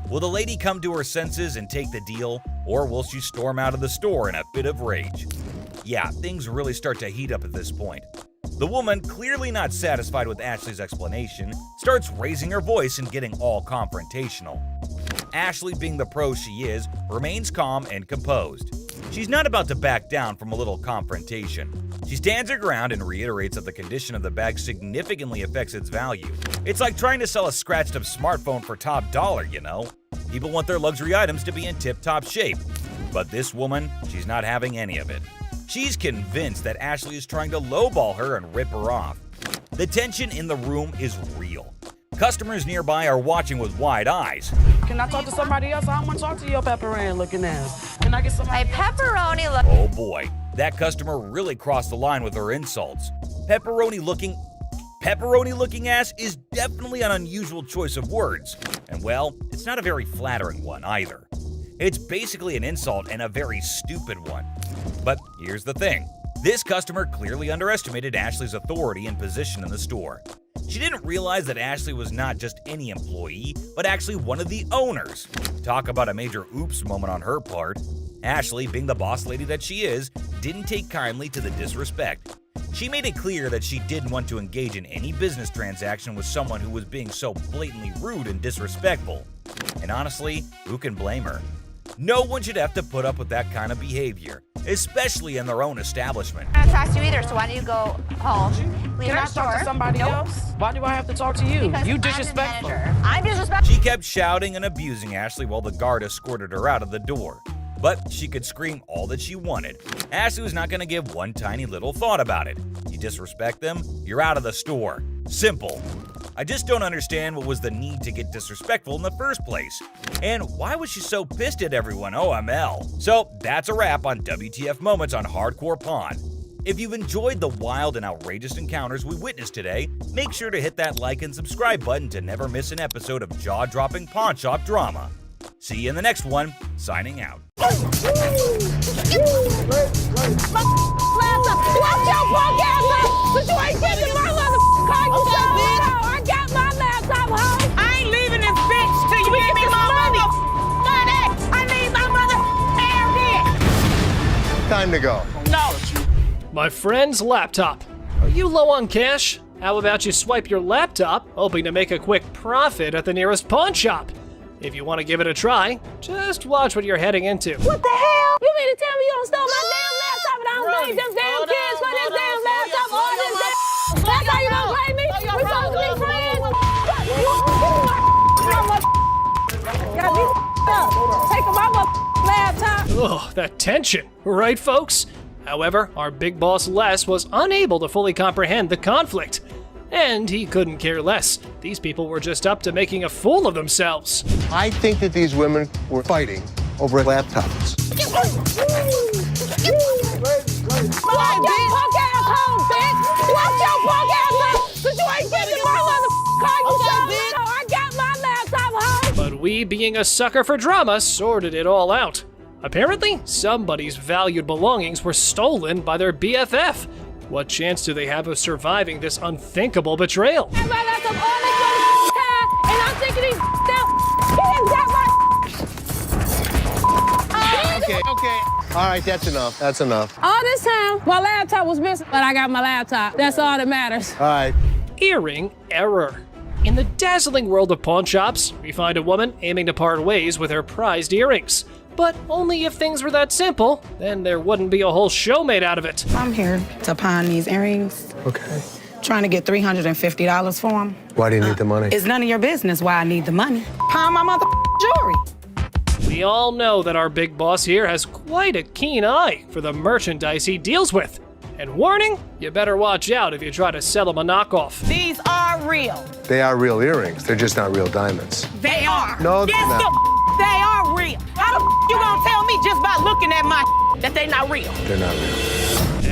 Will the lady come to her senses and take the deal, or will she storm out of the store in a fit of rage? Yeah, things really start to heat up at this point. The woman, clearly not satisfied with Ashley's explanation, starts raising her voice and getting all confrontational. Ashley, being the pro she is, remains calm and composed. She's not about to back down from a little confrontation. She stands her ground and reiterates that the condition of the bag significantly affects its value. It's like trying to sell a scratched-up smartphone for top dollar, you know? People want their luxury items to be in tip-top shape. But this woman, she's not having any of it. She's convinced that Ashley is trying to lowball her and rip her off. The tension in the room is real. Customers nearby are watching with wide eyes. Can I talk to somebody else? I don't want to talk to your pepperoni looking ass. Can I get somebody? My pepperoni look... Oh boy, that customer really crossed the line with her insults. Pepperoni looking ass is definitely an unusual choice of words. And well, it's not a very flattering one either. It's basically an insult and a very stupid one. But here's the thing. This customer clearly underestimated Ashley's authority and position in the store. She didn't realize that Ashley was not just any employee, but actually one of the owners. Talk about a major oops moment on her part. Ashley, being the boss lady that she is, didn't take kindly to the disrespect. She made it clear that she didn't want to engage in any business transaction with someone who was being so blatantly rude and disrespectful. And honestly, who can blame her? No one should have to put up with that kind of behavior, especially in their own establishment. I don't talk to you either, so why don't you go home? Can I talk to somebody else? Why do I have to talk to you? Because You disrespectful. I'm disrespectful. She kept shouting and abusing Ashley while the guard escorted her out of the door. But she could scream all that she wanted. Ashley was not going to give one tiny little thought about it. You disrespect them, you're out of the store. Simple. I just don't understand what was the need to get disrespectful in the first place. And why was she so pissed at everyone, OML? So that's a wrap on WTF Moments on Hardcore Pawn. If you've enjoyed the wild and outrageous encounters we witnessed today, make sure to hit that like and subscribe button to never miss an episode of jaw-dropping pawn shop drama. See you in the next one. Signing out. Watch your punk ass up, 'cause you ain't getting Time to go. No. My friend's laptop. Are you low on cash? How about you swipe your laptop, hoping to make a quick profit at the nearest pawn shop? If you want to give it a try, just watch what you're heading into. What the hell? You mean to tell me you don't steal my damn laptop and I don't pay them damn kids for this damn laptop? All this damn. That's how you gonna play me? We supposed to be friends. Got me up. Taking my laptop. Ugh, that tension, right, folks? However, our big boss Les was unable to fully comprehend the conflict. And he couldn't care less. These people were just up to making a fool of themselves. I think that these women were fighting over laptops. But we, being a sucker for drama, sorted it all out. Apparently, somebody's valued belongings were stolen by their BFF. What chance do they have of surviving this unthinkable betrayal? Okay. All right, that's enough. That's enough. All this time, my laptop was missing, but I got my laptop. That's all that matters. All right. Earring error. In the dazzling world of pawn shops, we find a woman aiming to part ways with her prized earrings. But only if things were that simple, then there wouldn't be a whole show made out of it. I'm here to pawn these earrings. Okay. Trying to get $350 for them. Why do you need the money? It's none of your business why I need the money. Pawn my mother jewelry. We all know that our big boss here has quite a keen eye for the merchandise he deals with. And warning, you better watch out if you try to sell him a knockoff. These are real. They are real earrings. They're just not real diamonds. They are. No, they're yes, not. They are real. How the you gonna tell me just by looking at my that they not real? They're not real.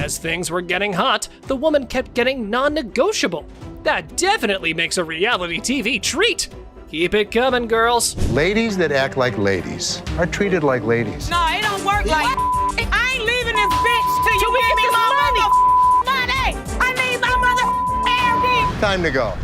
As things were getting hot, the woman kept getting non-negotiable. That definitely makes a reality TV treat. Keep it coming, girls. Ladies that act like ladies are treated like ladies. No, it don't work like I ain't leaving this bitch till you give me my money. I need my mother. Time to go.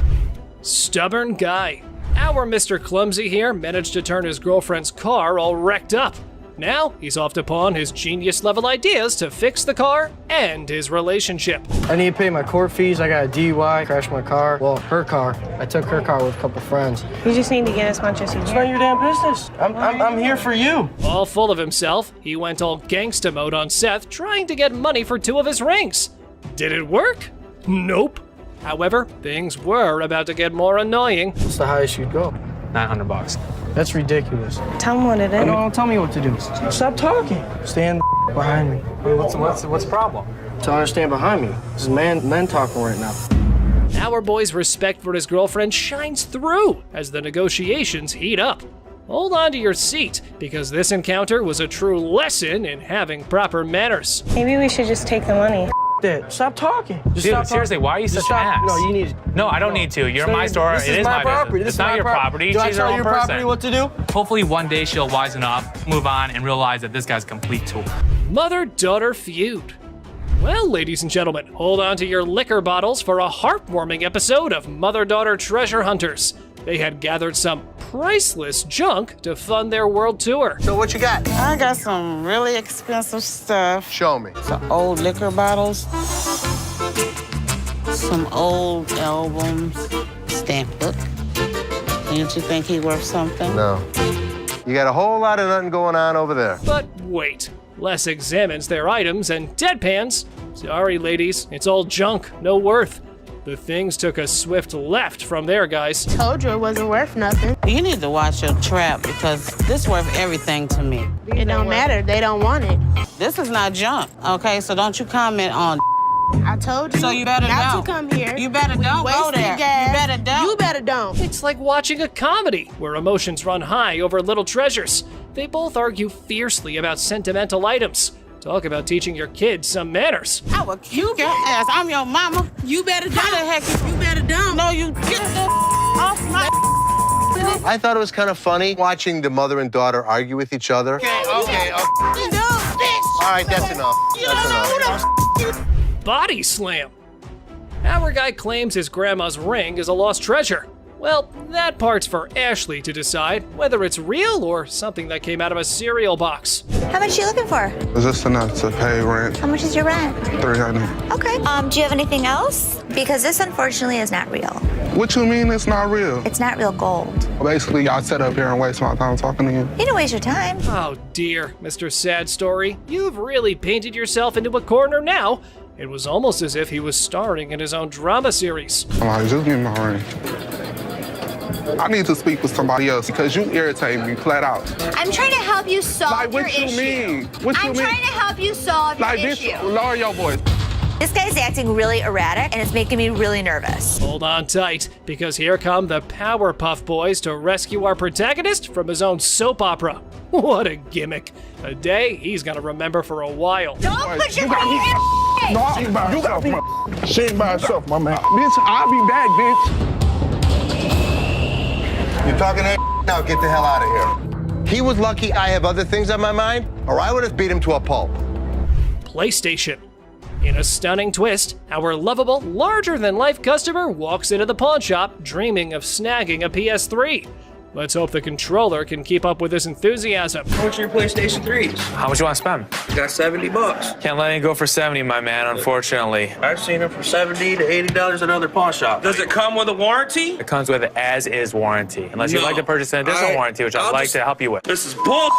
Stubborn guy. Our Mr. Clumsy here managed to turn his girlfriend's car all wrecked up. Now he's off to pawn his genius-level ideas to fix the car and his relationship. I need to pay my court fees. I got a DUI, crashed my car. Well, her car. I took her car with a couple friends. You just need to get as much as you can. It's not your damn business. I'm here for you. All full of himself, he went all gangsta mode on Seth, trying to get money for 2 of his rings. Did it work? Nope. However, things were about to get more annoying. What's the highest you'd go? $900. That's ridiculous. Tell him what it is. No, don't tell me what to do. Stop talking. Stand behind me. What's the problem? Tell her to stand behind me. This is men talking right now. Our boy's respect for his girlfriend shines through as the negotiations heat up. Hold on to your seat, because this encounter was a true lesson in having proper manners. Maybe we should just take the money. That. Stop talking. Just Dude, stop seriously, talking. why are you such an ass? No, you need. No, I don't need to. You're in my store. It is my property. business. It's not your property. Do I She's her tell own your person. property what to do? Hopefully one day she'll wisen up, move on, and realize that this guy's a complete tool. Mother-daughter feud. Well, ladies and gentlemen, hold on to your liquor bottles for a heartwarming episode of Mother-Daughter Treasure Hunters. They had gathered some priceless junk to fund their world tour. So what you got? I got some really expensive stuff. Show me. Some old liquor bottles. Some old albums. Stamp book. Didn't you think he worth something? No. You got a whole lot of nothing going on over there. But wait, Les examines their items and deadpans. Sorry, ladies, it's all junk, no worth. The things took a swift left from there, guys. Told you it wasn't worth nothing. You need to watch your trap because this worth everything to me. It don't matter. They don't want it. This is not junk, okay? So don't you comment on. I told you. So you better not don't. to come here. You better don't go there. Gas. You better don't. You better don't. It's like watching a comedy where emotions run high over little treasures. They both argue fiercely about sentimental items. Talk about teaching your kids some manners. I will kick your ass. I'm your mama. You better don't. How the heck you better don't? No, you get the off my. I thought it was kind of funny watching the mother and daughter argue with each other. Okay. All right, that's enough. That's enough. Body slam. Our guy claims his grandma's ring is a lost treasure. Well, that part's for Ashley to decide, whether it's real or something that came out of a cereal box. How much are you looking for? Is this enough to pay rent? How much is your rent? $300. Okay. Do you have anything else? Because this unfortunately is not real. What you mean it's not real? It's not real gold. Basically, y'all sit up here and waste my time talking to you. You didn't waste your time. Oh dear, Mr. Sad Story, you've really painted yourself into a corner now. It was almost as if he was starring in his own drama series. I'm like, just give me my ring. I need to speak with somebody else because you irritate me flat out. I'm trying to help you solve your issue. What you mean? What you I'm mean? trying to help you solve your issue. Lower your voice. This guy's acting really erratic, and it's making me really nervous. Hold on tight, because here come the Powerpuff Boys to rescue our protagonist from his own soap opera. What a gimmick. A day he's gonna remember for a while. Don't put your money in. No, she ain't by herself, man. She ain't by herself, my man. Bitch, I'll be back, bitch. You're talking that now, get the hell out of here. He was lucky I have other things on my mind, or I would have beat him to a pulp. PlayStation. In a stunning twist, our lovable, larger-than-life customer walks into the pawn shop dreaming of snagging a PS3. Let's hope the controller can keep up with his enthusiasm. How much are your PlayStation 3s? How much you want to spend? Got $70. Can't let you go for 70, my man, unfortunately. I've seen them for $70 to $80 at other pawn shops. Does it come with a warranty? It comes with an as-is warranty, unless you'd like to purchase an additional warranty, which I'd like to help you with. This is bull.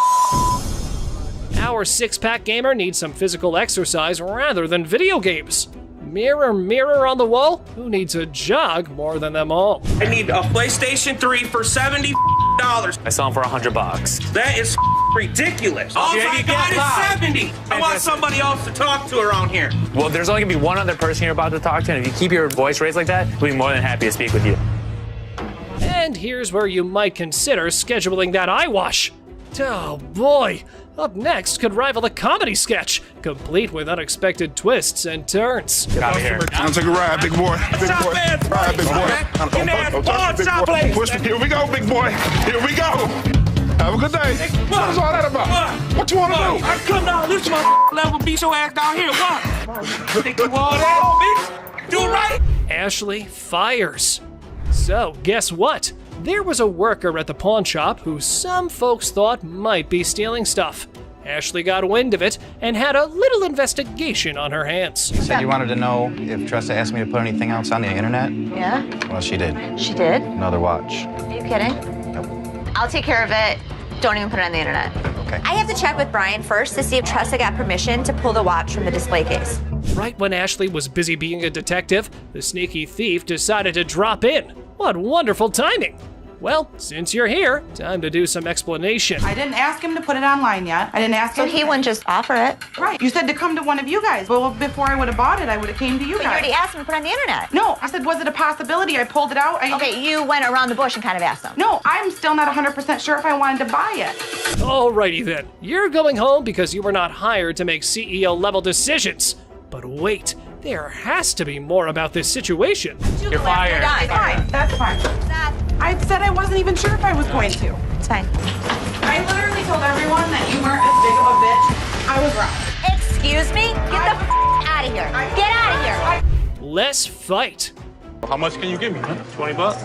Our six-pack gamer needs some physical exercise rather than video games. Mirror, mirror on the wall, who needs a jog more than them all? I need a PlayStation 3 for $70. I sell them for $100. That is ridiculous. All I got is 70. I want somebody else to talk to around here. Well, there's only gonna be one other person you're about to talk to, and if you keep your voice raised like that, we'll be more than happy to speak with you. And here's where you might consider scheduling that eye wash. Oh boy, up next could rival the comedy sketch, complete with unexpected twists and turns. Get out of here. I'm gonna take a ride, big boy. Big boy. Ride, big boy. Push me. Here we go, big boy. Here we go. Have a good day. What's all that about? What you wanna do? I come down this my level, beat your ass down here. What? Think you all that, bitch? Do it right. Ashley fires. So, guess what? There was a worker at the pawn shop who some folks thought might be stealing stuff. Ashley got wind of it and had a little investigation on her hands. You said you wanted to know if Tressa asked me to put anything else on the internet? Yeah? Well, she did. She did? Another watch. Are you kidding? Nope. I'll take care of it. Don't even put it on the internet. Okay. I have to check with Brian first to see if Tressa got permission to pull the watch from the display case. Right when Ashley was busy being a detective, the sneaky thief decided to drop in. What wonderful timing! Well, since you're here, time to do some explanation. I didn't ask him to put it online yet. I didn't ask him. So he wouldn't just offer it? Right. You said to come to one of you guys. Well, before I would have bought it, I would have came to you But guys. you already asked him to put it on the internet. No, I said, was it a possibility? I pulled it out. Okay, you went around the bush and kind of asked him. No, I'm still not 100% sure if I wanted to buy it. Alrighty then, you're going home because you were not hired to make CEO-level decisions. But wait, there has to be more about this situation. You're fired. That's fine. That's fine. I said I wasn't even sure if I was going to. It's fine. I literally told everyone that you weren't as big of a bitch. I was wrong. Excuse me? Get the out of here. Get out of here. Let's fight. How much can you give me, man? 20 bucks?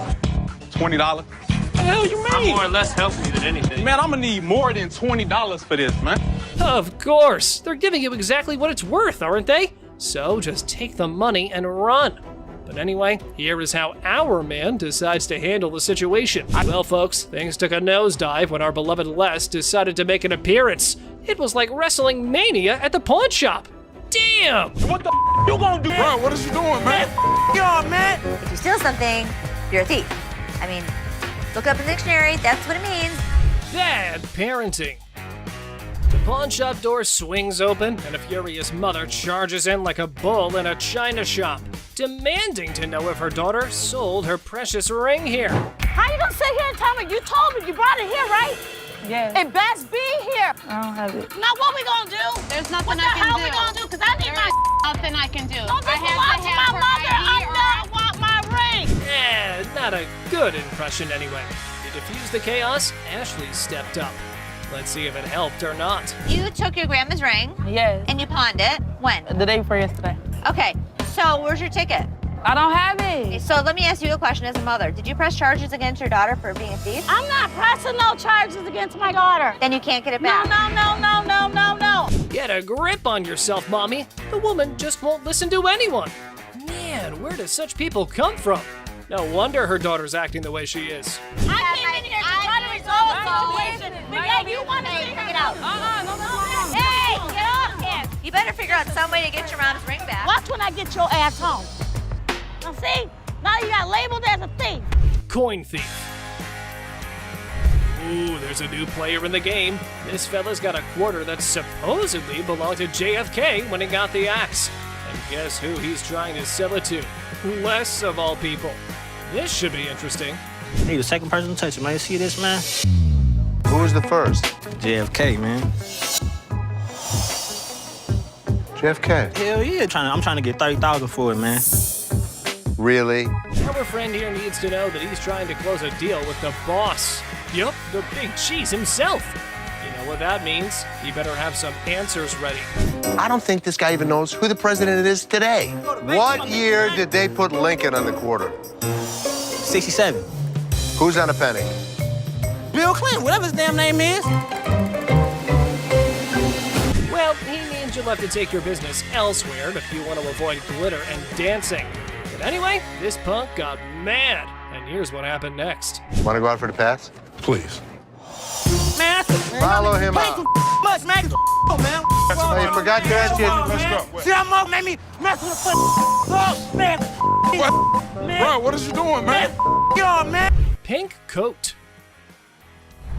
$20. What the hell you mean? I'm more or less helping you than anything. Man, I'm gonna need more than $20 for this, man. Of course, they're giving you exactly what it's worth, aren't they? So just take the money and run. But anyway, here is how our man decides to handle the situation. Well, folks, things took a nosedive when our beloved Les decided to make an appearance. It was like wrestling mania at the pawn shop. Damn! What the you gonna do? Bro, what is you doing, man? Yo, man. If you steal something, you're a thief. I mean, look up in the dictionary, that's what it means. Bad parenting. The pawn shop door swings open, and a furious mother charges in like a bull in a china shop, demanding to know if her daughter sold her precious ring here. How you gonna sit here and tell me? You told me you brought it here, right? Yeah. It best be here. I don't have it. Now what we gonna do? There's nothing what I can do. What the hell we gonna do? Because I need my Nothing I can do. Don't just watch my mother. I want my ring. Eh, not a good impression anyway. To defuse the chaos, Ashley stepped up. Let's see if it helped or not. You took your grandma's ring. Yes. And you pawned it. When? The day before yesterday. Okay, so where's your ticket? I don't have it. So let me ask you a question as a mother. Did you press charges against your daughter for being a thief? I'm not pressing no charges against my daughter. Then you can't get it back. No. Get a grip on yourself, Mommy. The woman just won't listen to anyone. Man, where do such people come from? No wonder her daughter's acting the way she is. I came in here to try to resolve the situation. Because you want to figure it out. Hey, get off him. You better figure out some way to get your mom's ring back. Watch when I get your ass home. Now see? Now you got labeled as a thief. Coin thief. Ooh, there's a new player in the game. This fella's got a quarter that supposedly belonged to JFK when he got the axe. And guess who he's trying to sell it to? Les, of all people. This should be interesting. Hey, the second person to touch it, man. You see this, man? Who was the first? JFK, man. JFK? Hell yeah, I'm trying to get $30,000 for it, man. Really? Our friend here needs to know that he's trying to close a deal with the boss. Yup, the big cheese himself. You know what that means? You better have some answers ready. I don't think this guy even knows who the president is today. What year did they put Lincoln on the quarter? 67. Who's on a penny? Bill Clinton, whatever his damn name is. Well, he means you'll have to take your business elsewhere if you want to avoid glitter and dancing. But anyway, this punk got mad, and here's what happened next. Want to go out for the pass? Please. Man, follow him out. Much, man. Man. Oh, you forgot to ask you. Let's go. See that mug made me mess with the man. Bro, what is you doing, man? Yo, man. Pink coat.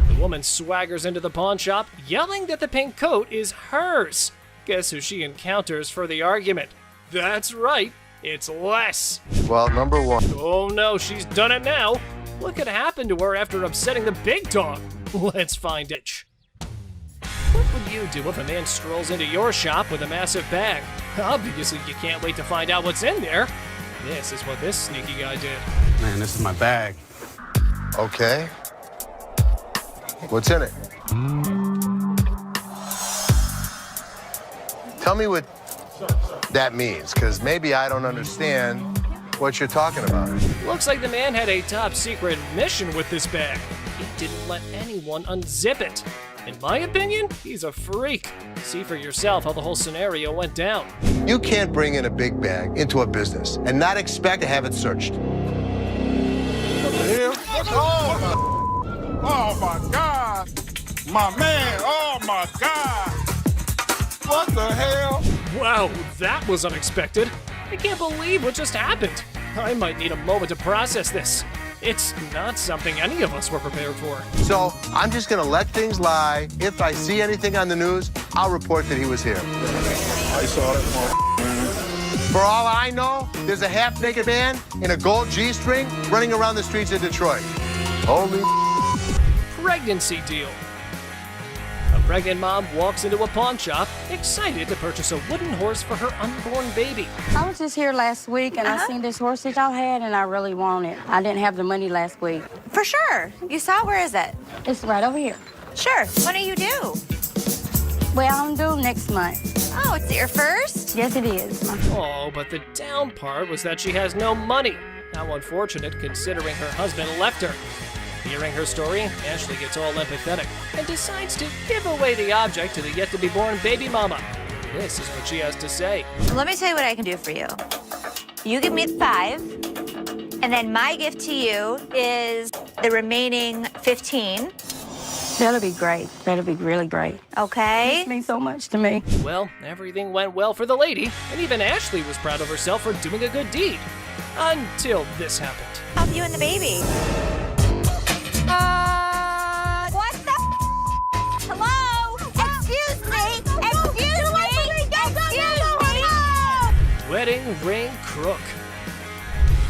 The woman swaggers into the pawn shop, yelling that the pink coat is hers. Guess who she encounters for the argument? That's right, it's Les. Well, number one. Oh no, she's done it now. What could happen to her after upsetting the big dog? Let's find it. What would you do if a man strolls into your shop with a massive bag? Obviously, you can't wait to find out what's in there. This is what this sneaky guy did. Man, this is my bag. Okay. What's in it? Tell me what that means, because maybe I don't understand what you're talking about. Looks like the man had a top secret mission with this bag. He didn't let anyone unzip it. In my opinion, he's a freak. See for yourself how the whole scenario went down. You can't bring in a big bag into a business and not expect to have it searched. What the hell? Oh my God. My man, oh my God. What the hell? Wow, that was unexpected. I can't believe what just happened. I might need a moment to process this. It's not something any of us were prepared for. So I'm just gonna let things lie. If I see anything on the news, I'll report that he was here. I saw that. For all I know, there's a half-naked man in a gold G-string running around the streets of Detroit. Holy Pregnancy deal. A pregnant mom walks into a pawn shop, excited to purchase a wooden horse for her unborn baby. I was just here last week, and I seen this horse that y'all had, and I really want it. I didn't have the money last week. For sure. You saw it? Where is it? It's right over here. Sure. When are you due? Well, I'm due next month. Oh, it's your first? Yes, it is. Oh, but the down part was that she has no money. How unfortunate, considering her husband left her. Hearing her story, Ashley gets all empathetic and decides to give away the object to the yet-to-be-born baby mama. This is what she has to say. Let me tell you what I can do for you. You give me 5, and then my gift to you is the remaining 15. That'll be great. That'll be really great. Okay? It means so much to me. Well, everything went well for the lady, and even Ashley was proud of herself for doing a good deed. Until this happened. Help you and the baby. What the Hello? Excuse me! Excuse me! Wedding ring crook.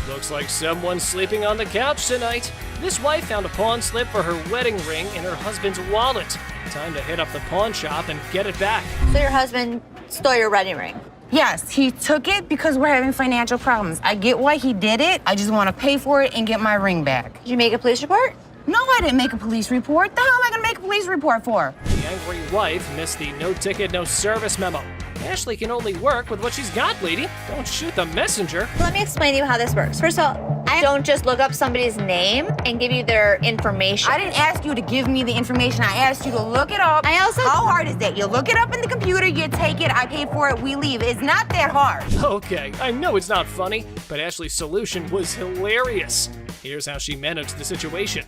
Looks like someone's sleeping on the couch tonight. This wife found a pawn slip for her wedding ring in her husband's wallet. Time to hit up the pawn shop and get it back. So your husband stole your wedding ring? Yes, he took it because we're having financial problems. I get why he did it. I just want to pay for it and get my ring back. Did you make a police report? No, I didn't make a police report. The hell am I going to make a police report for? The angry wife missed the no ticket, no service memo. Ashley can only work with what she's got, lady. Don't shoot the messenger. Let me explain to you how this works. First of all, I don't just look up somebody's name and give you their information. I didn't ask you to give me the information. I asked you to look it up. How hard is that? You look it up in the computer, you take it, I pay for it, we leave. It's not that hard. Okay, I know it's not funny, but Ashley's solution was hilarious. Here's how she managed the situation.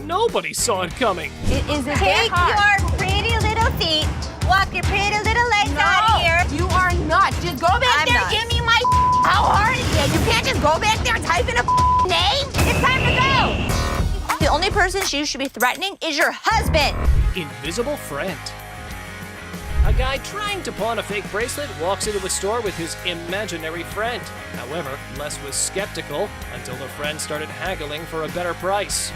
Nobody saw it coming. Is it Take that hard? your pretty little feet, walk your pretty little legs out of here. You are not. Just go back there and give me my How hard is that? You can't just go back there and type in a name? It's time to go. The only person you should be threatening is your husband. Invisible friend. A guy trying to pawn a fake bracelet walks into a store with his imaginary friend. However, Les was skeptical until the friend started haggling for a better price.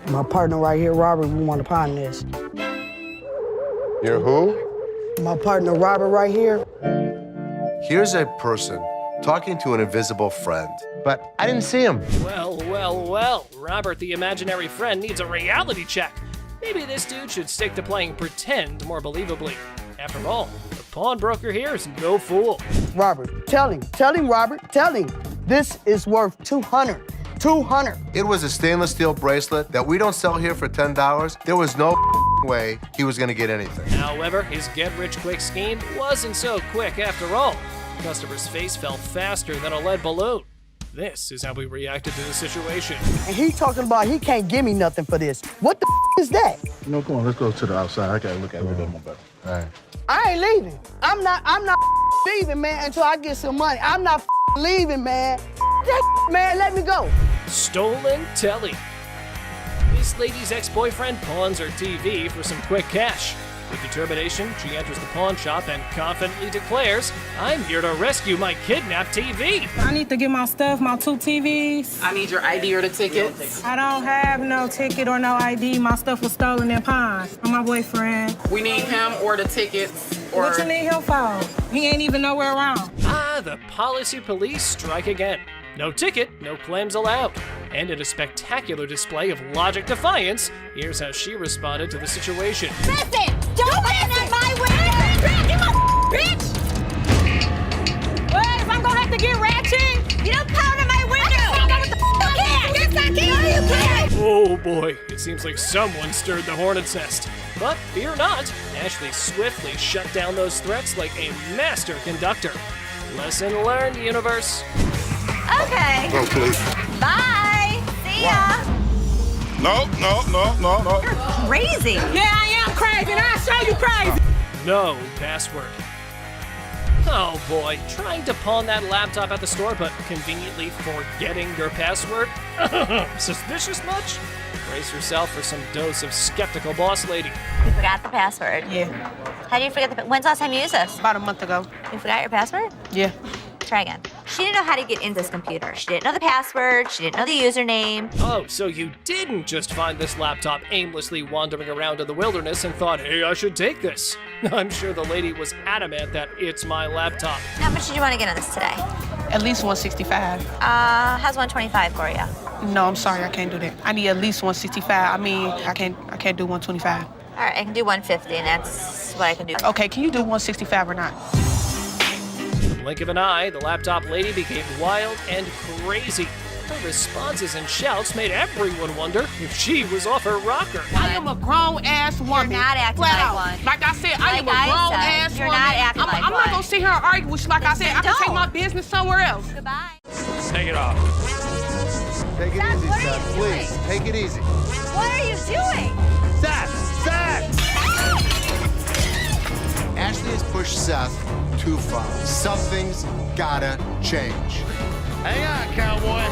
My partner right here, Robert, we want to pawn this. You're who? My partner, Robert, right here. Here's a person talking to an invisible friend, but I didn't see him. Well, well, well. Robert, the imaginary friend, needs a reality check. Maybe this dude should stick to playing pretend more believably. After all, the pawnbroker here is no fool. Robert, tell him, Robert, tell him. This is worth $200. It was a stainless steel bracelet that we don't sell here for $10. There was no way he was gonna get anything. However, his get-rich-quick scheme wasn't so quick after all. The customer's face fell faster than a lead balloon. This is how we reacted to the situation. And he talking about he can't give me nothing for this. What the is that? No, come on, let's go to the outside. I gotta look at it a little more better. All right. I ain't leaving. I'm not leaving, man, until I get some money. I'm not leaving, man. That man, let me go. Stolen telly. This lady's ex-boyfriend pawns her TV for some quick cash. With determination, she enters the pawn shop and confidently declares, "I'm here to rescue my kidnapped TV." I need to get my stuff, my 2 TVs. I need your ID or the ticket. I don't have no ticket or no ID. My stuff was stolen and pawned from my boyfriend. We need him or the tickets. Or... What you need him for? He ain't even nowhere around. Ah, the policy police strike again. No ticket, no claims allowed. And in a spectacular display of logic defiance, here's how she responded to the situation. Listen, don't land on my window. Bitch! What? If I'm gonna have to get ratchet? You don't pound on my window. Yes, I can. No, you can't. Oh boy, it seems like someone stirred the hornet's nest. But fear not, Ashley swiftly shut down those threats like a master conductor. Lesson learned, universe. Okay. Oh, please. Bye. See ya. No. You're crazy. Yeah, I am crazy, and I'll show you crazy. No password. Oh boy, trying to pawn that laptop at the store, but conveniently forgetting your password? Suspicious much? Brace yourself for some dose of skeptical boss lady. You forgot the password. Yeah. How do you forget when's the last time you used this? About a month ago. You forgot your password? Yeah. Try again. She didn't know how to get into this computer. She didn't know the password. She didn't know the username. Oh, so you didn't just find this laptop aimlessly wandering around in the wilderness and thought, hey, I should take this. I'm sure the lady was adamant that it's my laptop. How much did you want to get on this today? At least 165. How's 125 for you? No, I'm sorry, I can't do that. I need at least 165. I mean, I can't do 125. All right, I can do 150, and that's what I can do. Okay, can you do 165 or not? Blink of an eye, the laptop lady became wild and crazy. Her responses and shouts made everyone wonder if she was off her rocker. I am a grown-ass woman. You're not acting Flat like out. one. Like I said, I am a grown-ass woman. You're not acting like I'm one. not gonna sit here and argue with you. Like I said, I can take my business somewhere else. Goodbye. Take it off. Take it easy, Seth. Please, take it easy. What are you doing? Seth! Ashley has pushed Seth too far. Something's gotta change. Hang on, cowboy.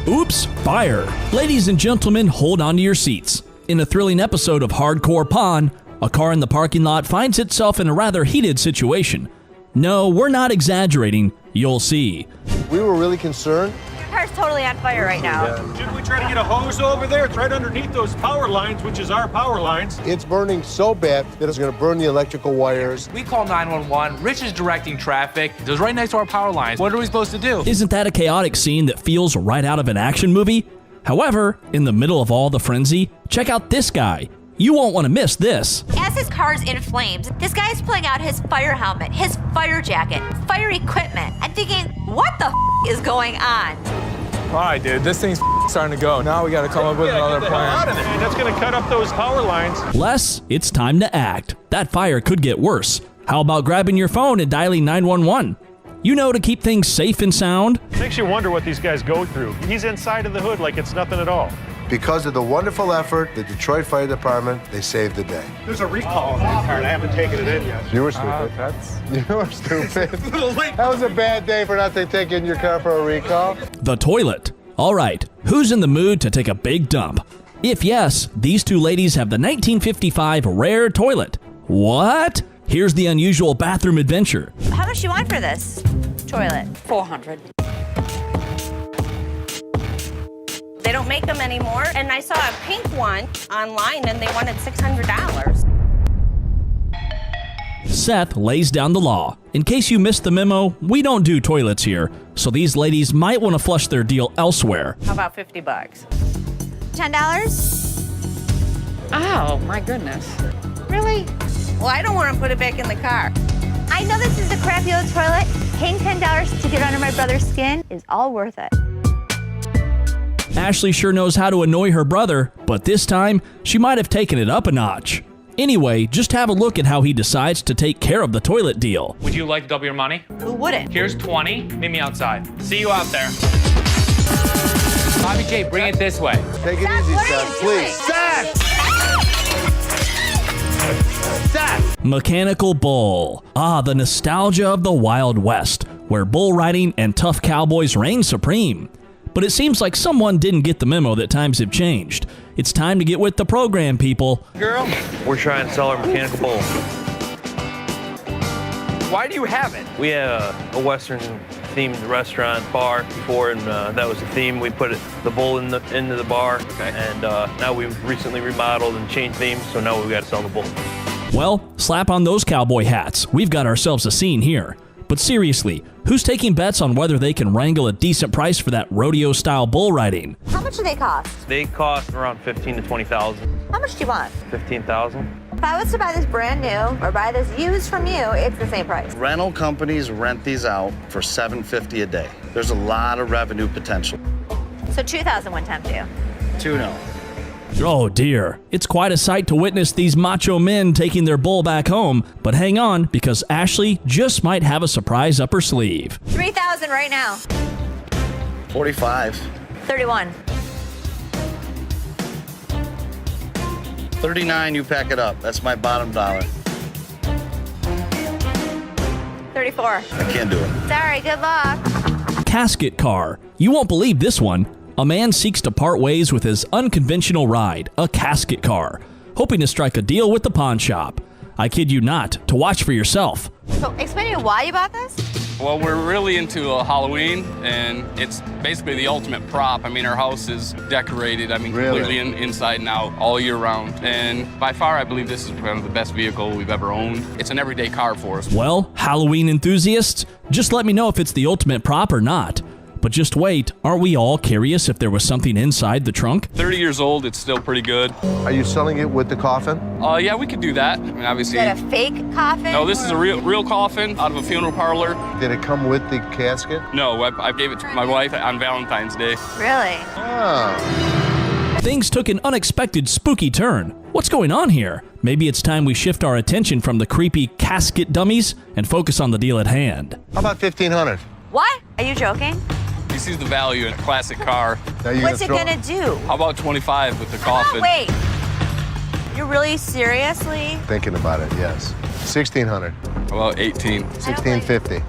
Oops, fire. Ladies and gentlemen, hold on to your seats. In a thrilling episode of Hardcore Pawn, a car in the parking lot finds itself in a rather heated situation. No, we're not exaggerating. You'll see. We were really concerned. Your car's totally on fire right now. Shouldn't we try to get a hose over there? It's right underneath those power lines, which is our power lines. It's burning so bad that it's gonna burn the electrical wires. We call 911. Rich is directing traffic. It was right next to our power lines. What are we supposed to do? Isn't that a chaotic scene that feels right out of an action movie? However, in the middle of all the frenzy, check out this guy. You won't want to miss this. As his car's in flames, this guy's pulling out his fire helmet, his fire jacket, fire equipment. I'm thinking, what the is going on? All right, dude, this thing's starting to go. Now we got to come up with another plan. That's going to cut up those power lines. Les, it's time to act. That fire could get worse. How about grabbing your phone and dialing 911? You know, to keep things safe and sound. Makes you wonder what these guys go through. He's inside of the hood like it's nothing at all. Because of the wonderful effort, the Detroit Fire Department, they saved the day. There's a recall on that car, and I haven't taken it in yet. You were stupid. You were stupid. That was a bad day for not to take in your car for a recall. The toilet. All right, who's in the mood to take a big dump? If yes, these two ladies have the 1955 rare toilet. What? Here's the unusual bathroom adventure. How much do you want for this toilet? $400. They don't make them anymore, and I saw a pink one online, and they wanted $600. Seth lays down the law. In case you missed the memo, we don't do toilets here, so these ladies might want to flush their deal elsewhere. How about $50? $10? Oh, my goodness. Really? Well, I don't want to put it back in the car. I know this is a crappy old toilet. Paying $10 to get under my brother's skin is all worth it. Ashley sure knows how to annoy her brother, but this time, she might have taken it up a notch. Anyway, just have a look at how he decides to take care of the toilet deal. Would you like to double your money? Who wouldn't? Here's 20. Meet me outside. See you out there. Bobby J, bring it this way. Take it easy, Seth, please. Seth! Mechanical bull. Ah, the nostalgia of the Wild West, where bull riding and tough cowboys reign supreme. But it seems like someone didn't get the memo that times have changed. It's time to get with the program, people. Girl, we're trying to sell our mechanical bull. Why do you have it? We had a Western-themed restaurant bar before, and that was the theme. We put the bull into the bar, okay. And now we've recently remodeled and changed themes, so now we've got to sell the bull. Well, slap on those cowboy hats. We've got ourselves a scene here. But seriously, who's taking bets on whether they can wrangle a decent price for that rodeo-style bull riding? How much do they cost? They cost around $15,000 to $20,000. How much do you want? $15,000. If I was to buy this brand new or buy this used from you, it's the same price. Rental companies rent these out for $750 a day. There's a lot of revenue potential. So $2,000 one time too. $2,000 no. Oh dear, it's quite a sight to witness these macho men taking their bull back home, but hang on, because Ashley just might have a surprise up her sleeve. $3,000 right now. $45. $31. $39, you pack it up. That's my bottom dollar. $34. I can't do it. Sorry, good luck. Casket car. You won't believe this one. A man seeks to part ways with his unconventional ride, a casket car, hoping to strike a deal with the pawn shop. I kid you not, to watch for yourself. So explain to me why you bought this? Well, we're really into Halloween, and it's basically the ultimate prop. I mean, our house is decorated, completely inside and out all year round. And by far, I believe this is one of the best vehicle we've ever owned. It's an everyday car for us. Well, Halloween enthusiasts, just let me know if it's the ultimate prop or not. But just wait, aren't we all curious if there was something inside the trunk? 30 years old, it's still pretty good. Are you selling it with the coffin? Yeah, we could do that. I mean, obviously. Is that a fake coffin? No, this is a real coffin out of a funeral parlor. Did it come with the casket? No, I gave it to my wife on Valentine's Day. Really? Oh. Things took an unexpected spooky turn. What's going on here? Maybe it's time we shift our attention from the creepy casket dummies and focus on the deal at hand. How about $1,500? What? Are you joking? He sees the value in a classic car. What's it gonna do? How about 25 with the coffin? Oh, wait. You're really seriously? Thinking about it, yes. $1,600. How about 18? $1,650.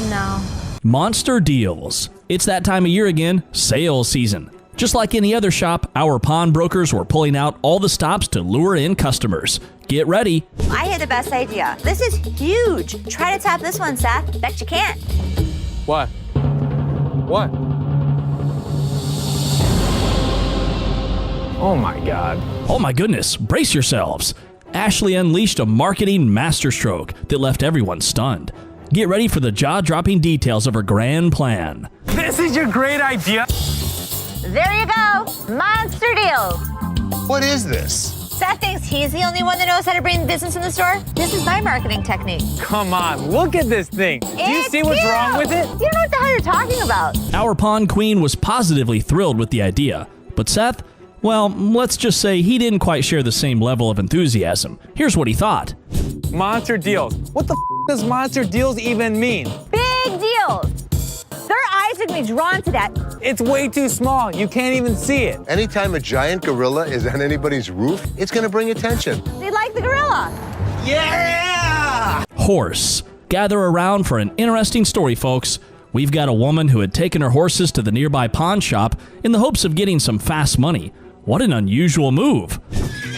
No. Monster deals. It's that time of year again, sales season. Just like any other shop, our pawnbrokers were pulling out all the stops to lure in customers. Get ready. I had the best idea. This is huge. Try to top this one, Seth. Bet you can't. What? What? Oh my God. Oh my goodness, brace yourselves. Ashley unleashed a marketing masterstroke that left everyone stunned. Get ready for the jaw-dropping details of her grand plan. This is your great idea. There you go. Monster deals. What is this? Seth thinks he's the only one that knows how to bring business in the store. This is my marketing technique. Come on, look at this thing. Do you see what's wrong with it? You don't know what the hell you're talking about. Our pawn queen was positively thrilled with the idea, but Seth, well, let's just say he didn't quite share the same level of enthusiasm. Here's what he thought. Monster deals. What the does monster deals even mean? Big deals. Their eyes are gonna be drawn to that. It's way too small. You can't even see it. Anytime a giant gorilla is on anybody's roof, it's gonna bring attention. They like the gorilla. Yeah! Horse. Gather around for an interesting story, folks. We've got a woman who had taken her horses to the nearby pawn shop in the hopes of getting some fast money. What an unusual move.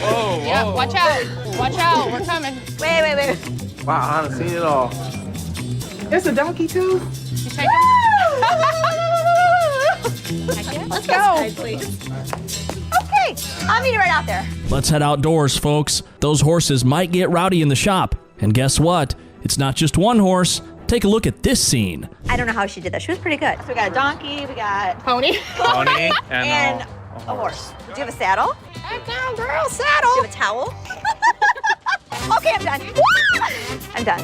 Whoa, yeah, watch out. Watch out, we're coming. Wait. Wow, I haven't seen it all. There's a donkey too. You take him? Let's go. Okay, I'll meet you right out there. Let's head outdoors, folks. Those horses might get rowdy in the shop. And guess what? It's not just one horse. Take a look at this scene. I don't know how she did that. She was pretty good. So we got a donkey, we got Pony. Pony and a horse. Do you have a saddle? Back down, girl, saddle. Do you have a towel? Okay, I'm done. I'm done.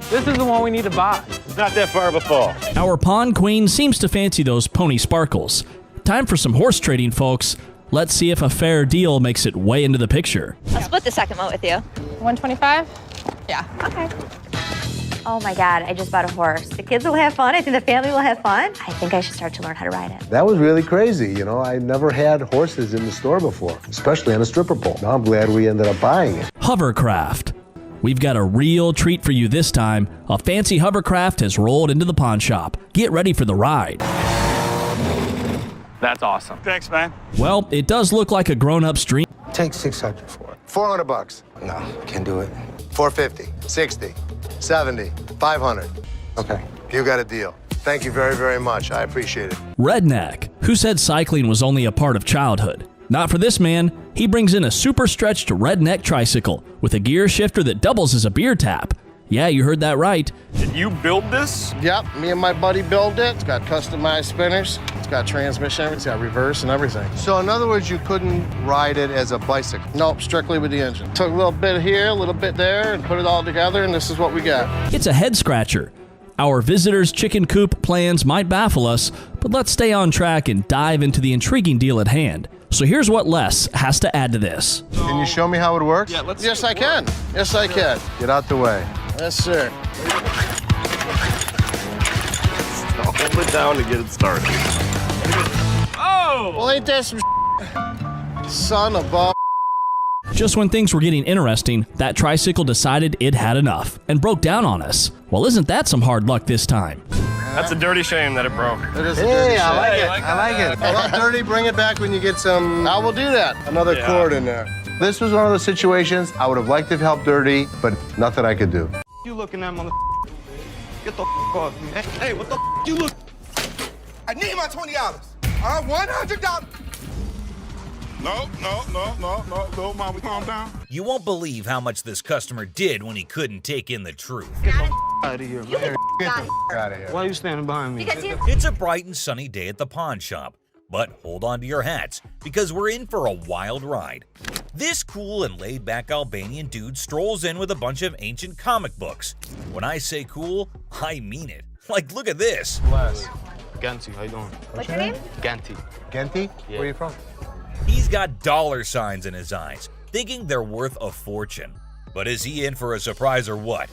This is the one we need to buy. It's not that far of a fall. Our pawn queen seems to fancy those pony sparkles. Time for some horse trading, folks. Let's see if a fair deal makes it way into the picture. I'll split the second one with you. 125? Yeah. Okay. Oh my God, I just bought a horse. The kids will have fun. I think the family will have fun. I think I should start to learn how to ride it. That was really crazy. You know, I never had horses in the store before, especially on a stripper pole. Now I'm glad we ended up buying it. Hovercraft. We've got a real treat for you this time. A fancy hovercraft has rolled into the pawn shop. Get ready for the ride. That's awesome. Thanks, man. Well, it does look like a grown-up dream. Take 600 for it. $400. No, can't do it. 450, 60, 70, 500. Okay. You got a deal. Thank you very, very much. I appreciate it. Redneck. Who said cycling was only a part of childhood? Not for this man. He brings in a super stretched redneck tricycle with a gear shifter that doubles as a beer tap. Yeah, you heard that right. Did you build this? Yep, me and my buddy built it. It's got customized spinners. It's got transmission, it's got reverse and everything. So in other words, you couldn't ride it as a bicycle? Nope, strictly with the engine. Took a little bit here, a little bit there, and put it all together, and this is what we got. It's a head scratcher. Our visitor's chicken coop plans might baffle us, but let's stay on track and dive into the intriguing deal at hand. So here's what Les has to add to this. Can you show me how it works? Yeah, yes, I can. Yes, I can. Get out the way. Yes, sir. Hold it down to get it started. Oh! Well, ain't that some son of a... Just when things were getting interesting, that tricycle decided it had enough and broke down on us. Well, isn't that some hard luck this time? That's a dirty shame that it broke. It is a dirty shame. I like it. I like it. Well, dirty, bring it back when you get some... I will do that. Another cord in there. This was one of those situations I would have liked to have helped Dirty, but nothing I could do. You looking at mother? Get the off me. Hey, what the you look? I need my $20. $100. No, Mama, calm down. You won't believe how much this customer did when he couldn't take in the truth. Get the out of here, man. Get the out of here. Why are you standing behind me? It's a bright and sunny day at the pawn shop, but hold on to your hats because we're in for a wild ride. This cool and laid-back Albanian dude strolls in with a bunch of ancient comic books. When I say cool, I mean it. Like, look at this. Les, Ganti, how you doing? What's your name? Ganti. Genty? Yeah. Where are you from? He's got dollar signs in his eyes, thinking they're worth a fortune. But is he in for a surprise or what?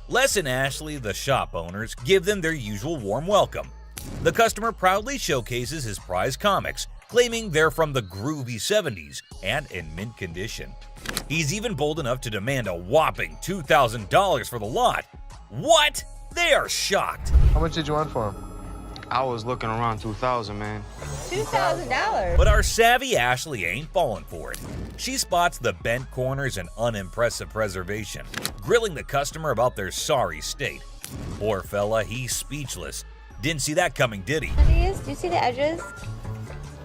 Les and Ashley, the shop owners, give them their usual warm welcome. The customer proudly showcases his prize comics, claiming they're from the groovy 70s and in mint condition. He's even bold enough to demand a whopping $2,000 for the lot. What? They are shocked. How much did you want for him? I was looking around 2,000, man. $2,000? But our savvy Ashley ain't falling for it. She spots the bent corners and unimpressive preservation, grilling the customer about their sorry state. Poor fella, he's speechless. Didn't see that coming, did he? Do you see the edges?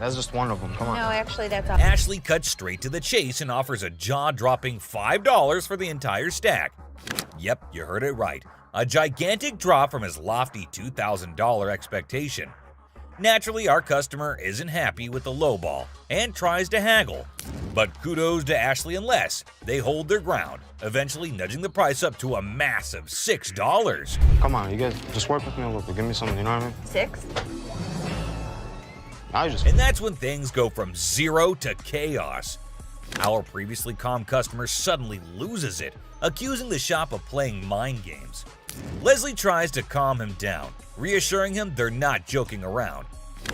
That's just one of them. Come on. No, actually, that's all. Ashley cuts straight to the chase and offers a jaw-dropping $5 for the entire stack. Yep, you heard it right. A gigantic drop from his lofty $2,000 expectation. Naturally, our customer isn't happy with the lowball and tries to haggle. But kudos to Ashley and Les. They hold their ground, eventually nudging the price up to a massive $6. Come on, you guys, just work with me a little bit. Give me something, you know what I mean? 6? And that's when things go from 0 to chaos. Our previously calm customer suddenly loses it, accusing the shop of playing mind games. Leslie tries to calm him down, reassuring him they're not joking around.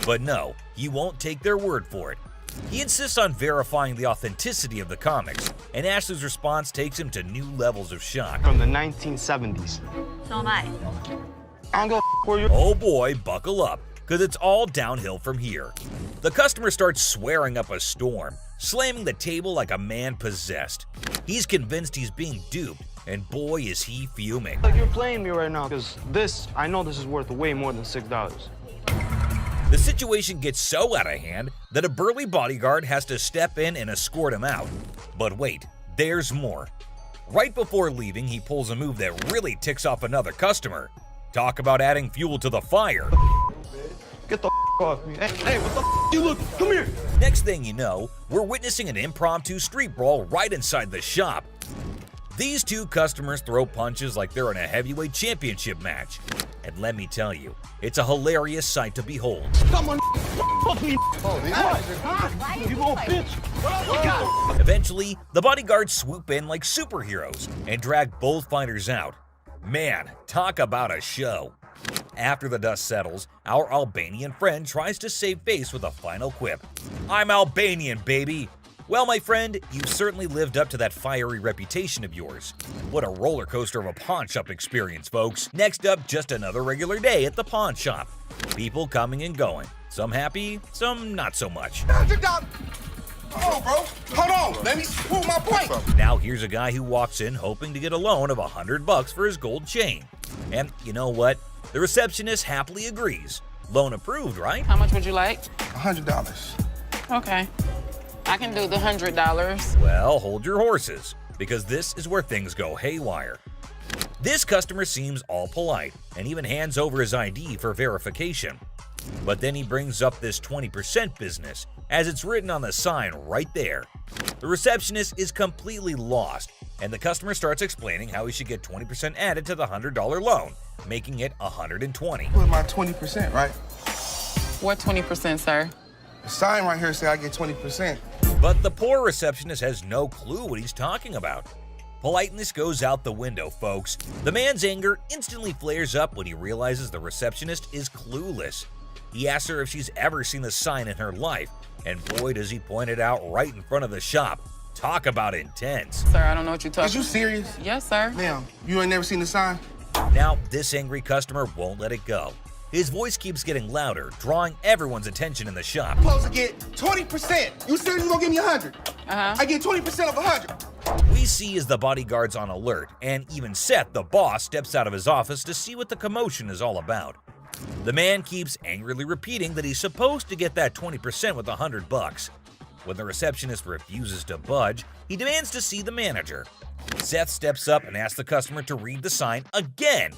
But no, he won't take their word for it. He insists on verifying the authenticity of the comics, and Ashley's response takes him to new levels of shock. From the 1970s. So am I. I'm gonna for you. Oh boy, buckle up, because it's all downhill from here. The customer starts swearing up a storm, slamming the table like a man possessed. He's convinced he's being duped, and boy is he fuming. Like you're playing me right now, because I know this is worth way more than $6. The situation gets so out of hand that a burly bodyguard has to step in and escort him out. But wait, there's more. Right before leaving, he pulls a move that really ticks off another customer. Talk about adding fuel to the fire. Get the off me. Hey, what the you look? Come here. Next thing you know, we're witnessing an impromptu street brawl right inside the shop. These two customers throw punches like they're in a heavyweight championship match. And let me tell you, it's a hilarious sight to behold. Come on, fuck me. You little bitch. Eventually, the bodyguards swoop in like superheroes and drag both fighters out. Man, talk about a show. After the dust settles, our Albanian friend tries to save face with a final quip. I'm Albanian, baby. Well, my friend, you've certainly lived up to that fiery reputation of yours. What a roller coaster of a pawn shop experience, folks. Next up, just another regular day at the pawn shop. People coming and going. Some happy, some not so much. $100. Oh, bro. Hold on. Let me pull my point. Now here's a guy who walks in hoping to get a loan of $100 for his gold chain. And you know what? The receptionist happily agrees. Loan approved, right? How much would you like? $100. Okay. I can do the $100. Well, hold your horses, because this is where things go haywire. This customer seems all polite and even hands over his ID for verification. But then he brings up this 20% business, as it's written on the sign right there. The receptionist is completely lost, and the customer starts explaining how he should get 20% added to the $100 loan, making it $120. Put my 20%, right? What 20%, sir? The sign right here says I get 20%. But the poor receptionist has no clue what he's talking about. Politeness goes out the window, folks. The man's anger instantly flares up when he realizes the receptionist is clueless. He asks her if she's ever seen the sign in her life, and boy does he point it out right in front of the shop. Talk about intense. Sir, I don't know what you're talking about. Is you serious? Yes, sir. Ma'am, you ain't never seen the sign? Now, this angry customer won't let it go. His voice keeps getting louder, drawing everyone's attention in the shop. I'm supposed to get 20%. You said you gonna give me 100. I get 20% of 100. We see as the bodyguard's on alert, and even Seth, the boss, steps out of his office to see what the commotion is all about. The man keeps angrily repeating that he's supposed to get that 20% with $100. When the receptionist refuses to budge, he demands to see the manager. Seth steps up and asks the customer to read the sign again.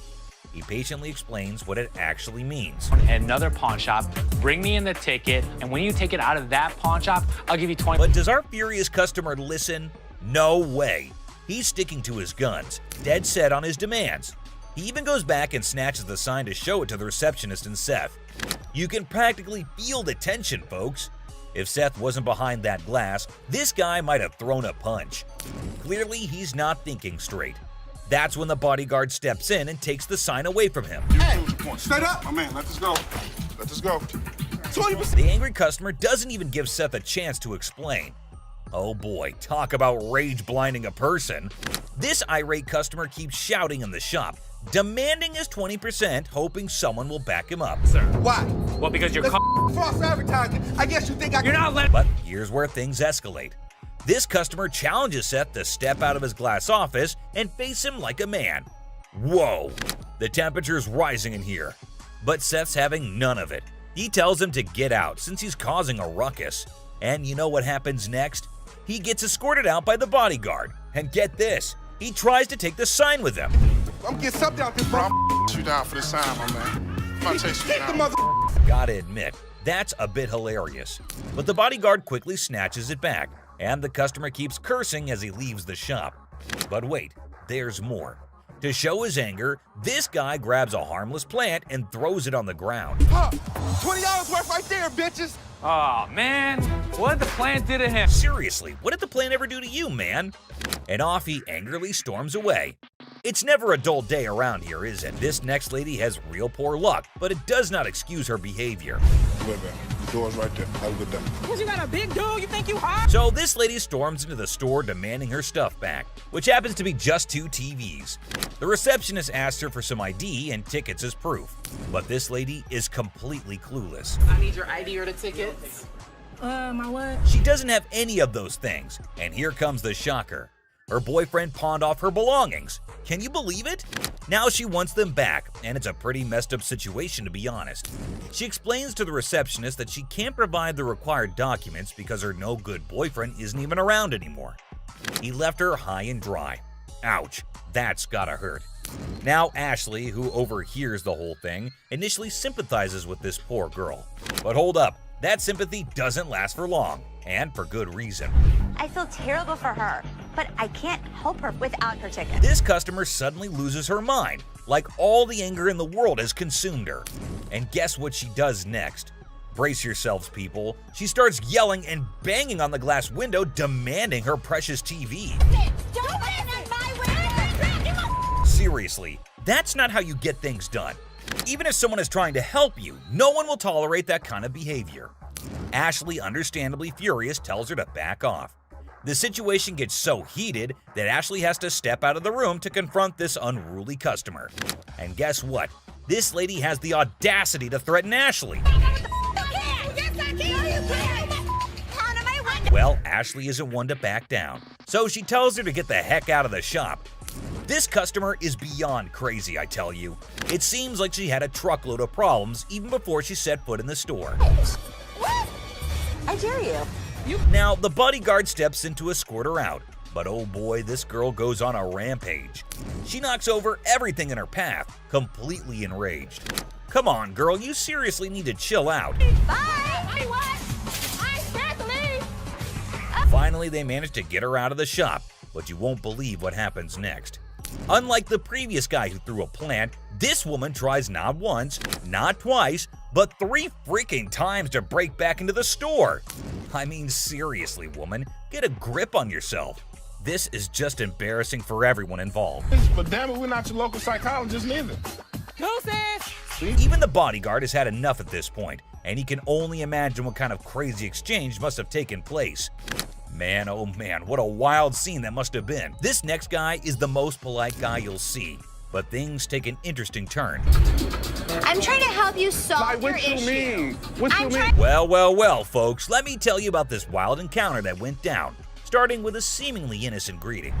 He patiently explains what it actually means. Another pawn shop, bring me in the ticket, and when you take it out of that pawn shop, I'll give you 20. But does our furious customer listen? No way. He's sticking to his guns, dead set on his demands. He even goes back and snatches the sign to show it to the receptionist and Seth. You can practically feel the tension, folks. If Seth wasn't behind that glass, this guy might have thrown a punch. Clearly, he's not thinking straight. That's when the bodyguard steps in and takes the sign away from him. Hey, straight up. My man, let this go. Let this go. 20%. The angry customer doesn't even give Seth a chance to explain. Oh boy, talk about rage blinding a person. This irate customer keeps shouting in the shop, demanding his 20%, hoping someone will back him up. Sir. Why? Well, because you're false advertising. I guess you think I can. You're not letting. But here's where things escalate. This customer challenges Seth to step out of his glass office and face him like a man. Whoa, the temperature's rising in here. But Seth's having none of it. He tells him to get out since he's causing a ruckus. And you know what happens next? He gets escorted out by the bodyguard. And get this, he tries to take the sign with him. I'm getting something out there, bro. I'm you down for this sign, my man. I'm gonna chase you down. The Gotta admit, that's a bit hilarious. But the bodyguard quickly snatches it back. and the customer keeps cursing as he leaves the shop. But wait, there's more. To show his anger, this guy grabs a harmless plant and throws it on the ground. $20 worth right there, bitches. Oh, man. What did the plant do to him? Seriously, what did the plant ever do to you, man? And off he angrily storms away. It's never a dull day around here, is it? This next lady has real poor luck, but it does not excuse her behavior. Wait, man. The door's right there. Have a good day. Because you got a big dude, you think you hot? So this lady storms into the store demanding her stuff back, which happens to be just 2 TVs. The receptionist asks her for some ID and tickets as proof, but this lady is completely clueless. I need your ID or the tickets. My what? She doesn't have any of those things, and here comes the shocker. Her boyfriend pawned off her belongings. Can you believe it? Now she wants them back, and it's a pretty messed up situation to be honest. She explains to the receptionist that she can't provide the required documents because her no-good boyfriend isn't even around anymore. He left her high and dry. Ouch, that's gotta hurt. Now Ashley, who overhears the whole thing, initially sympathizes with this poor girl. But hold up, that sympathy doesn't last for long, and for good reason. I feel terrible for her, but I can't help her without her ticket. This customer suddenly loses her mind, like all the anger in the world has consumed her. And guess what she does next? Brace yourselves, people. She starts yelling and banging on the glass window, demanding her precious TV. Seriously, that's not how you get things done. Even if someone is trying to help you, no one will tolerate that kind of behavior. Ashley, understandably furious, tells her to back off. The situation gets so heated that Ashley has to step out of the room to confront this unruly customer. And guess what? This lady has the audacity to threaten Ashley. Well, Ashley isn't one to back down, so she tells her to get the heck out of the shop. This customer is beyond crazy, I tell you. It seems like she had a truckload of problems even before she set foot in the store. What? I dare you. Now, the bodyguard steps in to escort her out, but oh boy, this girl goes on a rampage. She knocks over everything in her path, completely enraged. Come on, girl, you seriously need to chill out. Bye! What? I can't leave. Finally, they manage to get her out of the shop, but you won't believe what happens next. Unlike the previous guy who threw a plant, this woman tries not once, not twice, but 3 freaking times to break back into the store. I mean, seriously, woman, get a grip on yourself. This is just embarrassing for everyone involved. But damn it, we're not your local psychologist neither. Even the bodyguard has had enough at this point, and he can only imagine what kind of crazy exchange must have taken place. Man, oh man, what a wild scene that must have been. This next guy is the most polite guy you'll see, but things take an interesting turn. I'm trying to help you solve your issue. Well, folks, let me tell you about this wild encounter that went down, starting with a seemingly innocent greeting.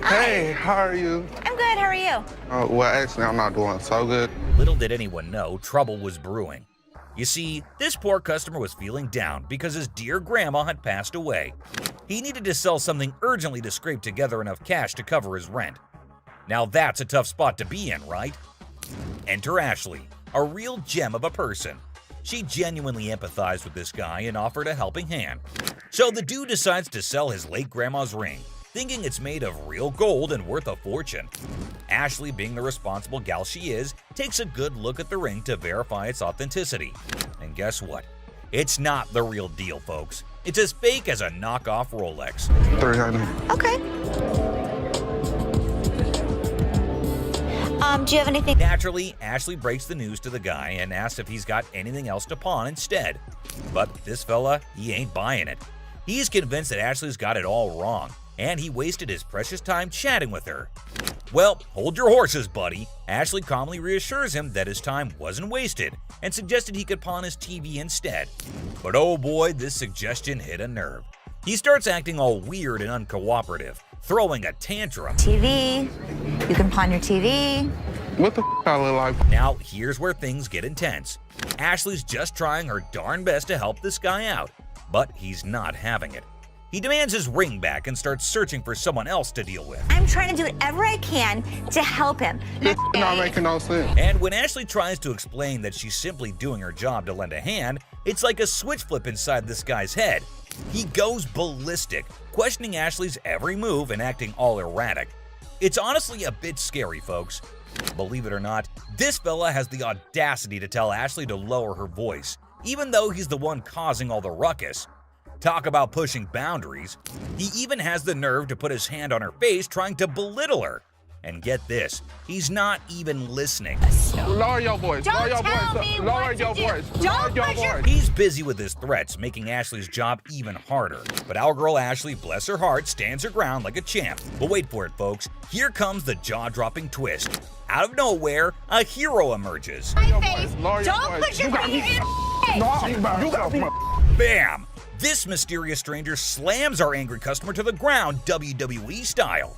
Hey, how are you? I'm good, how are you? Well, actually, I'm not doing so good. Little did anyone know, trouble was brewing. You see, this poor customer was feeling down because his dear grandma had passed away. He needed to sell something urgently to scrape together enough cash to cover his rent. Now that's a tough spot to be in, right? Enter Ashley, a real gem of a person. She genuinely empathized with this guy and offered a helping hand. So the dude decides to sell his late grandma's ring, thinking it's made of real gold and worth a fortune. Ashley, being the responsible gal she is, takes a good look at the ring to verify its authenticity. And guess what? It's not the real deal, folks. It's as fake as a knockoff Rolex. Okay. Do you have anything? Naturally, Ashley breaks the news to the guy and asks if he's got anything else to pawn instead. But this fella, he ain't buying it. He's convinced that Ashley's got it all wrong, and he wasted his precious time chatting with her. Well, hold your horses, buddy. Ashley calmly reassures him that his time wasn't wasted and suggested he could pawn his TV instead. But oh boy, this suggestion hit a nerve. He starts acting all weird and uncooperative, throwing a tantrum. TV. You can pawn your TV. What the I look like? Now, here's where things get intense. Ashley's just trying her darn best to help this guy out, but he's not having it. He demands his ring back and starts searching for someone else to deal with. I'm trying to do whatever I can to help him. It's not making no sense. And when Ashley tries to explain that she's simply doing her job to lend a hand, it's like a switch flip inside this guy's head. He goes ballistic, questioning Ashley's every move and acting all erratic. It's honestly a bit scary, folks. Believe it or not, this fella has the audacity to tell Ashley to lower her voice, even though he's the one causing all the ruckus. Talk about pushing boundaries. He even has the nerve to put his hand on her face trying to belittle her. And get this, he's not even listening. Lower your voice. Don't Lower your tell voice. me Lower what your to do. voice. Don't Lower push your your- voice. He's busy with his threats, making Ashley's job even harder. But our girl Ashley, bless her heart, stands her ground like a champ. But wait for it, folks. Here comes the jaw-dropping twist. Out of nowhere, a hero emerges. My face. Lower your Don't voice. put your You got finger me. in No, my face. you got me. Bam! This mysterious stranger slams our angry customer to the ground WWE style.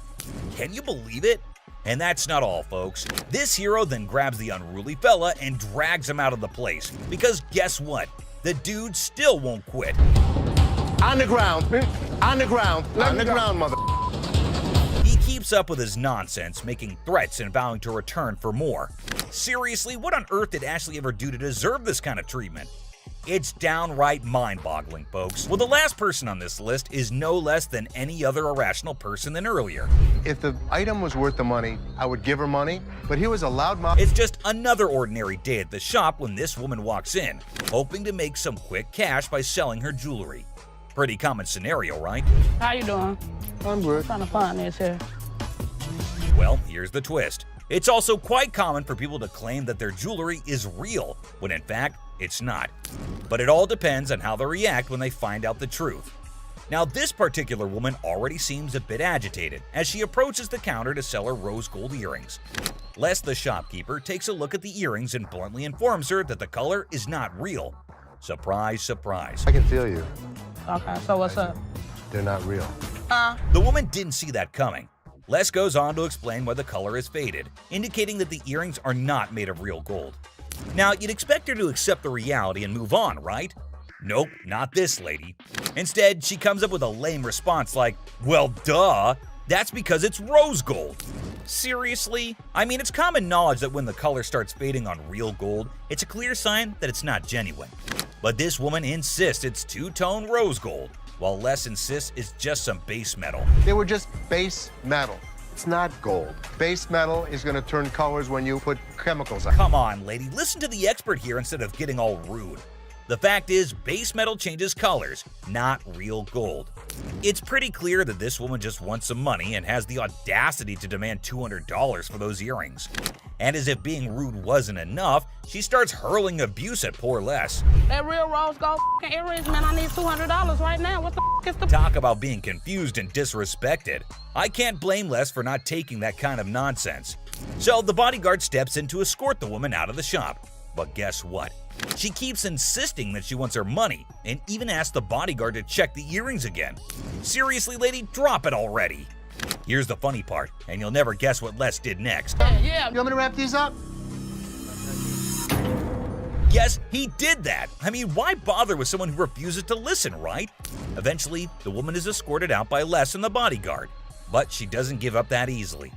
Can you believe it? And that's not all, folks. This hero then grabs the unruly fella and drags him out of the place. Because guess what? The dude still won't quit. On the ground. On the ground. On the ground, mother. He keeps up with his nonsense, making threats and vowing to return for more. Seriously, what on earth did Ashley ever do to deserve this kind of treatment? It's downright mind-boggling, folks. Well, the last person on this list is no less than any other irrational person than earlier. If the item was worth the money, I would give her money, but he was a loudmouth. It's just another ordinary day at the shop when this woman walks in, hoping to make some quick cash by selling her jewelry. Pretty common scenario, right? How you doing? I'm good. Trying to find this here. Well, here's the twist. It's also quite common for people to claim that their jewelry is real, when in fact, it's not. But it all depends on how they react when they find out the truth. Now, this particular woman already seems a bit agitated as she approaches the counter to sell her rose gold earrings. Les, the shopkeeper, takes a look at the earrings and bluntly informs her that the color is not real. Surprise, surprise. I can feel you. Okay, so what's up? They're not real. The woman didn't see that coming. Les goes on to explain why the color is faded, indicating that the earrings are not made of real gold. Now, you'd expect her to accept the reality and move on, right? Nope, not this lady. Instead, she comes up with a lame response like, well, duh, that's because it's rose gold. Seriously? I mean, it's common knowledge that when the color starts fading on real gold, it's a clear sign that it's not genuine. But this woman insists it's two-tone rose gold, while Les insists it's just some base metal. They were just base metal. It's not gold. Base metal is going to turn colors when you put chemicals on it. Come on, lady, listen to the expert here instead of getting all rude. The fact is, base metal changes colors, not real gold. It's pretty clear that this woman just wants some money and has the audacity to demand $200 for those earrings. And as if being rude wasn't enough, she starts hurling abuse at poor Les. That real rose gold earrings, man, I need $200 right now. What the is the... Talk about being confused and disrespected. I can't blame Les for not taking that kind of nonsense. So the bodyguard steps in to escort the woman out of the shop. But guess what? She keeps insisting that she wants her money and even asks the bodyguard to check the earrings again. Seriously, lady, drop it already. Here's the funny part, and you'll never guess what Les did next. Yeah. You want me to wrap these up? Yes, he did that. I mean, why bother with someone who refuses to listen, right? Eventually, the woman is escorted out by Les and the bodyguard. But she doesn't give up that easily.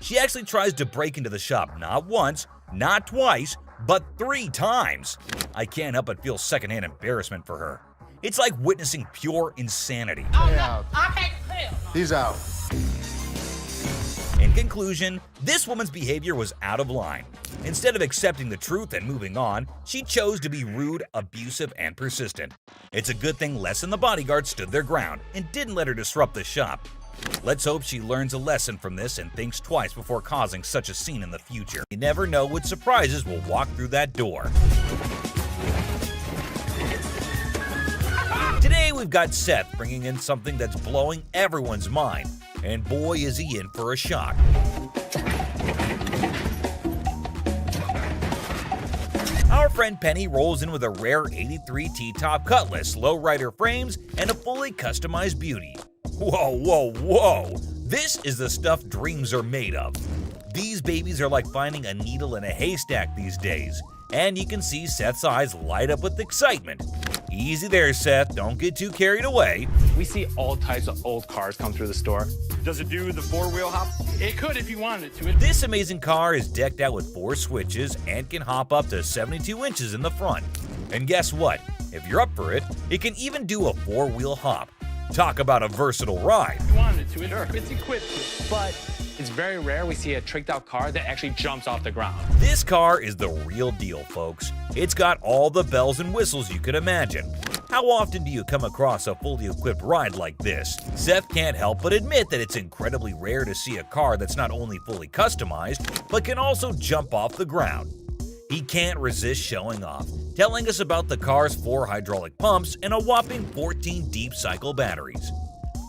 She actually tries to break into the shop not once, not twice, but 3 times. I can't help but feel secondhand embarrassment for her. It's like witnessing pure insanity. I can't tell. He's out. In conclusion, this woman's behavior was out of line. Instead of accepting the truth and moving on, she chose to be rude, abusive, and persistent. It's a good thing Les and the bodyguard stood their ground and didn't let her disrupt the shop. Let's hope she learns a lesson from this and thinks twice before causing such a scene in the future. You never know what surprises will walk through that door. Today we've got Seth bringing in something that's blowing everyone's mind, and boy is he in for a shock. Our friend Penny rolls in with a rare 83 T-top Cutlass, lowrider frames, and a fully customized beauty. Whoa, whoa, whoa! This is the stuff dreams are made of. These babies are like finding a needle in a haystack these days, and you can see Seth's eyes light up with excitement. Easy there, Seth, don't get too carried away. We see all types of old cars come through the store. Does it do the 4-wheel hop? It could if you wanted it to. This amazing car is decked out with 4 switches and can hop up to 72 inches in the front. And guess what? If you're up for it, it can even do a 4-wheel hop. Talk about a versatile ride. You wanted it to, it's equipped to, but it's very rare we see a tricked out car that actually jumps off the ground. This car is the real deal, folks. It's got all the bells and whistles you could imagine. How often do you come across a fully equipped ride like this? Seth can't help but admit that it's incredibly rare to see a car that's not only fully customized, but can also jump off the ground. He can't resist showing off, telling us about the car's 4 hydraulic pumps and a whopping 14 deep cycle batteries.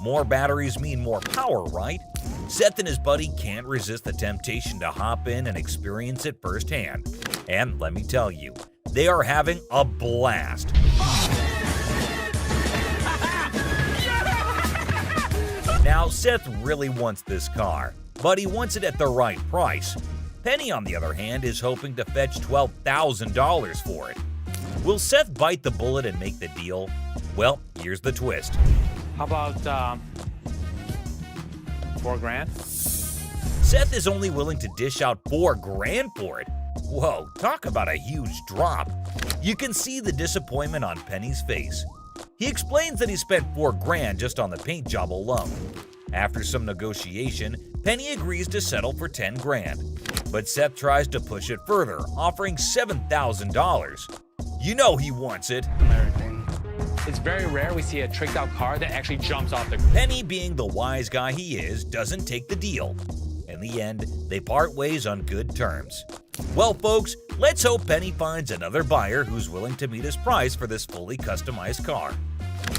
More batteries mean more power, right? Seth and his buddy can't resist the temptation to hop in and experience it firsthand. And let me tell you, they are having a blast. Now, Seth really wants this car, but he wants it at the right price. Penny, on the other hand, is hoping to fetch $12,000 for it. Will Seth bite the bullet and make the deal? Well, here's the twist. How about $4,000? Seth is only willing to dish out $4,000 for it. Whoa, talk about a huge drop. You can see the disappointment on Penny's face. He explains that he spent $4,000 just on the paint job alone. After some negotiation, Penny agrees to settle for $10,000. But Seth tries to push it further, offering $7,000. You know he wants it. It's very rare we see a tricked out car that actually jumps off the ground. Penny, being the wise guy he is, doesn't take the deal. In the end, they part ways on good terms. Well, folks, let's hope Penny finds another buyer who's willing to meet his price for this fully customized car.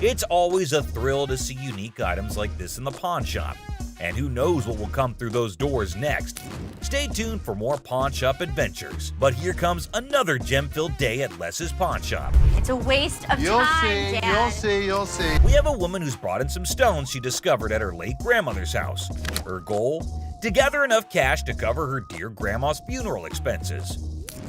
It's always a thrill to see unique items like this in the pawn shop. And who knows what will come through those doors next. Stay tuned for more pawn shop adventures. But here comes another gem-filled day at Les's pawn shop. It's a waste of time, Dad. You'll see. We have a woman who's brought in some stones she discovered at her late grandmother's house. Her goal? To gather enough cash to cover her dear grandma's funeral expenses.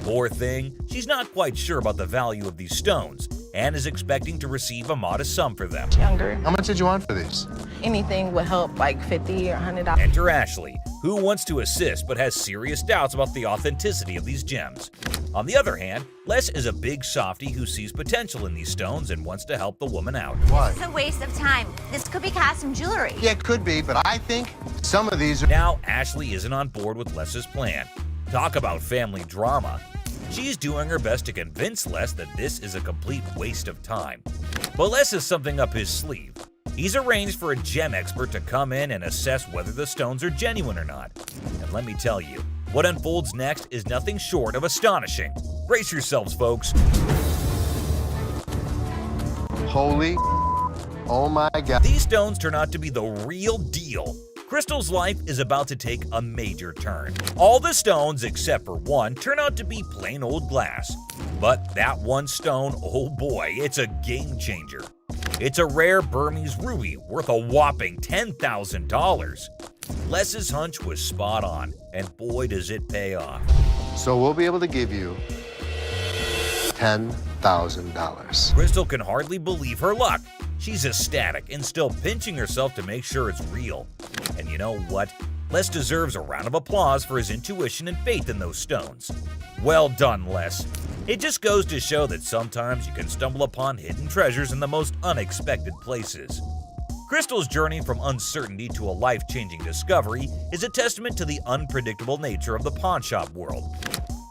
Poor thing, she's not quite sure about the value of these stones and is expecting to receive a modest sum for them. Younger. How much did you want for these? Anything would help, like $50 or $100. Enter Ashley, who wants to assist but has serious doubts about the authenticity of these gems. On the other hand, Les is a big softie who sees potential in these stones and wants to help the woman out. Why? It's a waste of time. This could be custom jewelry. Yeah, it could be, but I think some of these are... Now, Ashley isn't on board with Les's plan. Talk about family drama. She's doing her best to convince Les that this is a complete waste of time. But Les has something up his sleeve. He's arranged for a gem expert to come in and assess whether the stones are genuine or not. And let me tell you, what unfolds next is nothing short of astonishing. Brace yourselves, folks. Holy... Oh my God. These stones turn out to be the real deal. Crystal's life is about to take a major turn. All the stones, except for one, turn out to be plain old glass. But that one stone, oh boy, it's a game changer. It's a rare Burmese ruby worth a whopping $10,000. Les's hunch was spot on, and boy does it pay off. So we'll be able to give you $10,000. Crystal can hardly believe her luck. She's ecstatic and still pinching herself to make sure it's real. And you know what? Les deserves a round of applause for his intuition and faith in those stones. Well done, Les. It just goes to show that sometimes you can stumble upon hidden treasures in the most unexpected places. Crystal's journey from uncertainty to a life-changing discovery is a testament to the unpredictable nature of the pawnshop world.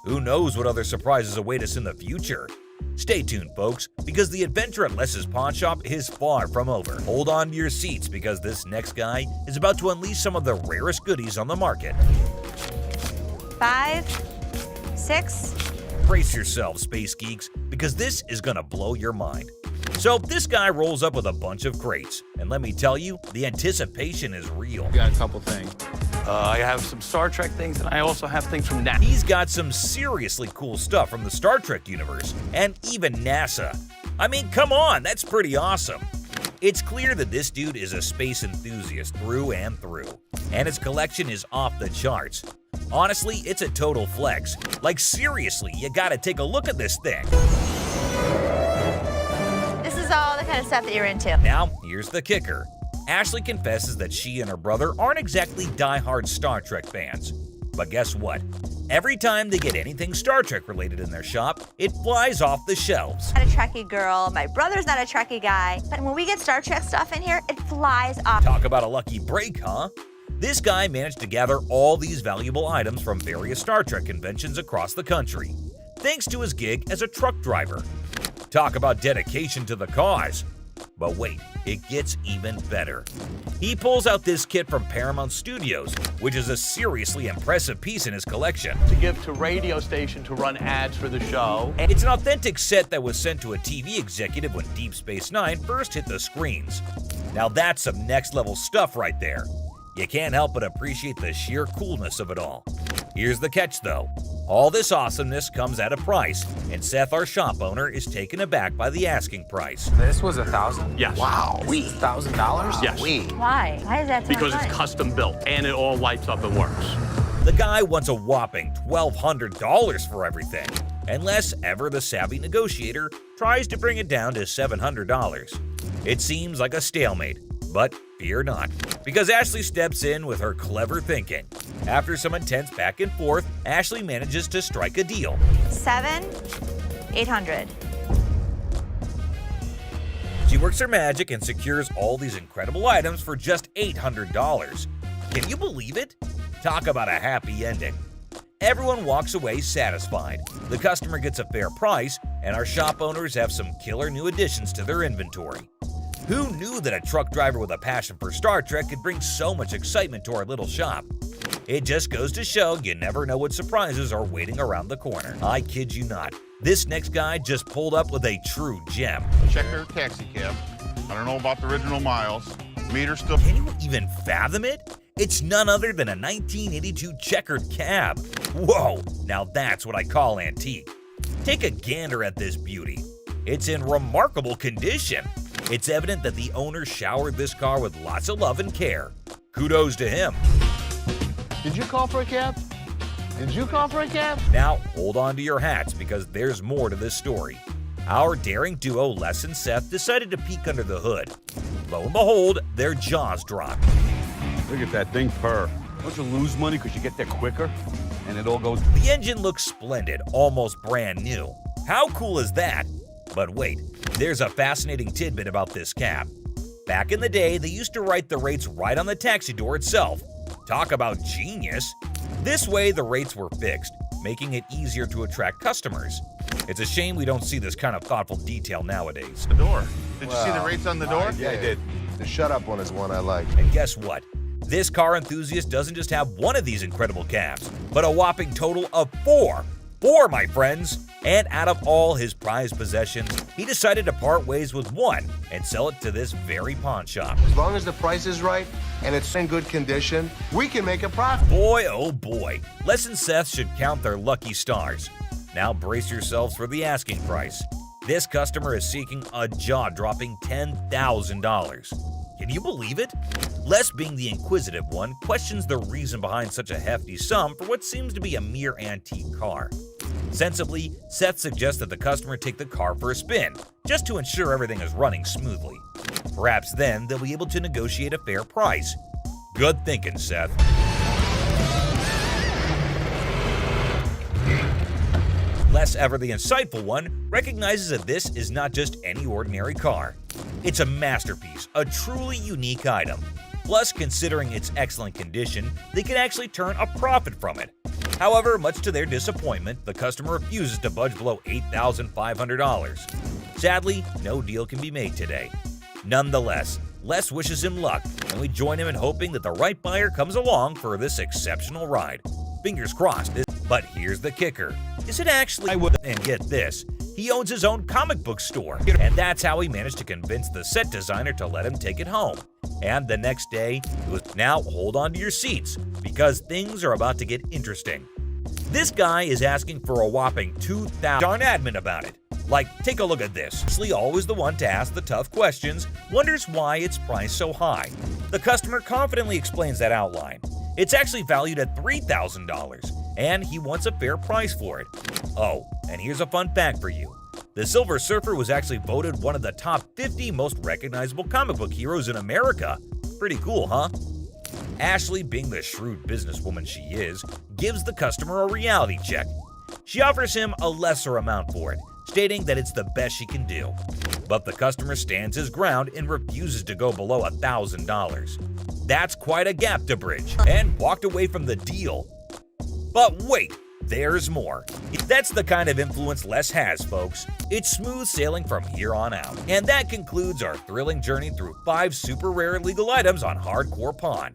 Who knows what other surprises await us in the future? Stay tuned, folks, because the adventure at Les's pawn shop is far from over. Hold on to your seats because this next guy is about to unleash some of the rarest goodies on the market. 5, 6. Brace yourselves, space geeks, because this is gonna blow your mind. So this guy rolls up with a bunch of crates, and let me tell you, the anticipation is real. Got a couple things. I have some Star Trek things, and I also have things from NASA. He's got some seriously cool stuff from the Star Trek universe, and even NASA. I mean, come on, that's pretty awesome. It's clear that this dude is a space enthusiast through and through, and his collection is off the charts. Honestly, it's a total flex. Like seriously, you gotta take a look at this thing. This is all the kind of stuff that you're into. Now, here's the kicker. Ashley confesses that she and her brother aren't exactly die-hard Star Trek fans. But guess what? Every time they get anything Star Trek related in their shop, it flies off the shelves. I'm not a Trekkie girl, my brother's not a Trekkie guy, but when we get Star Trek stuff in here, it flies off. Talk about a lucky break, huh? This guy managed to gather all these valuable items from various Star Trek conventions across the country, thanks to his gig as a truck driver. Talk about dedication to the cause. But wait, it gets even better. He pulls out this kit from Paramount Studios, which is a seriously impressive piece in his collection. To give to radio station to run ads for the show. And it's an authentic set that was sent to a TV executive when Deep Space Nine first hit the screens. Now that's some next level stuff right there. You can't help but appreciate the sheer coolness of it all. Here's the catch though. All this awesomeness comes at a price, and Seth, our shop owner, is taken aback by the asking price. This was $1,000? Yes. Wow. $1,000? Yes. Why? Why is that so Because much? it's custom built and it all lights up and works. The guy wants a whopping $1,200 for everything, unless ever the savvy negotiator tries to bring it down to $700. It seems like a stalemate, but fear not, because Ashley steps in with her clever thinking. After some intense back and forth, Ashley manages to strike a deal. $800. She works her magic and secures all these incredible items for just $800. Can you believe it? Talk about a happy ending. Everyone walks away satisfied. The customer gets a fair price, and our shop owners have some killer new additions to their inventory. Who knew that a truck driver with a passion for Star Trek could bring so much excitement to our little shop? It just goes to show you never know what surprises are waiting around the corner. I kid you not. This next guy just pulled up with a true gem. Checker taxi cab. I don't know about the original miles. Meter still. Can you even fathom it? It's none other than a 1982 checkered cab. Whoa, now that's what I call antique. Take a gander at this beauty. It's in remarkable condition. It's evident that the owner showered this car with lots of love and care. Kudos to him. Did you call for a cab? Did you call for a cab? Now, hold on to your hats because there's more to this story. Our daring duo, Les and Seth, decided to peek under the hood. Lo and behold, their jaws dropped. Look at that thing purr. Don't you lose money because you get there quicker? And it all goes... The engine looks splendid, almost brand new. How cool is that? But wait, there's a fascinating tidbit about this cab. Back in the day, they used to write the rates right on the taxi door itself. Talk about genius! This way, the rates were fixed, making it easier to attract customers. It's a shame we don't see this kind of thoughtful detail nowadays. The door. Did you see the rates on the door? Yeah, I did. The shut up one is one I like. And guess what? This car enthusiast doesn't just have one of these incredible cabs, but a whopping total of 4. 4, my friends! And out of all his prized possessions, he decided to part ways with one and sell it to this very pawn shop. As long as the price is right and it's in good condition, we can make a profit. Boy, oh boy, Les and Seth should count their lucky stars. Now brace yourselves for the asking price. This customer is seeking a jaw-dropping $10,000. Can you believe it? Les, being the inquisitive one, questions the reason behind such a hefty sum for what seems to be a mere antique car. Sensibly, Seth suggests that the customer take the car for a spin, just to ensure everything is running smoothly. Perhaps then they'll be able to negotiate a fair price. Good thinking, Seth. Les, ever the insightful one, recognizes that this is not just any ordinary car. It's a masterpiece, a truly unique item. Plus, considering its excellent condition, they can actually turn a profit from it. However, much to their disappointment, the customer refuses to budge below $8,500. Sadly, no deal can be made today. Nonetheless, Les wishes him luck, and we join him in hoping that the right buyer comes along for this exceptional ride. Fingers crossed. But here's the kicker. Is it actually? And get this, he owns his own comic book store, and that's how he managed to convince the set designer to let him take it home. And the next day, it was, now hold on to your seats, because things are about to get interesting. This guy is asking for a whopping $2,000. Darn admin about it. Like, take a look at this. Ashley, always the one to ask the tough questions, wonders why it's priced so high. The customer confidently explains that outline. It's actually valued at $3,000, and he wants a fair price for it. Oh, and here's a fun fact for you. The Silver Surfer was actually voted one of the top 50 most recognizable comic book heroes in America. Pretty cool, huh? Ashley, being the shrewd businesswoman she is, gives the customer a reality check. She offers him a lesser amount for it, stating that it's the best she can do. But the customer stands his ground and refuses to go below $1,000. That's quite a gap to bridge, and walked away from the deal. But wait, there's more. That's the kind of influence Les has, folks. It's smooth sailing from here on out. And that concludes our thrilling journey through 5 super rare illegal items on Hardcore Pawn.